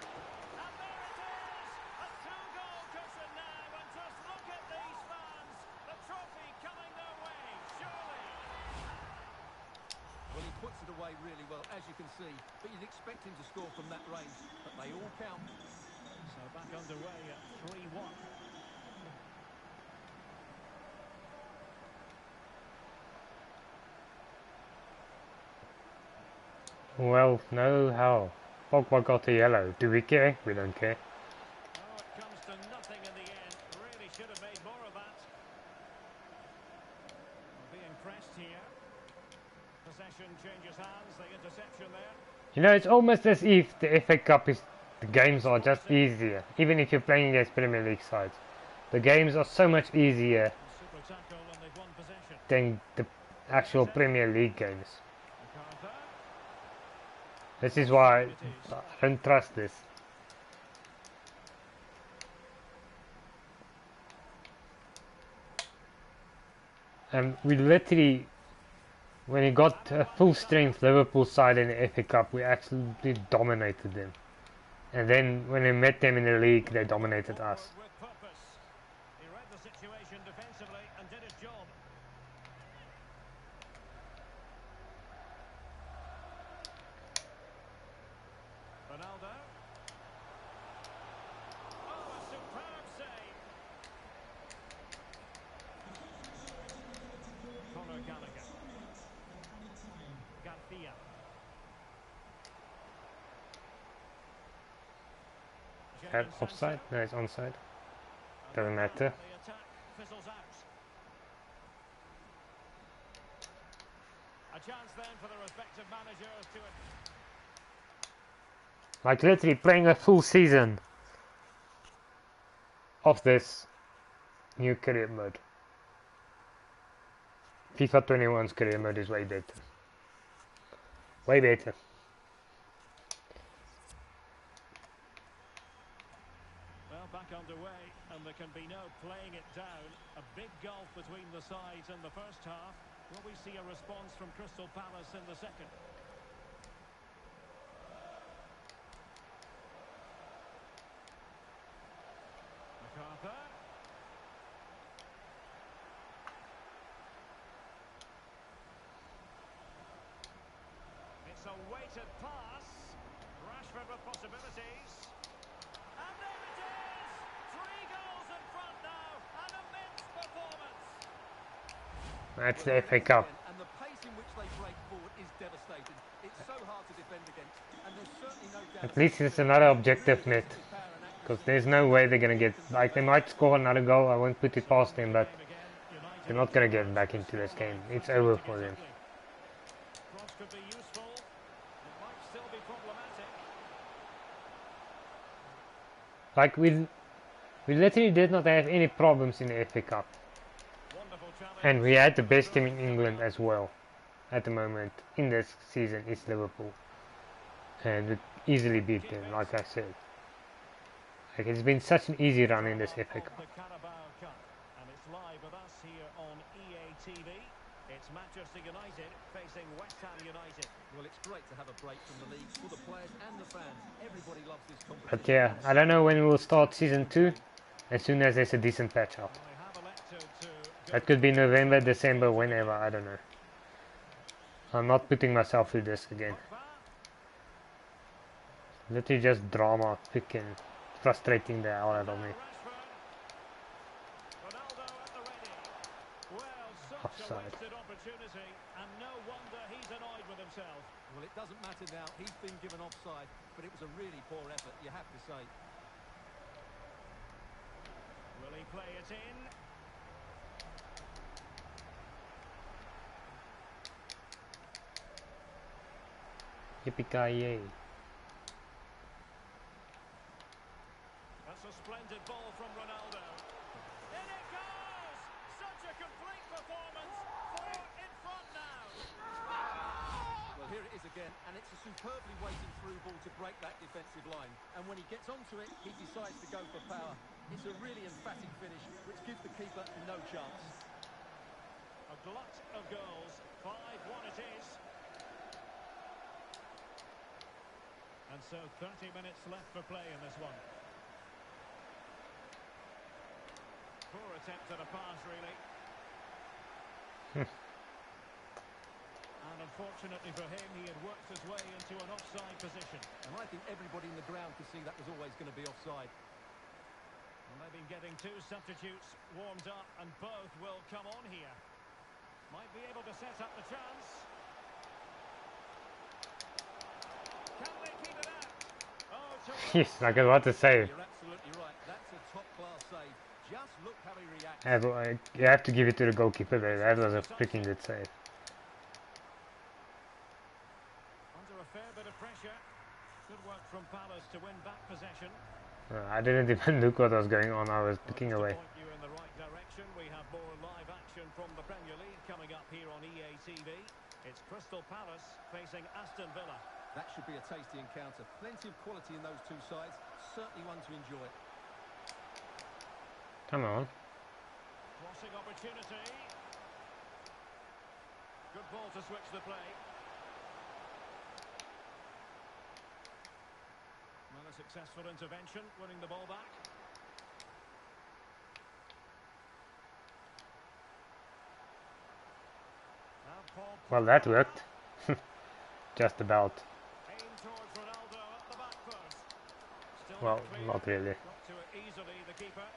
Speaker 2: And there it is! A two-goal cushion now. And just look at these fans. The trophy coming their way, surely.
Speaker 3: well, he puts it away really well, as you can see. But you'd expect him to score from that range. But they all count.
Speaker 2: So back underway at 3-1.
Speaker 1: Well, no how. Pogba got a yellow. Do we care? We don't care.
Speaker 2: Oh, it comes to nothing in the end. Really should have made more of that. Well, being pressed here. Possession changes hands. The interception there.
Speaker 1: You know, it's almost as if the FA Cup is the games are just easier, even if you're playing against Premier League sides. The games are so much easier
Speaker 2: Super tackle and they've won possession.
Speaker 1: than the actual Premier League games.
Speaker 2: MacArthur.
Speaker 1: This is why I don't trust this. And we literally, when we got a full strength Liverpool side in the FA Cup, we absolutely dominated them. And then when we met them in the league, they dominated us.
Speaker 2: Forward with purpose. He read the situation defensively and did his job. Ronaldo. Oh, a superb save.
Speaker 1: that offside? No, it's onside.
Speaker 2: And
Speaker 1: Doesn't
Speaker 2: with that,
Speaker 1: matter.
Speaker 2: the attack fizzles out. A chance then for the respective managers to...
Speaker 1: Like literally playing a full season of this new career mode. FIFA 21's career mode is way better. Way better.
Speaker 2: Well, back underway, and there can be no playing it down. A big gulf between the sides in the first half. Will we see a response from Crystal Palace in the second? MacArthur. It's a weighted pass. Rashford with possibilities. And there it is! 3 goals in front now. An immense performance.
Speaker 1: That's the FA Cup.
Speaker 3: And the pace in which they break forward is devastating. It's so hard to defend against. And there's certainly no doubt.
Speaker 1: At least it's another objective net. Because there's no way they're gonna get, like, they might score another goal, I won't put it past them, but they're not gonna get back into this game. It's over for them.
Speaker 2: Cross could be useful. It might still be problematic.
Speaker 1: Like, we literally did not have any problems in the FA Cup.
Speaker 2: Wonderful challenge.
Speaker 1: And we had the best team in England as well. At the moment, in this season, is Liverpool. And we easily beat them, like I said. Like, it's been such an easy run in this FA Cup.
Speaker 2: The Carabao Cup, and it's live with us here on EA TV. It's Manchester United facing West Ham United.
Speaker 3: Well, it's great to have a break from the league for the players and the fans. Everybody loves this competition.
Speaker 1: But yeah, I don't know when we will start season 2. As soon as there's a decent patch up.
Speaker 2: They have elected to go
Speaker 1: That could be November, December, whenever, I don't know. I'm not putting myself through this again.
Speaker 2: Pogba.
Speaker 1: Literally just drama, freaking frustrating the hell out of me.
Speaker 2: Rashford. Ronaldo at the ready. Well, such
Speaker 1: Offside.
Speaker 2: a wasted opportunity, and no wonder he's annoyed with himself.
Speaker 3: Well, it doesn't matter now. He's been given offside, but it was a really poor effort, you have to say.
Speaker 2: Will he play it in?
Speaker 1: Yippee-ki-yay.
Speaker 2: That's a splendid ball from Ronaldo. In it goes! Such a complete performance. 4 in front now.
Speaker 3: Well, here it is again, and it's a superbly weighted through ball to break that defensive line. And when he gets onto it, he decides to go for power. It's a really emphatic finish, which gives the keeper no chance.
Speaker 2: A glut of goals. 5-1 it is. And so 30 minutes left for play in this one. Poor attempt at a pass, really. And unfortunately for him, he had worked his way into an offside position.
Speaker 3: And I think everybody in the ground could see that was always going to be offside.
Speaker 2: And they've been getting 2 substitutes warmed up, and both will come on here. Might be able to set up the chance. Can they keep it out? Oh,
Speaker 1: Yes, like I was about to say.
Speaker 3: You're absolutely right. That's a top-class save. Just look how he reacts.
Speaker 1: You have to give it to the goalkeeper there. That was a freaking good save.
Speaker 2: Under a fair bit of pressure. Good work from Palace to win back possession.
Speaker 1: I didn't even look what was going on. I was looking away.
Speaker 2: To point you in the right direction, we have more live action from the Premier League coming up here on EA TV. It's Crystal Palace facing Aston Villa.
Speaker 3: That should be a tasty encounter. Plenty of quality in those two sides. Certainly one to enjoy.
Speaker 1: Come on.
Speaker 2: Crossing opportunity. Good ball to switch the play. Well, a successful intervention, winning the ball back. Now Paul
Speaker 1: Well, that worked. Just about.
Speaker 2: aim towards Ronaldo at the back post. Still
Speaker 1: Well,
Speaker 2: clear.
Speaker 1: not really.
Speaker 2: Got to it easily, the keeper.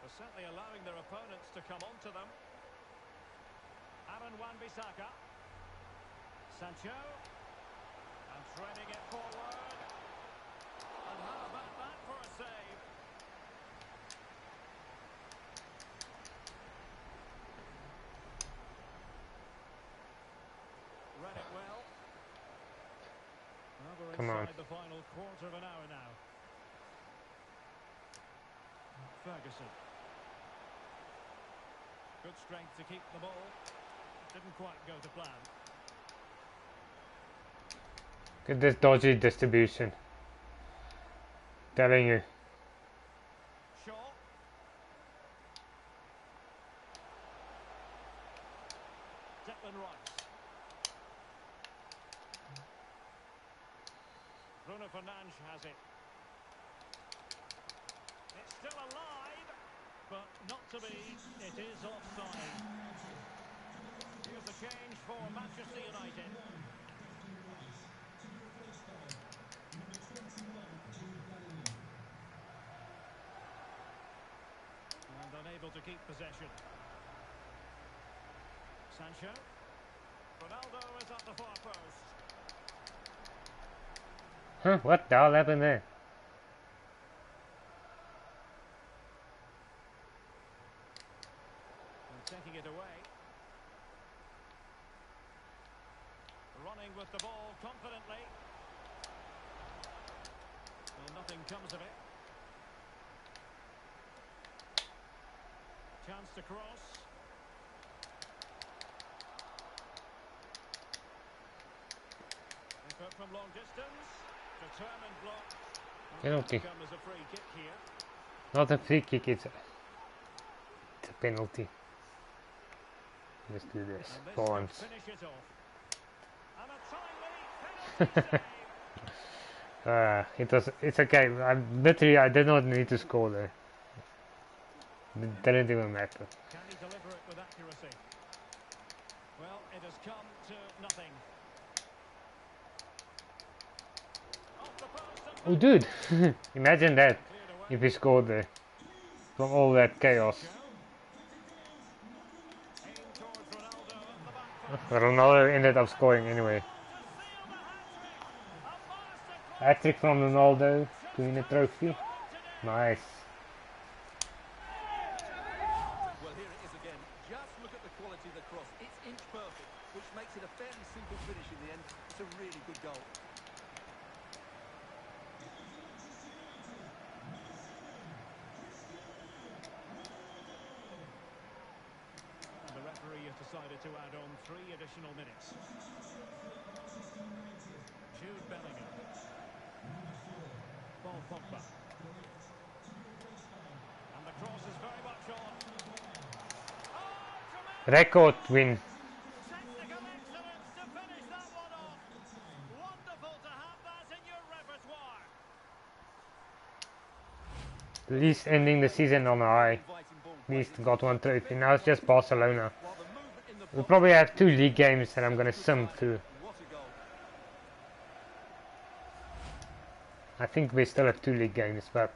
Speaker 2: They're certainly allowing their opponents to come onto them. Aaron Wan-Bissaka. Sancho. And threading it forward. And how about that for a save? Read it well. Well, we're
Speaker 1: Come on.
Speaker 2: inside the final quarter of an hour now. Ferguson. Good strength to keep the ball. Didn't quite go to plan.
Speaker 1: Look at this dodgy distribution. Telling you.
Speaker 2: Shaw. Declan Rice. Bruno Fernandes has it. It's still alive, but not to be. It is offside. Here's a change for Manchester United. And unable to keep possession. Sancho. Ronaldo is at the far post.
Speaker 1: Huh? What the hell happened there?
Speaker 2: And taking it away. Running with the ball confidently. Well, nothing comes of it. Chance to cross. Effort from long distance. Determined block.
Speaker 1: Penalty.
Speaker 2: Come as a free kick here.
Speaker 1: Not a free kick, it's a penalty. Let's do this
Speaker 2: And this
Speaker 1: for
Speaker 2: could
Speaker 1: once.
Speaker 2: finish it off. And a timely penalty save.
Speaker 1: It's okay. I did not need to score there. It didn't even matter.
Speaker 2: Can he deliver it with accuracy? Well, it has come to nothing. Off the post and
Speaker 1: Oh, dude! Imagine that
Speaker 2: cleared away.
Speaker 1: if he scored there from all that chaos.
Speaker 2: Aim towards Ronaldo at the back post.
Speaker 1: Ronaldo ended up scoring anyway. Hat-trick from Ronaldo to win a trophy. Nice.
Speaker 3: Well, here it is again. Just look at the quality of the cross. It's inch perfect, which makes it a fairly simple finish in the end. It's a really good goal.
Speaker 2: And the referee has decided to add on 3 additional minutes. Jude Bellingham. Paul Pogba. And the cross is very much on. Oh, tremendous
Speaker 1: Record win.
Speaker 2: technical excellence to finish that one off. Wonderful to have that in your repertoire.
Speaker 1: At least ending the season on a high.
Speaker 3: Inviting ball
Speaker 1: At
Speaker 3: play.
Speaker 1: least got one trophy. Now it's just Barcelona.
Speaker 3: While the movement in the
Speaker 1: We'll
Speaker 3: box
Speaker 1: probably have 2 league games that I'm gonna sim through.
Speaker 3: What a goal.
Speaker 1: I think we still have 2 league games, but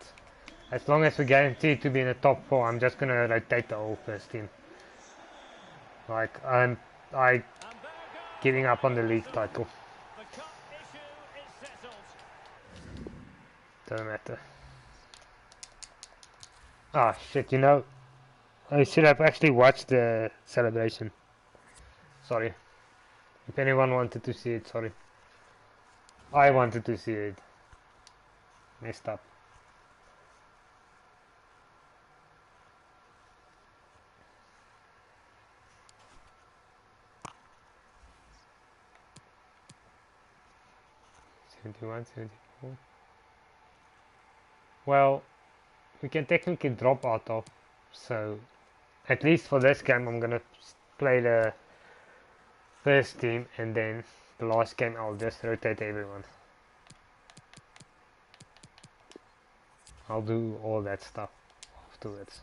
Speaker 1: as long as we're guaranteed to be in the top 4, I'm just gonna rotate the whole first team. Like I
Speaker 2: And there goes
Speaker 1: giving up on the league title.
Speaker 2: the cup issue is settled.
Speaker 1: Doesn't matter. Ah shit, you know, I should have actually watched the celebration. Sorry. If anyone wanted to see it, sorry. I wanted to see it. Messed up. '71, '74. Well, we can technically drop out of, so at least for this game I'm gonna play the first team, and then the last game I'll just rotate everyone. I'll do all that stuff afterwards.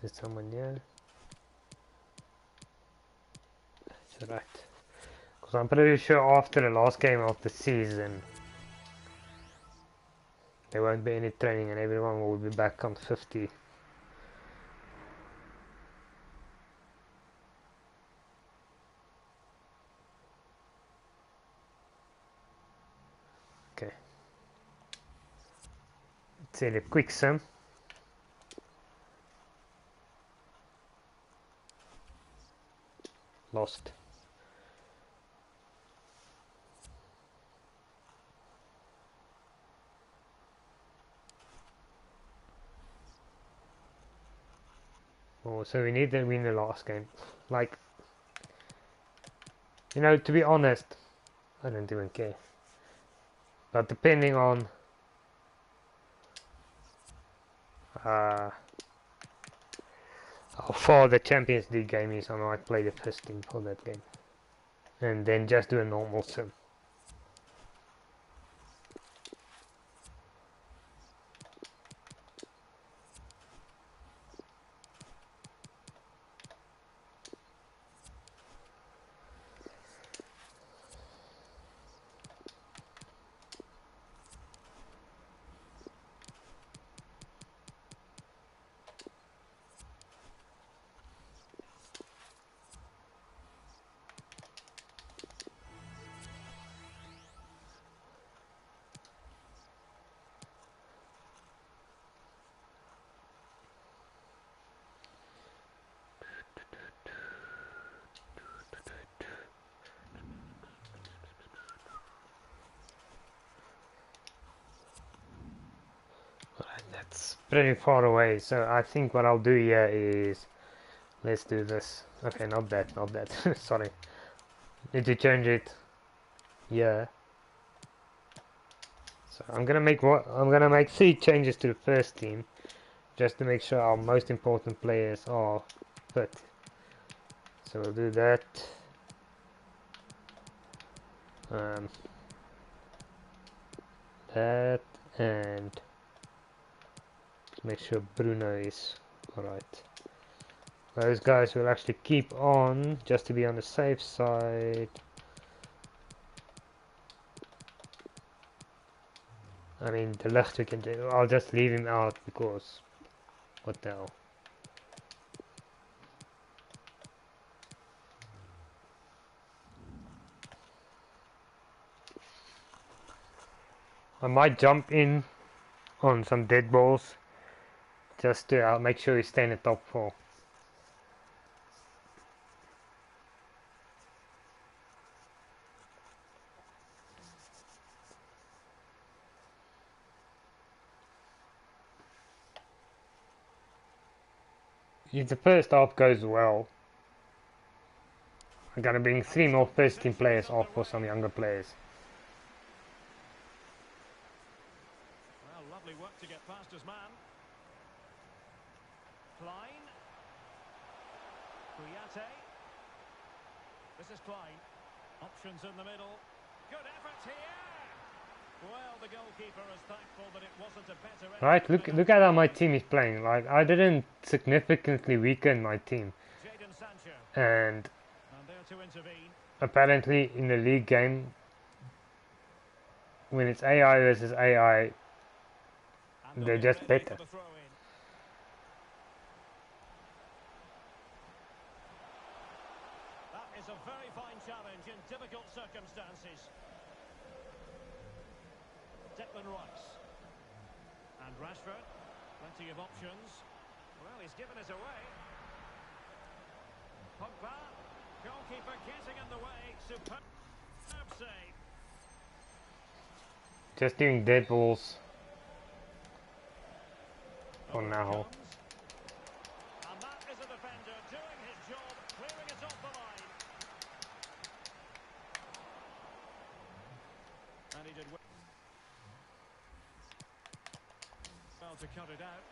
Speaker 1: Is there someone here? That's right. Because I'm pretty sure after the last game of the season, there won't be any training and everyone will be back on 50. Okay. Let's see the quick sim. Lost. Oh, so we need to win the last game. Like, you know, to be honest, I don't even care. But depending on how far the Champions League game is, I might play the first team for that game. And then just do a normal sim. That's pretty far away, so I think what I'll do here is, let's do this. Okay, not that, not that. Sorry. Need to change it. Yeah. So I'm gonna make 3 changes to the first team, just to make sure our most important players are fit. So we'll do that. Um, that and make sure Bruno is alright. Those guys will actually keep on just to be on the safe side. I mean, the left we can do. I'll just leave him out because what the hell. I might jump in on some dead balls just to make sure we stay in the top 4. If the first half goes well, I'm gonna bring 3 more first team players off for some younger players.
Speaker 2: Well, lovely work to get past his man. Klein. Kouyaté. This is Klein. Options in the middle. Good effort here. Well, the goalkeeper is thankful that it wasn't a better effort.
Speaker 1: Right, look at how my team is playing. Like, I didn't significantly weaken my team.
Speaker 2: Jadon Sancho.
Speaker 1: And
Speaker 2: there to intervene.
Speaker 1: apparently in the league game, when it's AI versus AI,
Speaker 2: And
Speaker 1: they're just
Speaker 2: ready
Speaker 1: better.
Speaker 2: for the throw-in. That is a very fine challenge in difficult circumstances. Declan Rice. And Rashford. Plenty of options. Well, he's given it away. Pogba. Goalkeeper getting in the way. Superb save.
Speaker 1: Just doing dead balls for
Speaker 2: Over it
Speaker 1: now.
Speaker 2: comes. And that is a defender doing his job, clearing it off the line. And he did well to cut it out.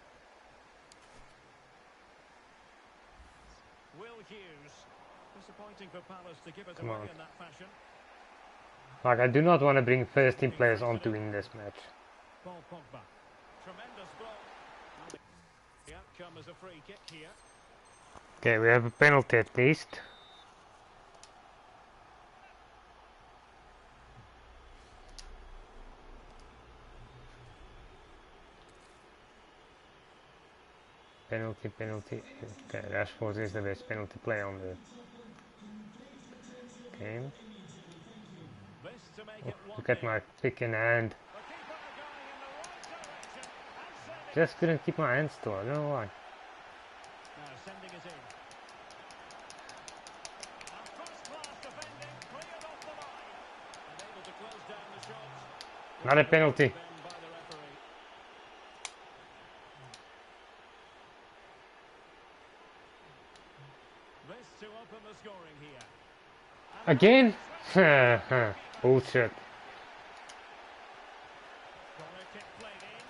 Speaker 2: Will Hughes. Disappointing for Palace to give it
Speaker 1: Come
Speaker 2: away
Speaker 1: on.
Speaker 2: in that fashion.
Speaker 1: Like, I do not want to bring first team players on to win this match.
Speaker 2: Paul Pogba. Tremendous blow. The come as a free kick here.
Speaker 1: Okay, we have a penalty at least. Penalty, penalty. Okay, Rashford is the best penalty player on the game.
Speaker 2: This to make
Speaker 1: Oh,
Speaker 2: it 1-0.
Speaker 1: look at my pick in hand.
Speaker 2: The keeper are going in the right direction and sending
Speaker 1: Just couldn't keep my hands still, I don't know why.
Speaker 2: now sending it in. And first-class defending cleared off the line and able to close down the shot.
Speaker 1: Not a penalty.
Speaker 2: Then by the referee. This to open the scoring here. And
Speaker 1: Again? Bullshit.
Speaker 2: corner kick played in.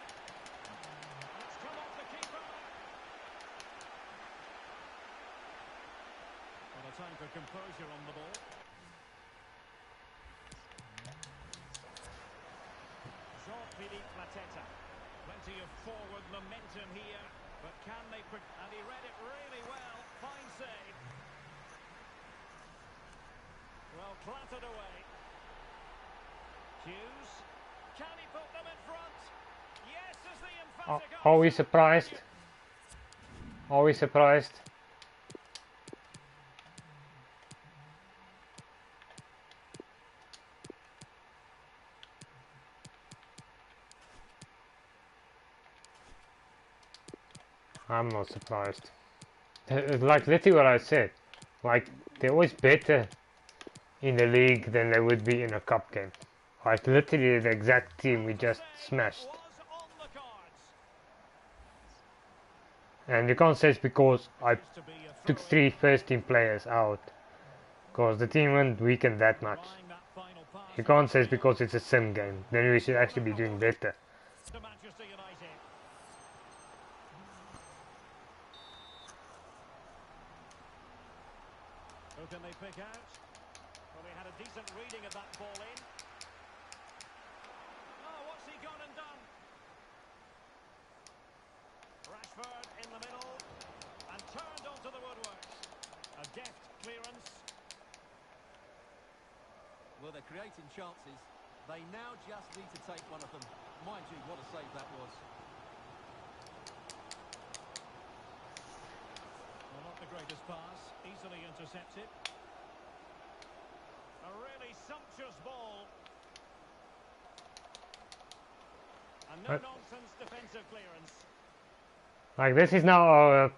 Speaker 2: And it's come off the keeper. And a time for composure on the ball. Jean-Philippe Mateta. Plenty of forward momentum here. But can they... And he read it really well. Fine save. Well, clattered away. Hughes. Can he put them in front? Yes, is the emphatic
Speaker 1: Are we
Speaker 2: answer.
Speaker 1: surprised? Are we surprised? I'm not surprised. Like literally what I said. Like they're always better in the league than they would be in a cup game. Like literally the exact team we just smashed.
Speaker 2: Was on the cards.
Speaker 1: And you can't say it's because I
Speaker 2: To be a
Speaker 1: took
Speaker 2: throw-in.
Speaker 1: 3 first team players out. Because the team won't weaken that much.
Speaker 2: Trying that final pass
Speaker 1: You can't say it's because it's a sim game. Then we should actually be doing better.
Speaker 2: to Manchester United. Who can they pick out? Well, they had a decent reading of that ball in. Oh, what's he gone and done? Rashford in the middle and turned onto the woodworks. A deft clearance.
Speaker 3: Well, they're creating chances. They now just need to take one of them. Mind you, what a save that was.
Speaker 2: Well, not the greatest pass, easily intercepted. A really sumptuous ball. And no
Speaker 1: Right.
Speaker 2: nonsense defensive clearance.
Speaker 1: Like this is now our,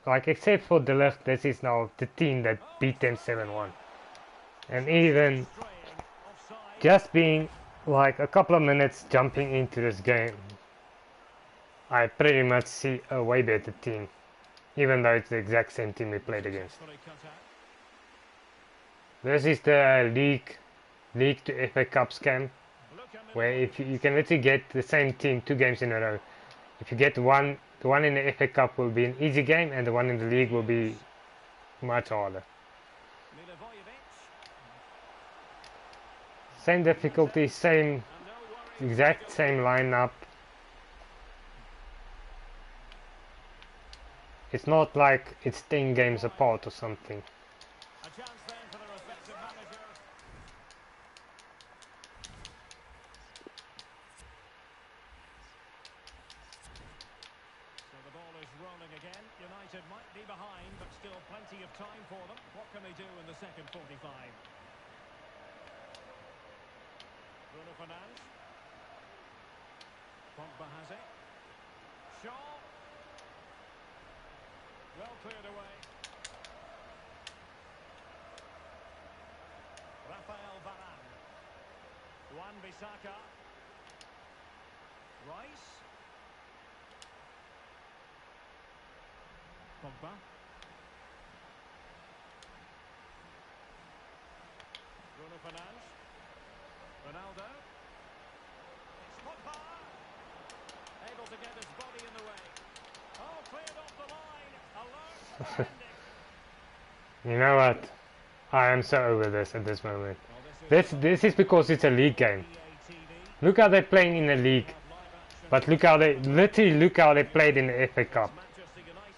Speaker 1: like except for the left, this is now the team that beat them 7-1. And even
Speaker 2: Straying offside.
Speaker 1: just being like a couple of minutes jumping into this game, I pretty much see a way better team. Even though it's the exact same team we played against.
Speaker 2: Successfully cut out.
Speaker 1: This is the league to FA Cup scam,
Speaker 2: Look at the
Speaker 1: where if you can literally get the same team 2 games in a row. If you get one, the one in the FA Cup will be an easy game, and the one in the league will be much harder.
Speaker 2: Milivojevic.
Speaker 1: Same difficulty, same
Speaker 2: And no worries.
Speaker 1: exact same lineup. It's not like it's 10 games apart or something.
Speaker 2: A chance then for the respective manager. So the ball is rolling again. United might be behind, but still plenty of time for them. What can they do in the second 45? Bruno Fernandes. Pogba has it. Shaw. Well cleared away. Rafael Varane. Wan-Bissaka. Rice. Pogba. Bruno Fernandes. Ronaldo. It's Pogba. Able to get his body in the way. Oh, cleared off the line. Alert. Defending.
Speaker 1: You know what? I am so over this at this moment.
Speaker 2: Well,
Speaker 1: This is because it's a league game.
Speaker 2: EA TV.
Speaker 1: Look how they're playing in the league.
Speaker 2: Have live action.
Speaker 1: But look how they played in the FA Cup.
Speaker 2: Manchester United.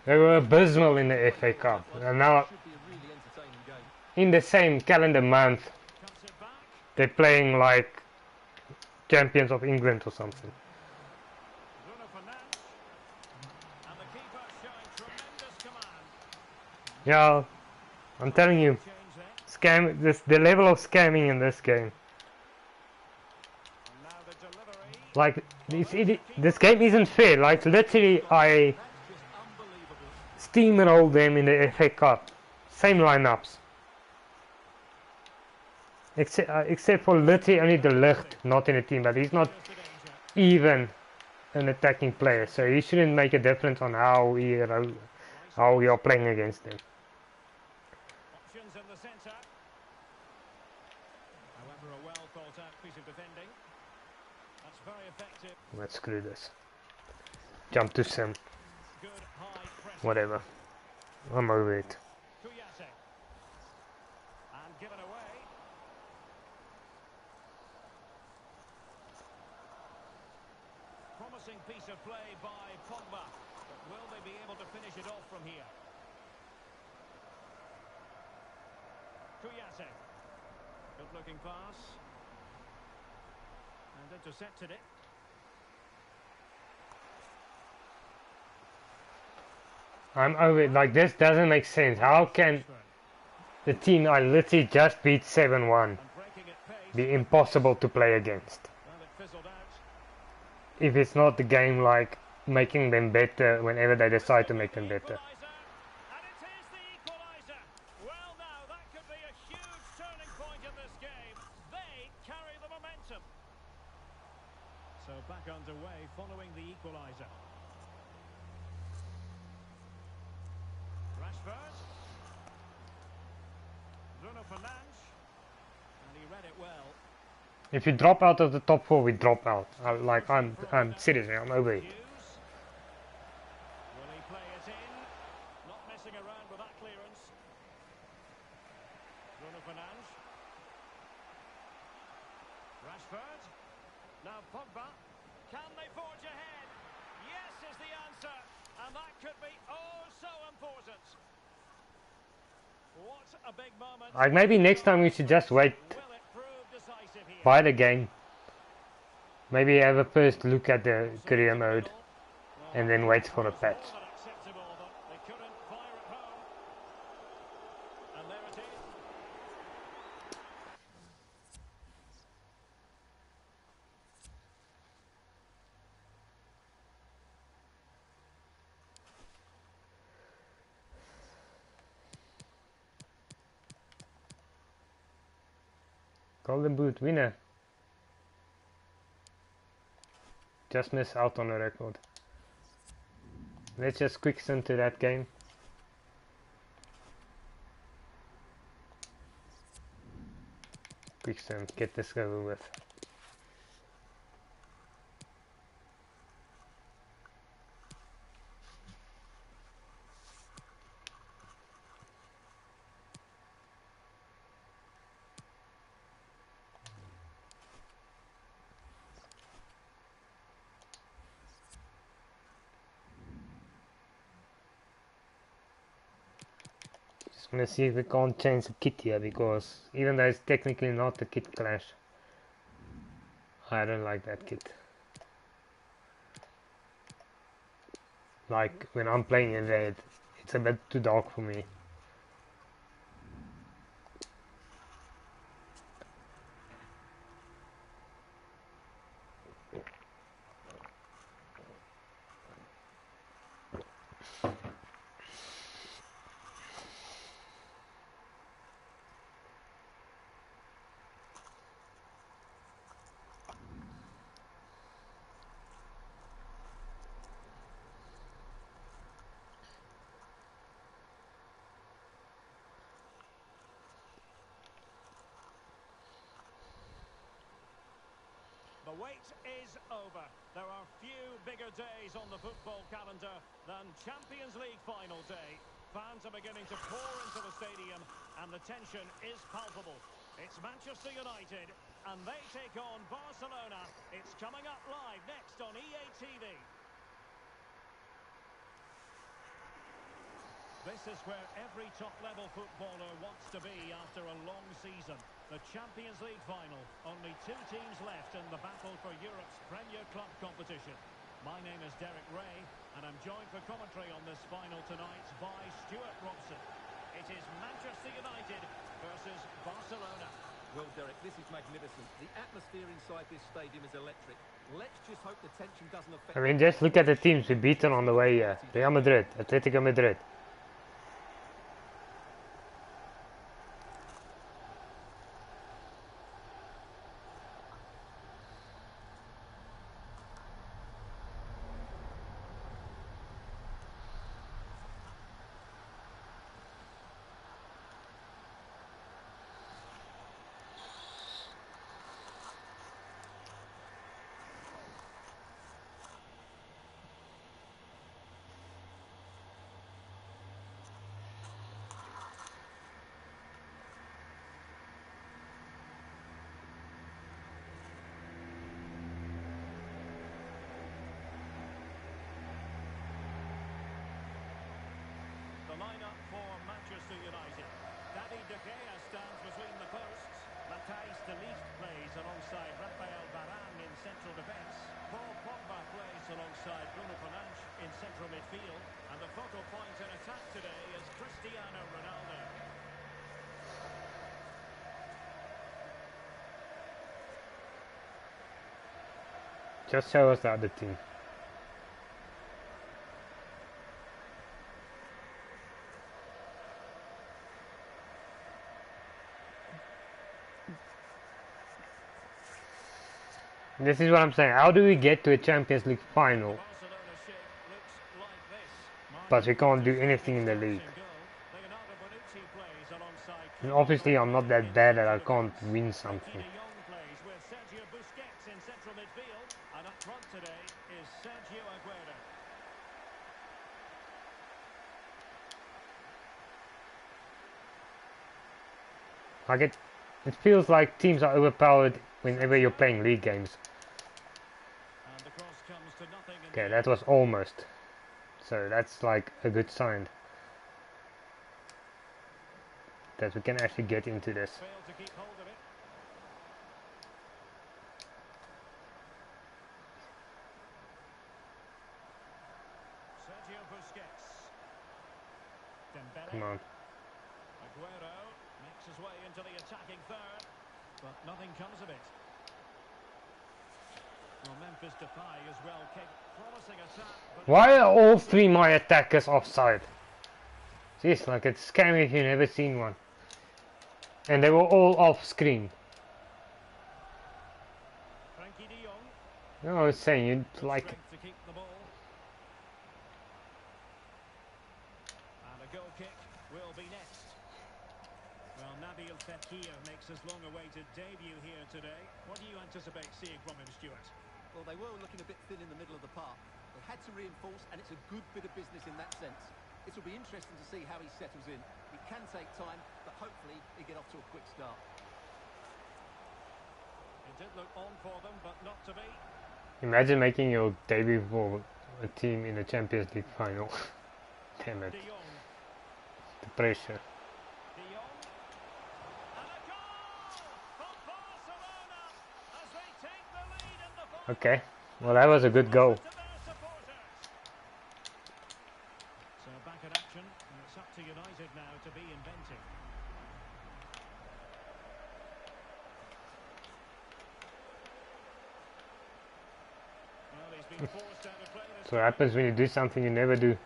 Speaker 1: They were abysmal in the FA Cup, and now
Speaker 3: Should be a really entertaining game.
Speaker 1: in the same calendar month
Speaker 2: Cuts it back.
Speaker 1: they're playing like champions of England or something.
Speaker 2: Bruno Fernandes. And the keeper showing tremendous command.
Speaker 1: Yeah, I'm telling you,
Speaker 2: Change there.
Speaker 1: the level of scamming in this game.
Speaker 2: And now the delivery.
Speaker 1: Like this game isn't fair. Like literally, I
Speaker 3: That's just unbelievable.
Speaker 1: steamrolled them in the FA Cup, same lineups, except for literally only the Ligt not in the team, but he's not
Speaker 2: Here's the danger.
Speaker 1: even an attacking player, so he shouldn't make a difference on how you're playing against them.
Speaker 2: Options in the centre. However, a well thought out piece of defending. That's very effective.
Speaker 1: Let's screw this. Jump to Sim,
Speaker 2: Good high pressing.
Speaker 1: whatever. I'm over it.
Speaker 2: Kuyate. And given away. Promising piece of play by Pogba. But will they be able to finish it off from here? Kuyate. Good looking pass. And intercepted it.
Speaker 1: I'm over it. Like this doesn't make sense. How can the team I literally just beat 7-1
Speaker 2: And breaking at pace.
Speaker 1: be impossible to play against?
Speaker 2: Well, it fizzled out.
Speaker 1: If it's not the game like making them better whenever they decide to make them better.
Speaker 2: Equaliser, and it is the equaliser. Well, now that could be a huge turning point in this game. They carry the momentum. So back underway following the equaliser. Rashford. Bruno Fernandes. And he read it well.
Speaker 1: If you drop out of the top four, we drop out. I'm seriously, I'm over it.
Speaker 2: Hughes. Will he play it in? Not messing around with that clearance. Bruno Fernandes. Rashford. Now Pogba. Can they forge ahead? Yes is the answer. And that could be oh so important. What a big moment.
Speaker 1: Like maybe next time we should just wait,
Speaker 2: Will it prove decisive here?
Speaker 1: buy the game, maybe have a first look at the career mode, and then wait for a patch.
Speaker 2: More than acceptable, but they couldn't fire at home. And there it is.
Speaker 1: Golden Boot winner. Just miss out on a record. Let's just quick sim to that game. Quick sim, get this over with. Just gonna see if we can't change the kit here, because even though it's technically not a kit clash, I don't like that kit. Like when I'm playing in red, it's a bit too dark for me.
Speaker 2: The wait is over. There are few bigger days on the football calendar than Champions League final day. Fans are beginning to pour into the stadium and the tension is palpable. It's Manchester United and they take on Barcelona. It's coming up live next on EA TV. This is where every top-level footballer wants to be after a long season. The Champions League final. Only 2 teams left in the battle for Europe's Premier Club competition. My name is Derek Ray, and I'm joined for commentary on this final tonight by Stuart Robson. It is Manchester United versus Barcelona.
Speaker 3: Well, Derek, this is magnificent. The atmosphere inside this stadium is electric. Let's just hope the tension doesn't affect...
Speaker 1: I mean, just look at the teams we beaten on the way here. Real Madrid, Atletico Madrid.
Speaker 2: The lineup for Manchester United. David De Gea stands between the posts. Matthijs de Ligt plays alongside Rafael Varane in central defence. Paul Pogba plays alongside Bruno Fernandes in central midfield. And the focal point in attack today is Cristiano Ronaldo.
Speaker 1: Just show us the other team. This is what I'm saying. How do we get to a Champions League final,
Speaker 2: Barcelona shape looks like this.
Speaker 1: but we can't do anything in the league?
Speaker 2: Leonardo Bonucci plays alongside
Speaker 1: And obviously I'm not that bad that I can't win something.
Speaker 2: De Jong plays with Sergio Busquets in central midfield, and up front today is Sergio Aguero.
Speaker 1: Like it feels like teams are overpowered whenever you're playing league games.
Speaker 2: And the cross comes to nothing in
Speaker 1: Okay,
Speaker 2: the
Speaker 1: that was almost. So that's like a good sign that we can actually get into this.
Speaker 2: failed to keep hold of it. Sergio Busquets. Dembele.
Speaker 1: Come on.
Speaker 2: Aguero makes his way into the attacking third, but nothing comes of it. Well, Memphis Depay as well kept promising attack, but
Speaker 1: Why are all 3 my attackers offside? Jeez, like it's scary if you've never seen one. And they were all off screen.
Speaker 2: Frankie De Jong.
Speaker 1: No, I was saying you'd
Speaker 2: Good
Speaker 1: like
Speaker 2: strength to keep the ball. And a goal kick will be next. Well, Nabil Fekir makes his long-awaited debut here today. What do you anticipate seeing from him, Stuart?
Speaker 3: Well, they were looking a bit thin in the middle of the park. They had to reinforce, and it's a good bit of business in that sense. It will be interesting to see how he settles in. It can take time, but hopefully he'll get off to a quick start.
Speaker 2: It did look on for them, but not to be.
Speaker 1: Imagine making your debut for a team in the Champions League final. Damn it.
Speaker 2: De Jong.
Speaker 1: The pressure.
Speaker 2: De Jong. And a goal for Barcelona as they take the lead in the final.
Speaker 1: Okay. Well, that was a good goal.
Speaker 2: To their supporters. So back in action, and it's up to United now to be inventive. Well, he's been forced out of play this
Speaker 1: That's what happens when you do something you never do.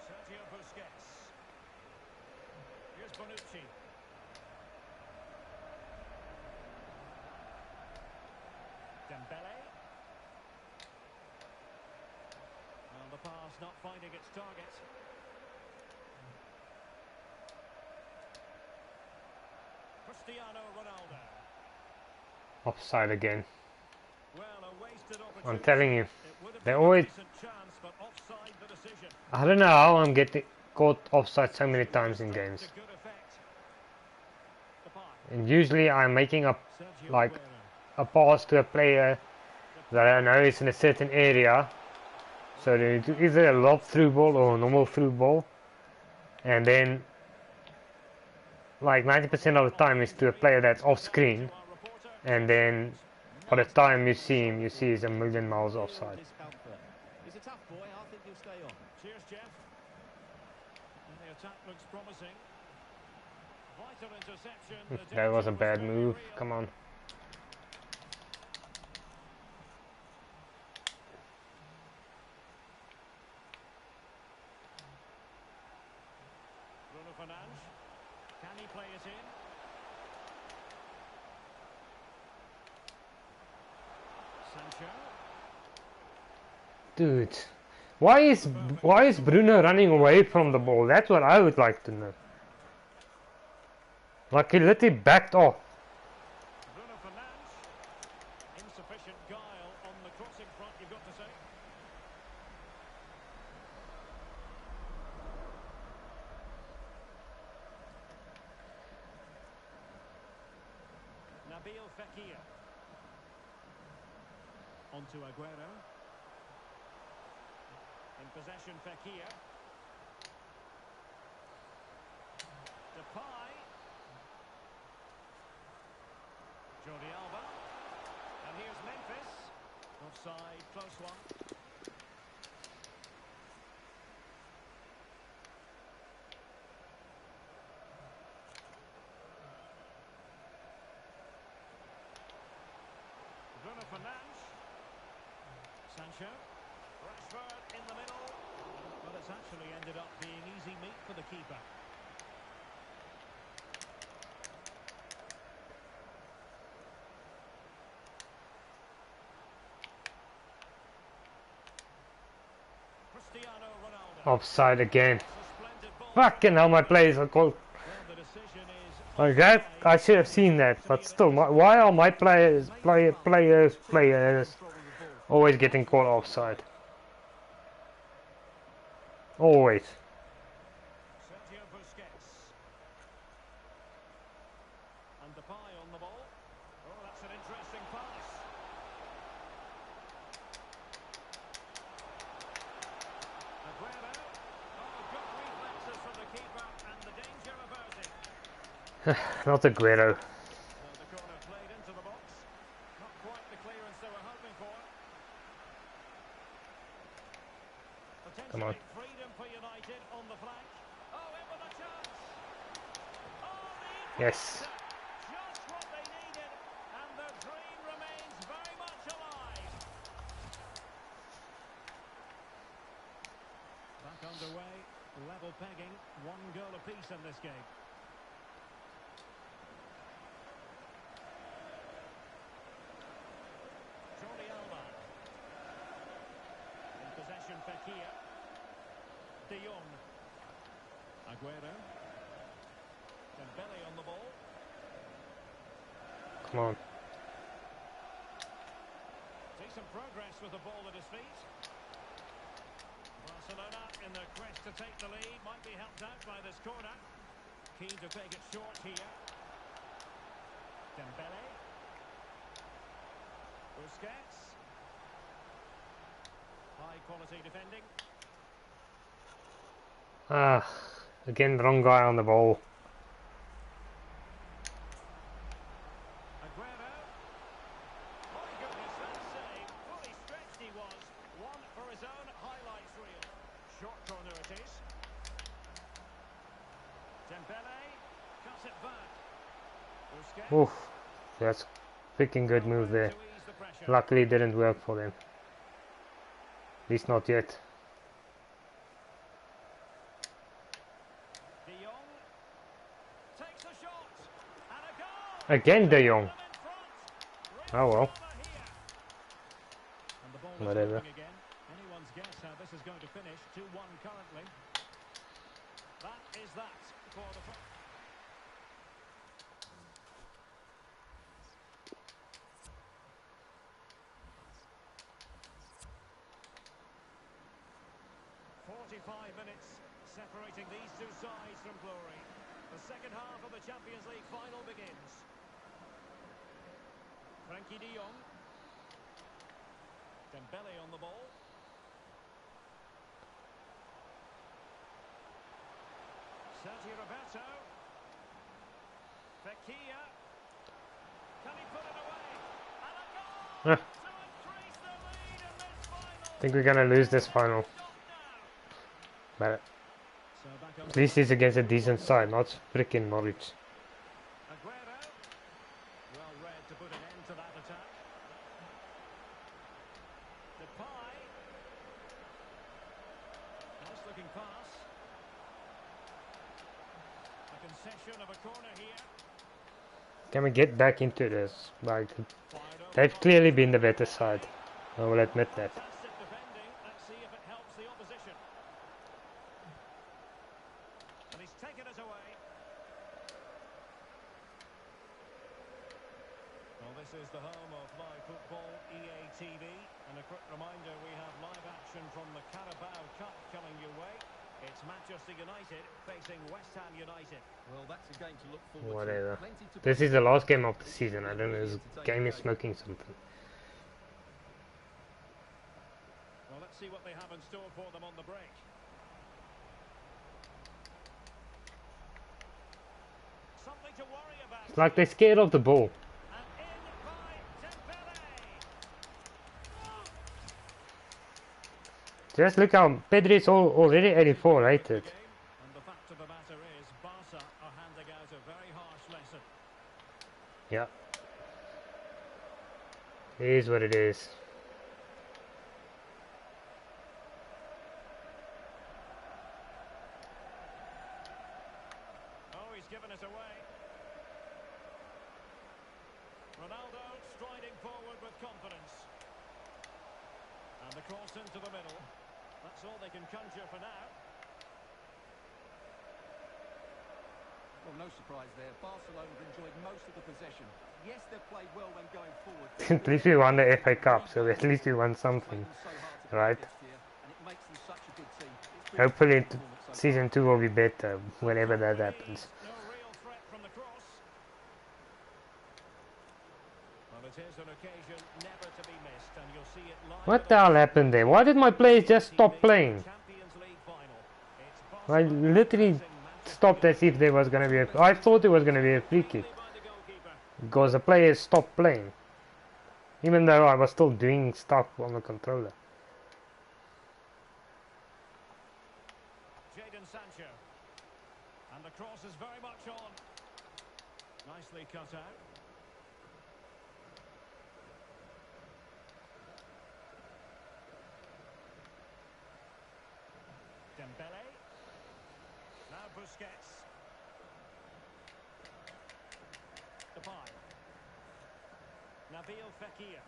Speaker 2: Sergio Busquets. Here's Bonucci. Dembele. Well, the pass not finding its target. Cristiano Ronaldo.
Speaker 1: Offside again.
Speaker 2: Well, a wasted
Speaker 1: I'm
Speaker 2: opportunity.
Speaker 1: telling you.
Speaker 2: It would have
Speaker 1: They
Speaker 2: been
Speaker 1: always...
Speaker 2: a decent chance, but offside the decision.
Speaker 1: I don't know how I'm getting caught offside so many times in games.
Speaker 2: To good effect. Depay.
Speaker 1: And usually I'm making up
Speaker 2: Sergio
Speaker 1: like
Speaker 2: Aguero.
Speaker 1: a pass to a player that I know is in a certain area, So they do either a lob through ball or a normal through ball, and then like 90% of the time is to a player that's off screen, and then by the time you see him, you see he's a million miles offside.
Speaker 3: Discomfort. He's a tough boy. I think he'll stay on.
Speaker 2: Cheers, Jeff. And the attack looks promising. Vital interception. The
Speaker 1: That was a
Speaker 2: danger
Speaker 1: bad
Speaker 2: very
Speaker 1: move.
Speaker 2: real.
Speaker 1: Come on.
Speaker 2: Bruno Fernandes. Can he play it in? Sancho.
Speaker 1: Dude, why is Bruno running away from the ball? That's what I would like to know. Like he literally backed off.
Speaker 2: Bruno Fernandes. Insufficient guile on the crossing front, you've got to say. Nabil Fekir. Onto Aguero. In possession, Fekir. Depay. Jordi Alba. And here's Memphis. Offside, close one. Bruno Fernandes. Sancho. Rashford in the middle. But it's actually ended up being easy meat for the keeper. Cristiano Ronaldo.
Speaker 1: Offside again.
Speaker 2: It's a splendid ball.
Speaker 1: Fucking hell, my players are called.
Speaker 2: Well, the decision is
Speaker 1: Like that, I should have seen that. But still, why are my players always getting called offside? Always.
Speaker 2: Sergio Busquets. And Depay on the ball. Oh, that's an interesting pass. Aguero. Oh, good reflexes from the keeper and the danger averted.
Speaker 1: Not Aguero.
Speaker 2: So the corner played into the box. Not quite the clearance they were hoping for.
Speaker 1: Come on.
Speaker 2: Potentially freedom for United on the flank. Oh, in with a chance. Oh, the
Speaker 1: Yes.
Speaker 2: just what they needed, and the dream remains very much alive. Back underway, level pegging, 1 goal apiece in this game. Jordi Alba. In possession, Fekir. De Jong. Aguero. Dembele on the ball.
Speaker 1: Come on.
Speaker 2: Decent progress with the ball at his feet. Barcelona in their quest to take the lead might be helped out by this corner. Keen to take it short here. Dembele. Busquets. High quality defending.
Speaker 1: Ah, again, the wrong guy on the ball.
Speaker 2: Aguero. My goodness, that save. Fully stretched he was. One for his own highlights reel. Short corner it is. Dembele cuts it back. Busquets.
Speaker 1: Oof, that's freaking good move there.
Speaker 2: To ease the pressure.
Speaker 1: Luckily, it didn't work for them. At least not yet.
Speaker 2: De Jong takes a shot and a goal.
Speaker 1: Again, De Jong.
Speaker 2: Them in front.
Speaker 1: Oh well.
Speaker 2: Over here. And the ball is
Speaker 1: Whatever.
Speaker 2: moving again. Anyone's guess how this is going to finish. 2-1 currently. That is that for the. 45 minutes separating these two sides from glory. The second half of the Champions League final begins. Frankie de Jong. Dembele on the ball. Sergio Roberto. Fekir. Can he put it away? And a goal
Speaker 1: Huh.
Speaker 2: to increase the lead in this final.
Speaker 1: I think we're gonna lose this final. But
Speaker 2: So back up
Speaker 1: at least he's against a decent side, not freaking Norwich.
Speaker 2: Aguero. Well read to put an end to that attack. Depay. Nice looking pass. A concession of a corner here.
Speaker 1: Can we get back into this? Like,
Speaker 2: Fired over
Speaker 1: they've
Speaker 2: by
Speaker 1: clearly been the better side. I will admit that.
Speaker 2: fantastic defending. Let's see if it helps the opposition. And he's taken it away. Well, this is the home of live football, EA TV. And a quick reminder, we have live action from the Carabao Cup coming your way. It's Manchester United facing West Ham United.
Speaker 3: Well, that's a game to look forward
Speaker 1: Whatever.
Speaker 3: to. Plenty to
Speaker 1: This
Speaker 3: play
Speaker 1: is the
Speaker 3: for.
Speaker 1: last game of the season. I don't know. This game is smoking something.
Speaker 2: Well, let's see what they have in store for them on the break. Something to worry about.
Speaker 1: It's like they're scared of the ball.
Speaker 2: And in by Dembele.
Speaker 1: Just look how Pedri's already 84 rated.
Speaker 2: And the fact of the matter is, Barca are handing out a very harsh lesson.
Speaker 1: Yeah. It is what it is.
Speaker 2: Oh, he's given it away. Ronaldo striding forward with confidence. And the cross into the middle. That's all they can conjure for now.
Speaker 3: Well, no surprise there. Barcelona have enjoyed most of the possession. Yes, they've played well when going forward.
Speaker 1: At least we won the FA Cup, so at least we won something. Right. Hopefully season 2 will be better whenever that happens.
Speaker 2: No real threat from the cross. Well, it is an occasion never to be missed, and you'll see it live.
Speaker 1: What the hell happened there? Why did my players just stop playing?
Speaker 2: Champions League final. It's
Speaker 1: I literally stopped as if there was gonna be a... I thought it was gonna be a free kick.
Speaker 2: by the goalkeeper.
Speaker 1: Because the players stopped playing. Even though I was still doing stuff on the controller.
Speaker 2: Jadon Sancho. And the cross is very much on. Nicely cut out. Dembele. Now Busquets. Depay. Nabil Fekir.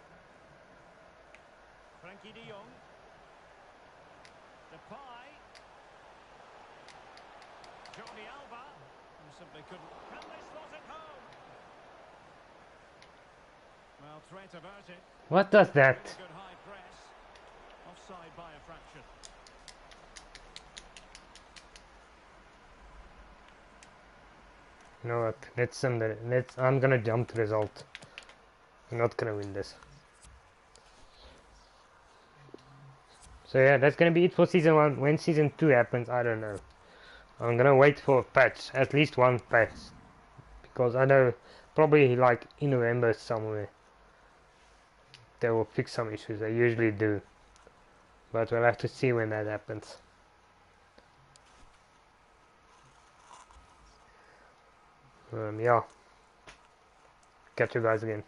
Speaker 2: Frankie de Jong. Depay. Jordi Alba. Who simply couldn't. Can they slot it home? Well, threat averted.
Speaker 1: What does that?
Speaker 2: Good high press. Offside by a fraction.
Speaker 1: You know what? I'm gonna jump the result. I'm not gonna win this. So yeah, that's gonna be it for season 1. When season 2 happens, I don't know. I'm gonna wait for a patch, at least one patch, because I know probably like in November somewhere they will fix some issues. They usually do, but we'll have to see when that happens. Yeah, catch you guys again.